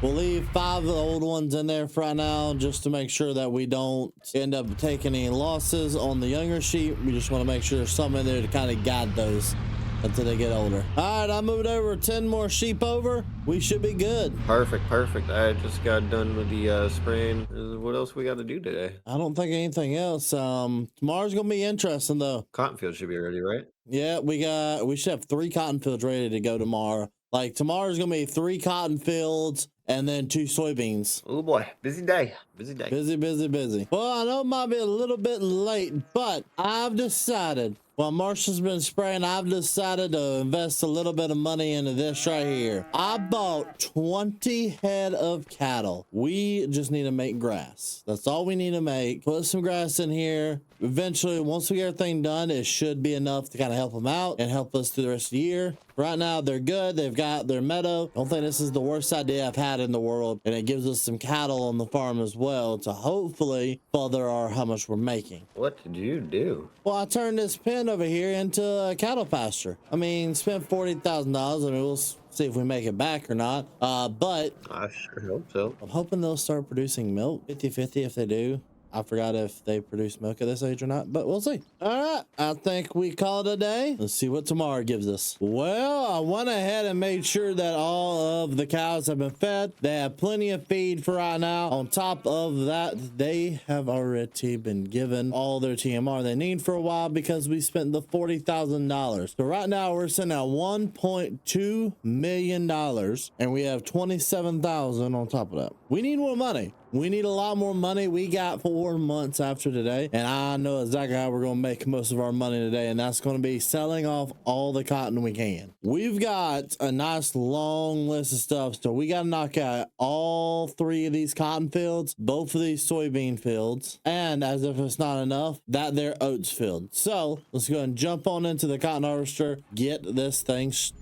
We'll leave 5 of the old ones in there for right now, just to make sure that we don't end up taking any losses on the younger sheep. We just want to make sure there's something in there to kind of guide those until they get older. All right, I moved over 10 more sheep over. We should be good. Perfect, perfect. I just got done with the spraying. What else we got to do today? I don't think anything else. Tomorrow's gonna be interesting though. Cotton field should be ready, right? Yeah, we should have 3 cotton fields ready to go tomorrow. Like tomorrow's gonna be 3 cotton fields and then 2 soybeans. Oh boy, busy day. Busy day. Busy, busy, busy. Well, I know it might be a little bit late, but I've decided, while Marshall's been spraying, I've decided to invest a little bit of money into this right here. I bought 20 head of cattle. We just need to make grass. That's all we need to make. Put some grass in here. Eventually, once we get everything done, it should be enough to kind of help them out and help us through the rest of the year. Right now, they're good. They've got their meadow. Don't think this is the worst idea I've had in the world. And it gives us some cattle on the farm as well to hopefully further our how much we're making. What did you do? Well, I turned this pen over here into a cattle pasture. I mean, spent $40,000. I mean, we'll see if we make it back or not. But I sure hope so. I'm hoping they'll start producing milk 50-50 if they do. I forgot if they produce milk at this age or not, but we'll see. All right, I think we call it a day. Let's see what tomorrow gives us. Well, I went ahead and made sure that all of the cows have been fed. They have plenty of feed for right now. On top of that, they have already been given all their TMR they need for a while because we spent the $40,000. So right now we're sitting at $1.2 million and we have 27,000 on top of that. We need more money. We need a lot more money. We got 4 months after today, and I know exactly how we're going to make most of our money today, and that's going to be selling off all the cotton we can. We've got a nice long list of stuff, so we got to knock out all 3 of these cotton fields, both of these soybean fields, and as if it's not enough, that their oats field. So let's go ahead and jump on into the cotton harvester, get this thing started.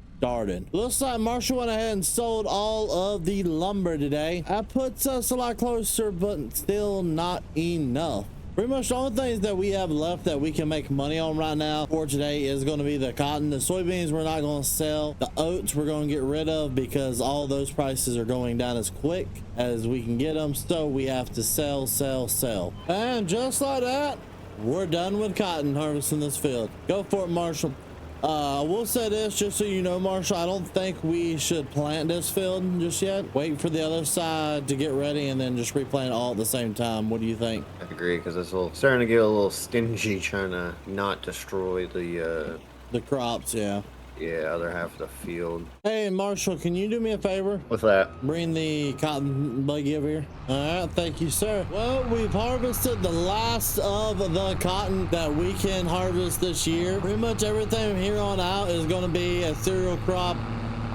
Looks like Marshall went ahead and sold all of the lumber today. That puts us a lot closer, but still not enough. Pretty much the only things that we have left that we can make money on right now for today is going to be the cotton. The soybeans we're not going to sell. The oats we're going to get rid of because all those prices are going down as quick as we can get them. So we have to sell. And just like that, we're done with cotton harvesting this field. Go for it, Marshall. I will say this, just so you know, Marshall, I don't think we should plant this field just yet. Wait for the other side to get ready and then just replant all at the same time. What do you think? I agree, because it's starting to get a little stingy trying to not destroy the crops, yeah. Yeah, other half of the field. Hey, Marshall, can you do me a favor? What's that? Bring the cotton buggy over here. All right, thank you, sir. Well, we've harvested the last of the cotton that we can harvest this year. Pretty much everything from here on out is going to be a cereal crop.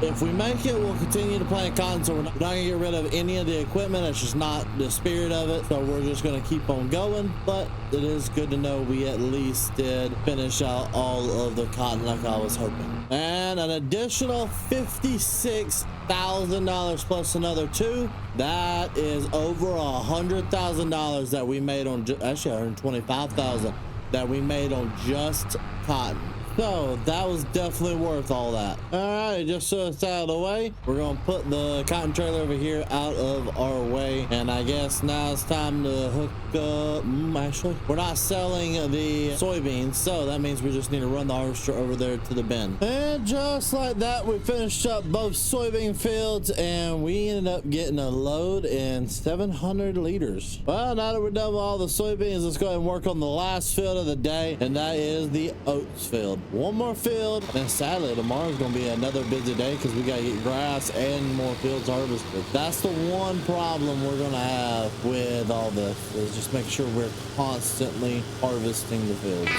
If we make it, we'll continue to plant cotton, so we're not gonna get rid of any of the equipment. It's just not the spirit of it, so we're just gonna keep on going. But it is good to know we at least did finish out all of the cotton like I was hoping. And an additional $56,000 plus another 2. That is over $100,000 that we made on, actually $125,000 that we made on just cotton. So that was definitely worth all that. All right, just so it's out of the way, we're gonna put the cotton trailer over here out of our way, and I guess now it's time to hook up. Actually, we're not selling the soybeans, so that means we just need to run the harvester over there to the bin. And just like that, we finished up both soybean fields, and we ended up getting a load in 700 liters. Well, now that we're done with all the soybeans, let's go ahead and work on the last field of the day, and that is the oats field. One more field, and sadly tomorrow's gonna be another busy day because we gotta get grass and more fields harvested. That's the one problem we're gonna have with all this, is just make sure we're constantly harvesting the fields.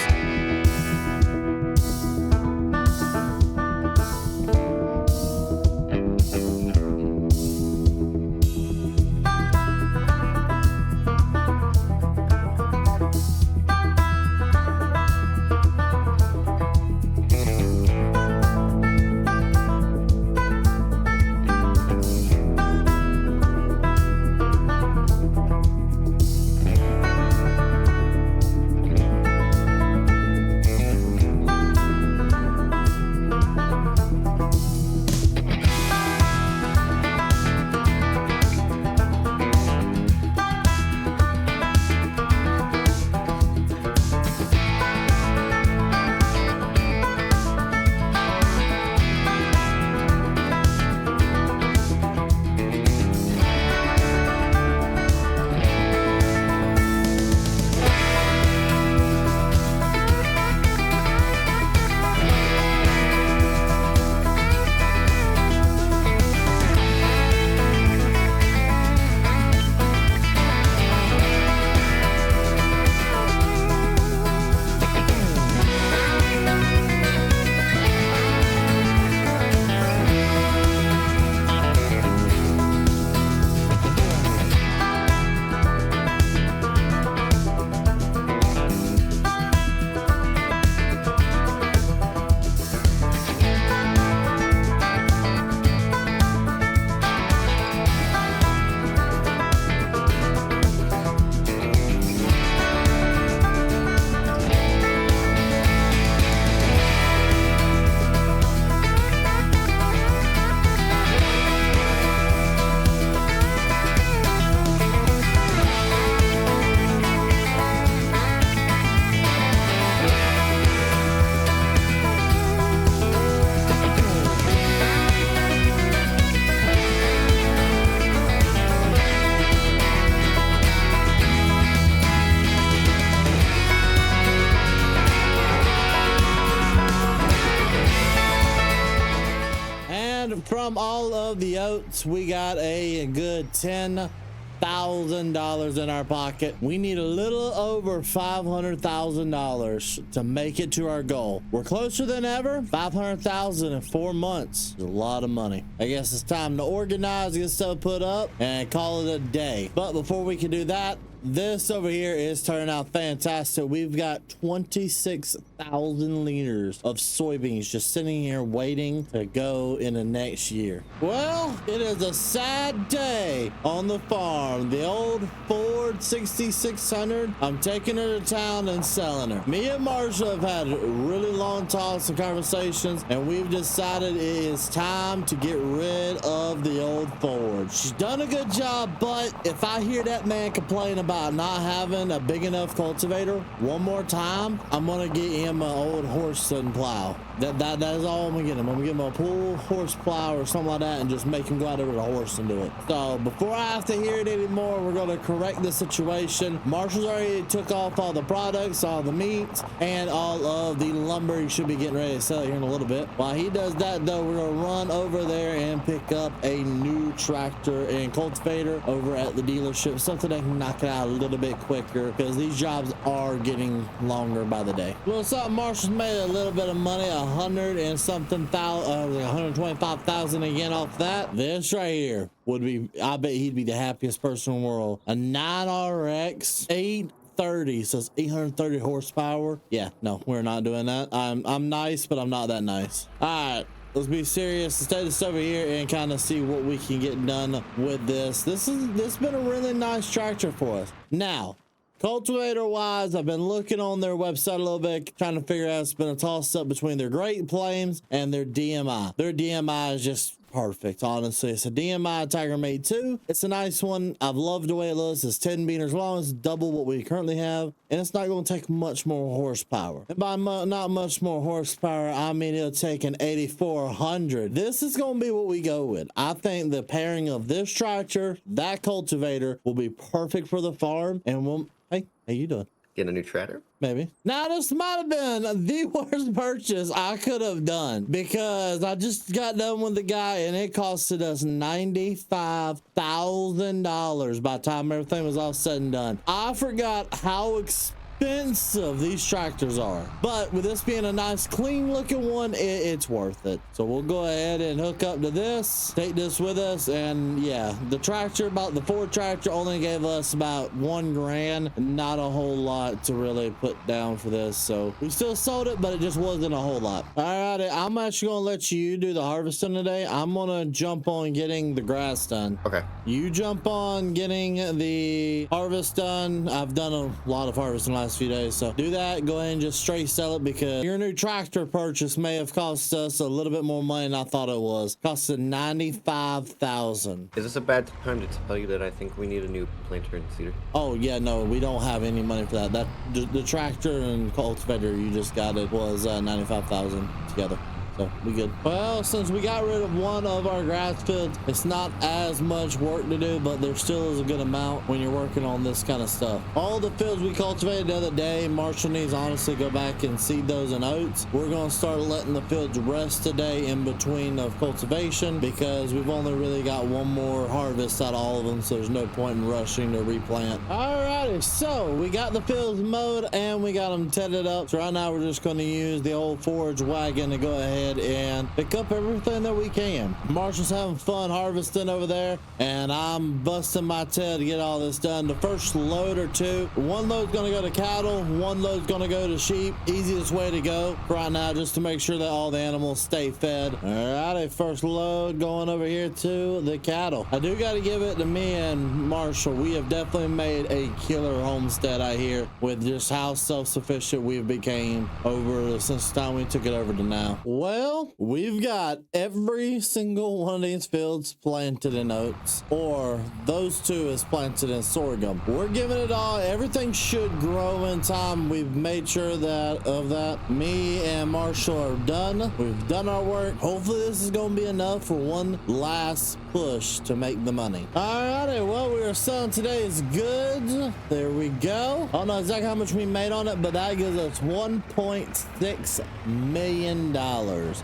And from all of the oats, we got a good $10,000 in our pocket. We need a little over $500,000 to make it to our goal. We're closer than ever. 500,000 in 4 months is a lot of money. I guess it's time to organize, get stuff put up, and call it a day. But before we can do that, this over here is turning out fantastic. We've got 26,000 liters of soybeans just sitting here waiting to go in the next year. Well, it is a sad day on the farm. The old Ford 6600, I'm taking her to town and selling her. Me and Marshall have had really long talks and conversations, and we've decided it is time to get rid of the old Ford. She's done a good job, but if I hear that man complain about not having a big enough cultivator one more time, I'm gonna get him an old horse and plow. That is all I'm gonna get him. I'm gonna give him a pull horse plow or something like that and just make him go out there with a horse and do it. So before I have to hear it anymore, we're gonna correct the situation. Marshall's already took off all the products, all the meats, and all of the lumber. He should be getting ready to sell it here in a little bit. While he does that though, we're gonna run over there and pick up a new tractor and cultivator over at the dealership, something that can knock it out a little bit quicker because these jobs are getting longer by the day. Well, something Marshall's made a little bit of money, 100 and something thousand, 125,000 again off that. This right here would be, I bet he'd be the happiest person in the world. A 9RX 830, so it's 830 horsepower. Yeah, no, we're not doing that. I'm nice, but I'm not that nice. All right. Let's be serious. Let's take this over here and kind of see what we can get done with this. This has been a really nice tractor for us. Now, cultivator wise, I've been looking on their website a little bit, trying to figure out. It's been a toss up between their Great Plains and their DMI. Their DMI is just perfect, honestly. It's a DMI Tiger Mate 2. It's a nice one. I've loved the way it looks. It's 10 meters long. It's double what we currently have, and it's not going to take much more horsepower. And by not much more horsepower, I mean it'll take an 8400. This is going to be what we go with. I think the pairing of this tractor, that cultivator, will be perfect for the farm. And we'll, hey, how you doing? Get a new tractor? Maybe. Now, this might have been the worst purchase I could have done because I just got done with the guy and it costed us $95,000 by the time everything was all said and done. I forgot how expensive these tractors are, but with this being a nice clean looking one, it's worth it. So we'll go ahead and hook up to this, take this with us, and yeah, the tractor, about the Ford tractor, only gave us about $1 grand, not a whole lot to really put down for this. So we still sold it, but it just wasn't a whole lot. All right, I'm actually gonna let you do the harvesting today. I'm gonna jump on getting the grass done. Okay. You jump on getting the harvest done. I've done a lot of harvesting last few days, so do that. Go ahead and just straight sell it because your new tractor purchase may have cost us a little bit more money than I thought it was. Costed $95,000. Is this a bad time to tell you that I think we need a new planter and seeder? Oh yeah, no, we don't have any money for that. The tractor and cultivator you just got, it was $95,000 together. So we good. Well, since we got rid of one of our grass fields, it's not as much work to do, but there still is a good amount when you're working on this kind of stuff. All the fields we cultivated the other day, Marshall needs to honestly go back and seed those in oats. We're going to start letting the fields rest today in between of cultivation because we've only really got one more harvest out of all of them, so there's no point in rushing to replant. Alrighty, so we got the fields mowed and we got them tedded up. So right now we're just going to use the old forage wagon to go ahead and pick up everything that we can. Marshall's having fun harvesting over there, and I'm busting my tail to get all this done. The first load or two, one load's gonna go to cattle, one load's gonna go to sheep. Easiest way to go right now, just to make sure that all the animals stay fed. Alrighty, first load going over here to the cattle. I do got to give it to me and Marshall. We have definitely made a killer homestead out here with just how self-sufficient we've became over since the time we took it over to now. Well, we've got every single one of these fields planted in oats, or those two is planted in sorghum. We're giving it all. Everything should grow in time. We've made sure that me and Marshall are done. We've done our work. Hopefully this is going to be enough for one last push to make the money. Alrighty, well, we are selling today's goods. There we go. I don't know exactly how much we made on it, but that gives us $1.6 million.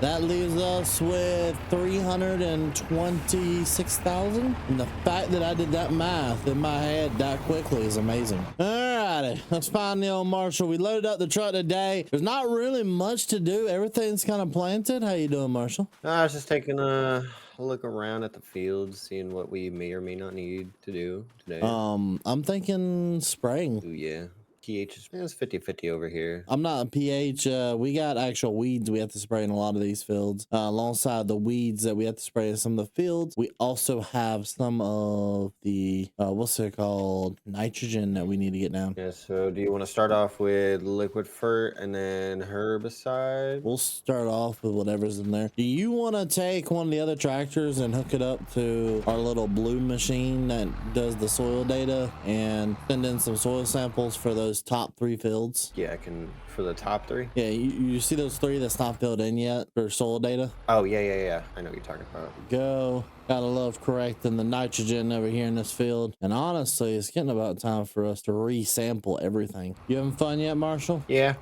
That leaves us with 326,000. And the fact that I did that math in my head that quickly is amazing. Alrighty, let's find the old Marshall. We loaded up the truck today. There's not really much to do. Everything's kind of planted. How you doing, Marshall? I was just taking a look around at the fields, seeing what we may or may not need to do today. I'm thinking spraying. Ooh, yeah. pH is, it's 50-50 over here. I'm not a pH. We got actual weeds we have to spray in a lot of these fields. Alongside the weeds that we have to spray in some of the fields, we also have some of the, what's it called? Nitrogen that we need to get down. Yeah, so do you want to start off with liquid fert and then herbicide? We'll start off with whatever's in there. Do you want to take one of the other tractors and hook it up to our little blue machine that does the soil data and send in some soil samples for those top 3 fields? Yeah, I can, for the top 3. Yeah, you see those 3 that's not filled in yet for soil data? Oh, yeah. I know what you're talking about. Go. Gotta love correcting the nitrogen over here in this field. And honestly, it's getting about time for us to resample everything. You having fun yet, Marshall? Yeah,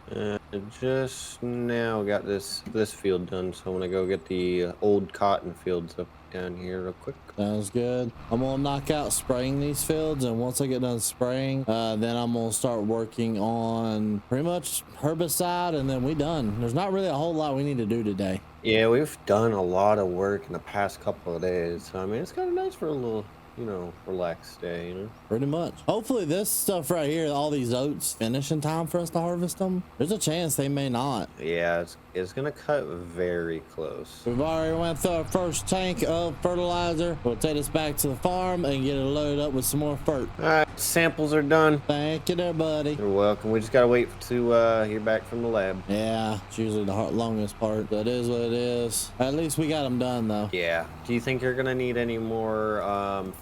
just now got this field done, so I'm gonna go get the old cotton fields up down here real quick. Sounds good. I'm gonna knock out spraying these fields, and once I get done spraying, then I'm gonna start working on pretty much herbicide, and then we done. There's not really a whole lot we need to do today. Yeah, we've done a lot of work in the past couple of days, so I mean, it's kind of nice for a little, you know, relaxed day, you know? Pretty much. Hopefully this stuff right here, all these oats, finish in time for us to harvest them. There's a chance they may not. Yeah, it's gonna cut very close. We've already went through our first tank of fertilizer. We'll take this back to the farm and get it loaded up with some more fert. All right, samples are done. Thank you there, buddy. You're welcome. We just gotta wait to hear back from the lab. Yeah, it's usually the longest part, but it is what it is. At least we got them done, though. Yeah. Do you think you're gonna need any more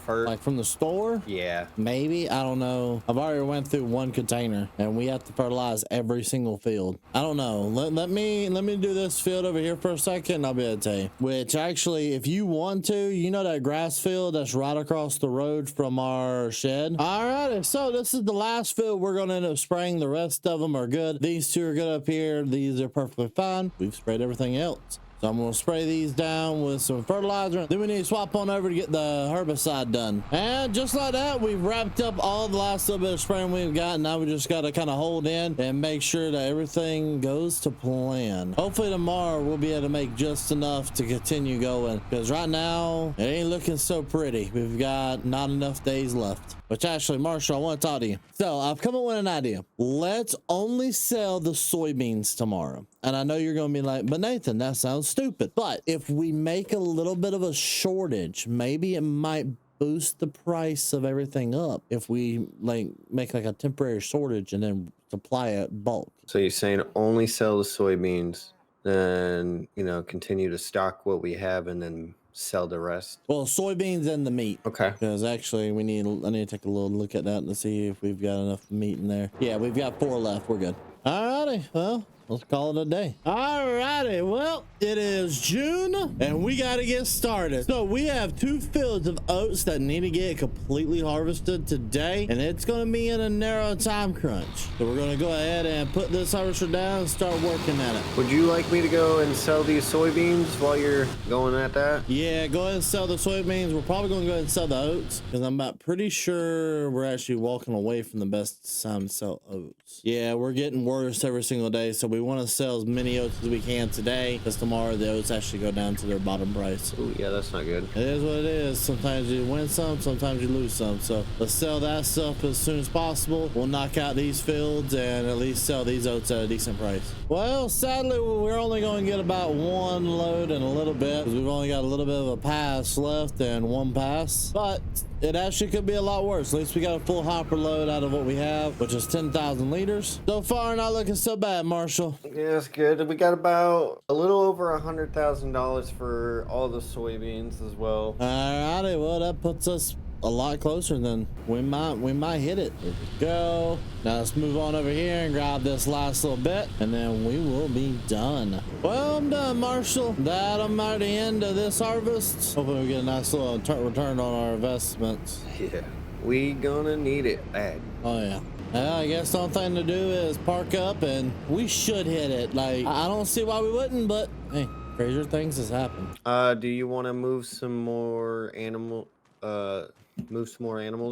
fert? Like from the store? Yeah. Maybe. I don't know. I've already went through 1 container, and we have to fertilize every single field. I don't know. Let me do this field over here for a second, and I'll be able to tell you. Which actually, if you want to, you know that grass field that's right across the road from our shed? Alrighty, so this is the last field we're gonna end up spraying. The rest of them are good. These 2 are good up here. These are perfectly fine. We've sprayed everything else. So I'm gonna spray these down with some fertilizer. Then we need to swap on over to get the herbicide done. And just like that, we've wrapped up all the last little bit of spraying we've got. Now we just gotta kind of hold in and make sure that everything goes to plan. Hopefully tomorrow we'll be able to make just enough to continue going, because right now it ain't looking so pretty. We've got not enough days left. Which actually, Marshall, I want to talk to you. So I've come up with an idea. Let's only sell the soybeans tomorrow. And I know you're going to be like, but Nathan, that sounds stupid. But if we make a little bit of a shortage, maybe it might boost the price of everything up if we like make like a temporary shortage and then supply it bulk. So you're saying only sell the soybeans, then, you know, continue to stock what we have and then sell the rest? Well, soybeans and the meat. Okay. Because actually I need to take a little look at that to see if we've got enough meat in there. Yeah, we've got 4 left. We're good. Alrighty, well, let's call it a day. Alrighty, well, it is June and we got to get started. So we have 2 fields of oats that need to get completely harvested today, and it's going to be in a narrow time crunch. So we're going to go ahead and put this harvester down and start working at it. Would you like me to go and sell these soybeans while you're going at that? Yeah, go ahead and sell the soybeans. We're probably going to go ahead and sell the oats, because I'm about pretty sure we're actually walking away from the best time to sell oats. Yeah, we're getting worse every single day, so we want to sell as many oats as we can today, because tomorrow the oats actually go down to their bottom price. Oh yeah, that's not good. It is what it is. Sometimes you win some, sometimes you lose some. So let's sell that stuff as soon as possible. We'll knock out these fields and at least sell these oats at a decent price. Well, sadly, we're only going to get about 1 load in a little bit, because we've only got a little bit of a pass left and 1 pass, but it actually could be a lot worse. At least we got a full hopper load out of what we have, which is 10,000 liters. So far, not looking so bad, Marshall. Yeah, that's good. We got about a little over $100,000 for all the soybeans as well. Alrighty, well, that puts us a lot closer than we might hit it. There we go. Now let's move on over here and grab this last little bit, and then we will be done. Well, I'm done, Marshall. That'll mark the end of this harvest. Hopefully we get a nice little return on our investments. Yeah, we gonna need it bad. Oh yeah. Well, I guess the only thing to do is park up, and we should hit it. Like, I don't see why we wouldn't, but hey, crazier things has happened. Do you want to move some more animals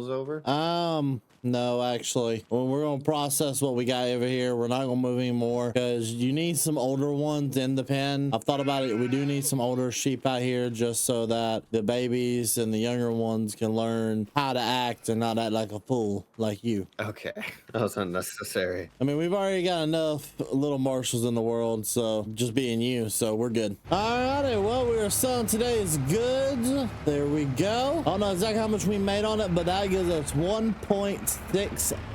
over? No, actually, when we're gonna process what we got over here, we're not gonna move anymore because you need some older ones in the pen. I've thought about it. We do need some older sheep out here just so that the babies and the younger ones can learn how to act and not act like a fool like you. Okay, that was unnecessary. I mean, we've already got enough little marshals in the world, so just being you, so we're good. Alrighty, well, we are selling today's goods. There we go. I don't know exactly how much we made on it, but that gives us $1.6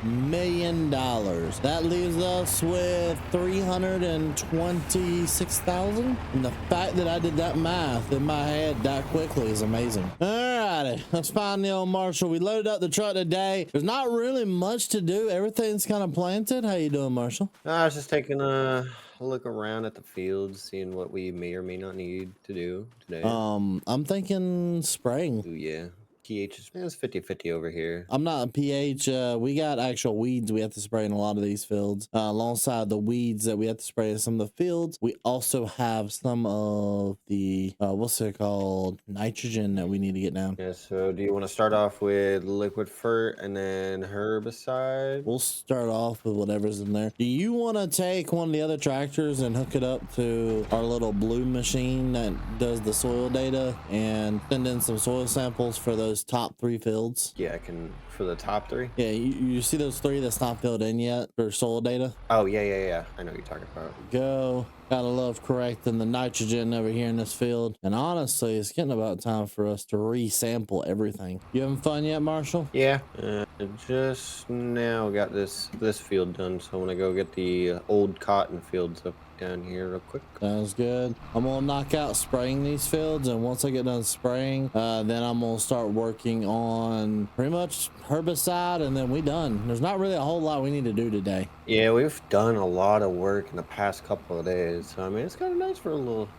million. That leaves us with 326,000. And the fact that I did that math in my head that quickly is amazing. Alrighty, let's find the old Marshall. We loaded up the truck today. There's not really much to do. Everything's kind of planted. How you doing, Marshall? I was just taking a look around at the fields, seeing what we may or may not need to do today. I'm thinking spraying. Ooh, yeah. pH is 50-50 over here. I'm not a pH. We got actual weeds we have to spray in a lot of these fields. Alongside the weeds that we have to spray in some of the fields, we also have some of the what's it called, nitrogen that we need to get down. Yeah, so do you want to start off with liquid fert and then herbicide? We'll start off with whatever's in there. Do you want to take one of the other tractors and hook it up to our little blue machine that does the soil data and send in some soil samples for those top 3 fields? Yeah, I can. For the top 3? Yeah, you see those 3 that's not filled in yet for soil data? Oh, yeah. I know what you're talking about. Go. Gotta love correcting the nitrogen over here in this field. And honestly, it's getting about time for us to re-sample everything. You having fun yet, Marshall? Yeah. Just now got this field done, so I'm gonna go get the old cotton fields up down here real quick. Sounds good. I'm gonna knock out spraying these fields, and once I get done spraying, then I'm gonna start working on pretty much herbicide, and then we done. There's not really a whole lot we need to do today. Yeah, we've done a lot of work in the past couple of days, so I mean, it's kind of nice for a little,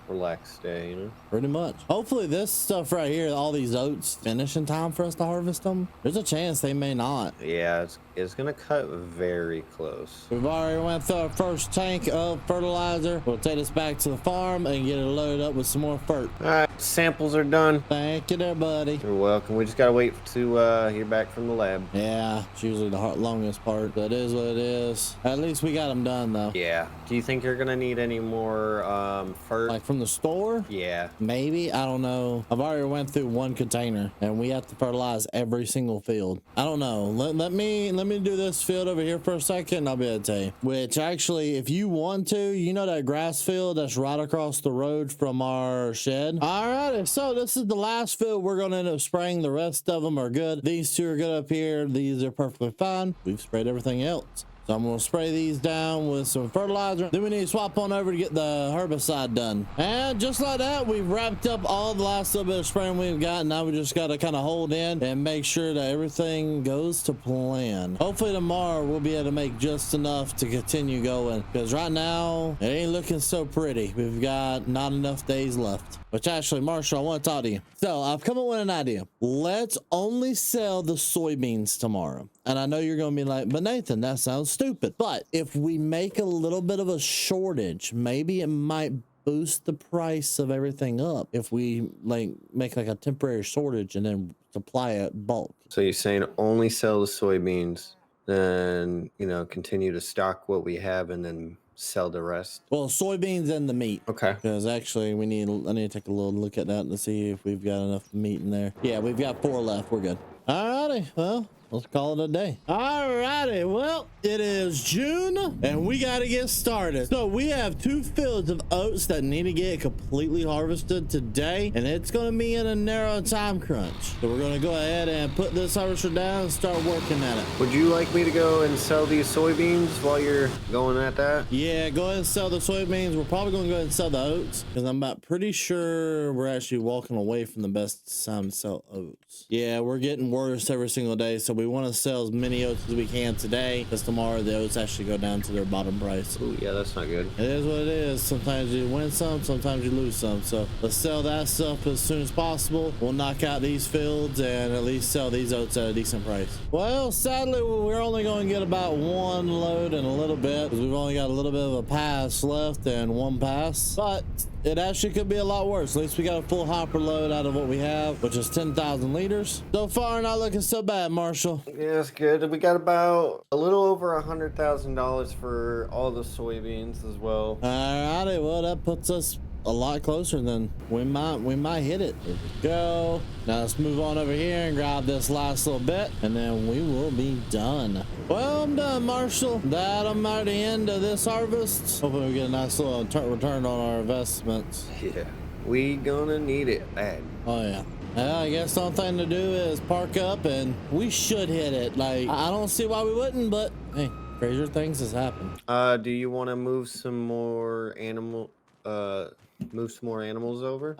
relaxed day, Pretty much. Hopefully this stuff right here, all these oats, finish in time for us to harvest them. There's a chance they may not. Yeah, it's gonna cut very close. We've already went through our first tank of fertilizer. We'll take this back to the farm and get it loaded up with some more fert. All right, samples are done. Thank you there, buddy. You're welcome. We just gotta wait to hear back from the lab. Yeah, it's usually the longest part. That is what it is. At least we got them done, though. Yeah. Do you think you're gonna need any more fert? Like from the store? Yeah. Maybe. I don't know. I've already went through 1 container, and we have to fertilize every single field. I don't know. Let me do this field over here for a second, and I'll be able to tell you. Which actually, if you want to, you know that grass field that's right across the road from our shed? Alright, so this is the last field we're gonna end up spraying. The rest of them are good. These 2 are good up here. These are perfectly fine. We've sprayed everything else. So I'm gonna spray these down with some fertilizer. Then we need to swap on over to get the herbicide done. And just like that, we've wrapped up all the last little bit of spraying we've got. Now we just gotta kind of hold in and make sure that everything goes to plan. Hopefully tomorrow we'll be able to make just enough to continue going, because right now it ain't looking so pretty. We've got not enough days left. Which actually, Marshall, I want to talk to you. So I've come up with an idea. Let's only sell the soybeans tomorrow. And I know you're going to be like, but Nathan, that sounds stupid. But if we make a little bit of a shortage, maybe it might boost the price of everything up if we make like a temporary shortage and then supply it bulk. So you're saying only sell the soybeans, then, continue to stock what we have and then sell the rest? Well, soybeans and the meat. Okay. Because actually I need to take a little look at that to see if we've got enough meat in there. Yeah, we've got 4 left. We're good. Alrighty, well, let's call it a day. Alrighty, well, it is June and we got to get started. So we have 2 fields of oats that need to get completely harvested today, and it's going to be in a narrow time crunch. So we're going to go ahead and put this harvester down and start working at it. Would you like me to go and sell these soybeans while you're going at that? Yeah, go ahead and sell the soybeans. We're probably going to go ahead and sell the oats, because I'm about pretty sure we're actually walking away from the best time to sell oats. Yeah, we're getting worse every single day, so we want to sell as many oats as we can today, because tomorrow the oats actually go down to their bottom price. Ooh, yeah, that's not good. It is what it is. Sometimes you win some, sometimes you lose some. So let's sell that stuff as soon as possible. We'll knock out these fields and at least sell these oats at a decent price. Well, sadly, we're only going to get about 1 load in a little bit, because we've only got a little bit of a pass left and 1 pass. But it actually could be a lot worse. At least we got a full hopper load out of what we have, which is 10,000 liters. So far, not looking so bad, Marshall. Yeah, it's good. We got about a little over $100,000 for all the soybeans as well. All righty, well, that puts us a lot closer than we might hit it. There we go. Now let's move on over here and grab this last little bit, and then we will be done. Well, I'm done, Marshall. That'll mark the end of this harvest. Hopefully we get a nice little return on our investments. Yeah, we gonna need it bad. Oh yeah. I guess the only thing to do is park up, and we should hit it. Like, I don't see why we wouldn't, but hey, crazier things has happened. Do you want to move some more animals over?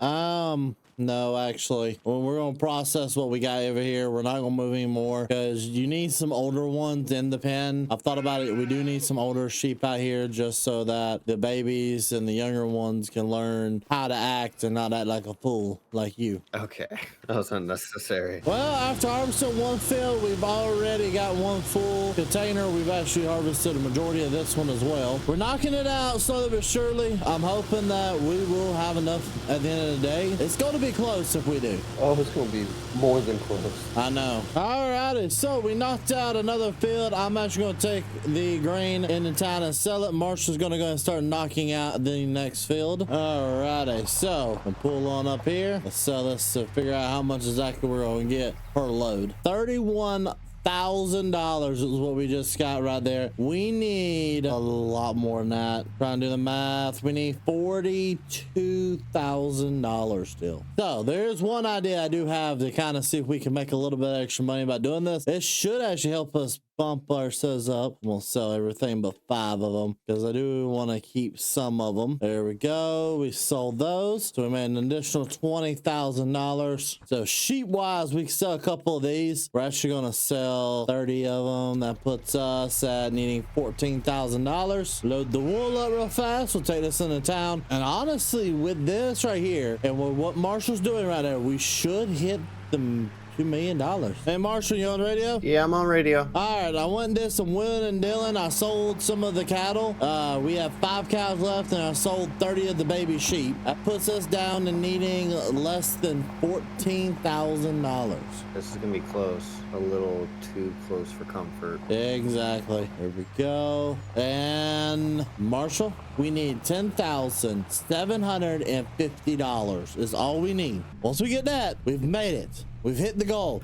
No, actually. Well, we're gonna process what we got over here. We're not gonna move anymore because you need some older ones in the pen. I've thought about it. We do need some older sheep out here just so that the babies and the younger ones can learn how to act and not act like a fool like you. Okay, that was unnecessary. Well, after harvesting one field, we've already got one full container. We've actually harvested a majority of this one as well. We're knocking it out slowly but surely. I'm hoping that we will have enough at the end of the day. It's going to be close if we do. Oh, it's gonna be more than close. I know. Alrighty, so we knocked out another field. I'm actually going to take the grain into town and sell it. Marshall's going to go and start knocking out the next field. Alrighty, so we'll pull on up here. Let's sell this to figure out how much exactly we're going to get per load. $31,000 is what we just got right there. We need a lot more than that. Trying to do the math. We need $42,000 still. So there's one idea I do have to kind of see if we can make a little bit of extra money by doing this. It should actually help us bump ourselves up. We'll sell everything but 5 of them because I do want to keep some of them. There we go. We sold those. So we made an additional $20,000. So sheep wise, we can sell a couple of these. We're actually going to sell 30 of them. That puts us at needing $14,000. Load the wool up real fast. We'll take this into town. And honestly, with this right here and with what Marshall's doing right there, we should hit the $2 million. Hey Marshall, you on the radio? Yeah, I'm on radio. All right, I went and did some wheeling and dealing. I sold some of the cattle. We have 5 cows left, and I sold 30 of the baby sheep. That puts us down to needing less than $14,000. This is gonna be close. A little too close for comfort. Exactly. There we go. And Marshall, we need $10,750 is all we need. Once we get that, we've made it. We've hit the goal.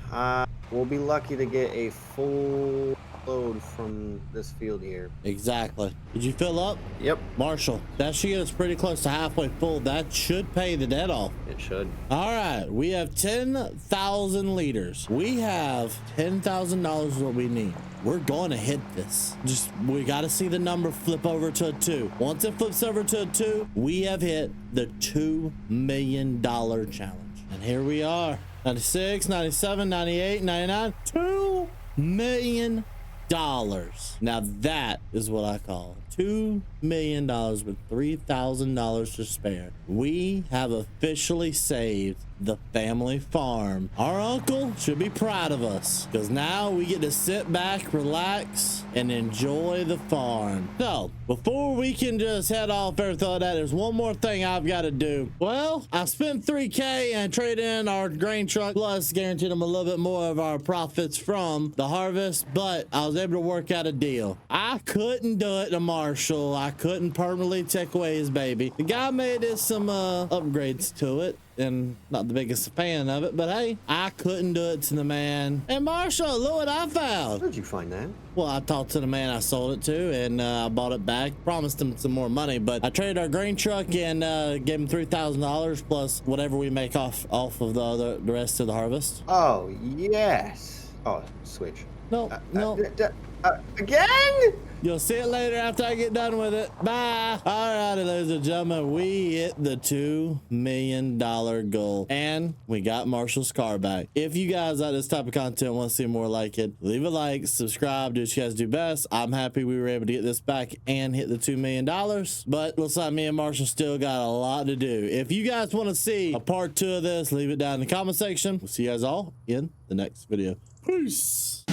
We'll be lucky to get a full load from this field here. Exactly. Did you fill up? Yep. Marshall, that should get us pretty close to halfway full. That should pay the debt off. It should. All right. We have 10,000 liters. We have $10,000 is what we need. We're going to hit this. We got to see the number flip over to a 2. Once it flips over to a 2, we have hit the $2 million challenge. And here we are. 96, 97, 98, 99, $2 million. Now that is what I call $2 million with $3,000 to spare. We have officially saved the family farm. Our uncle should be proud of us because now we get to sit back, relax, and enjoy the farm. So before we can just head off everything like that, there's one more thing I've got to do. Well, I spent $3K and traded in our grain truck, plus guaranteed them a little bit more of our profits from the harvest, but I was able to work out a deal. I couldn't do it to Marshall. I couldn't permanently take away his baby. The guy made us some upgrades to it, and not the biggest fan of it, but hey, I couldn't do it to the man. And Marshall, look what I found. Where'd you find that? Well, I talked to the man I sold it to, and I bought it back. Promised him some more money, but I traded our grain truck and gave him $3,000 plus whatever we make off of the rest of the harvest. Oh yes. Oh, switch. No, no. Again? You'll see it later after I get done with it. Bye. All righty, ladies and gentlemen, we hit the $2 million goal, and we got Marshall's car back. If you guys like this type of content, want to see more like it, leave a like, subscribe, do what you guys do best. I'm happy we were able to get this back and hit the $2 million, but looks like me and Marshall still got a lot to do. If you guys want to see a part 2 of this, leave it down in the comment section. We'll see you guys all in the next video. Peace.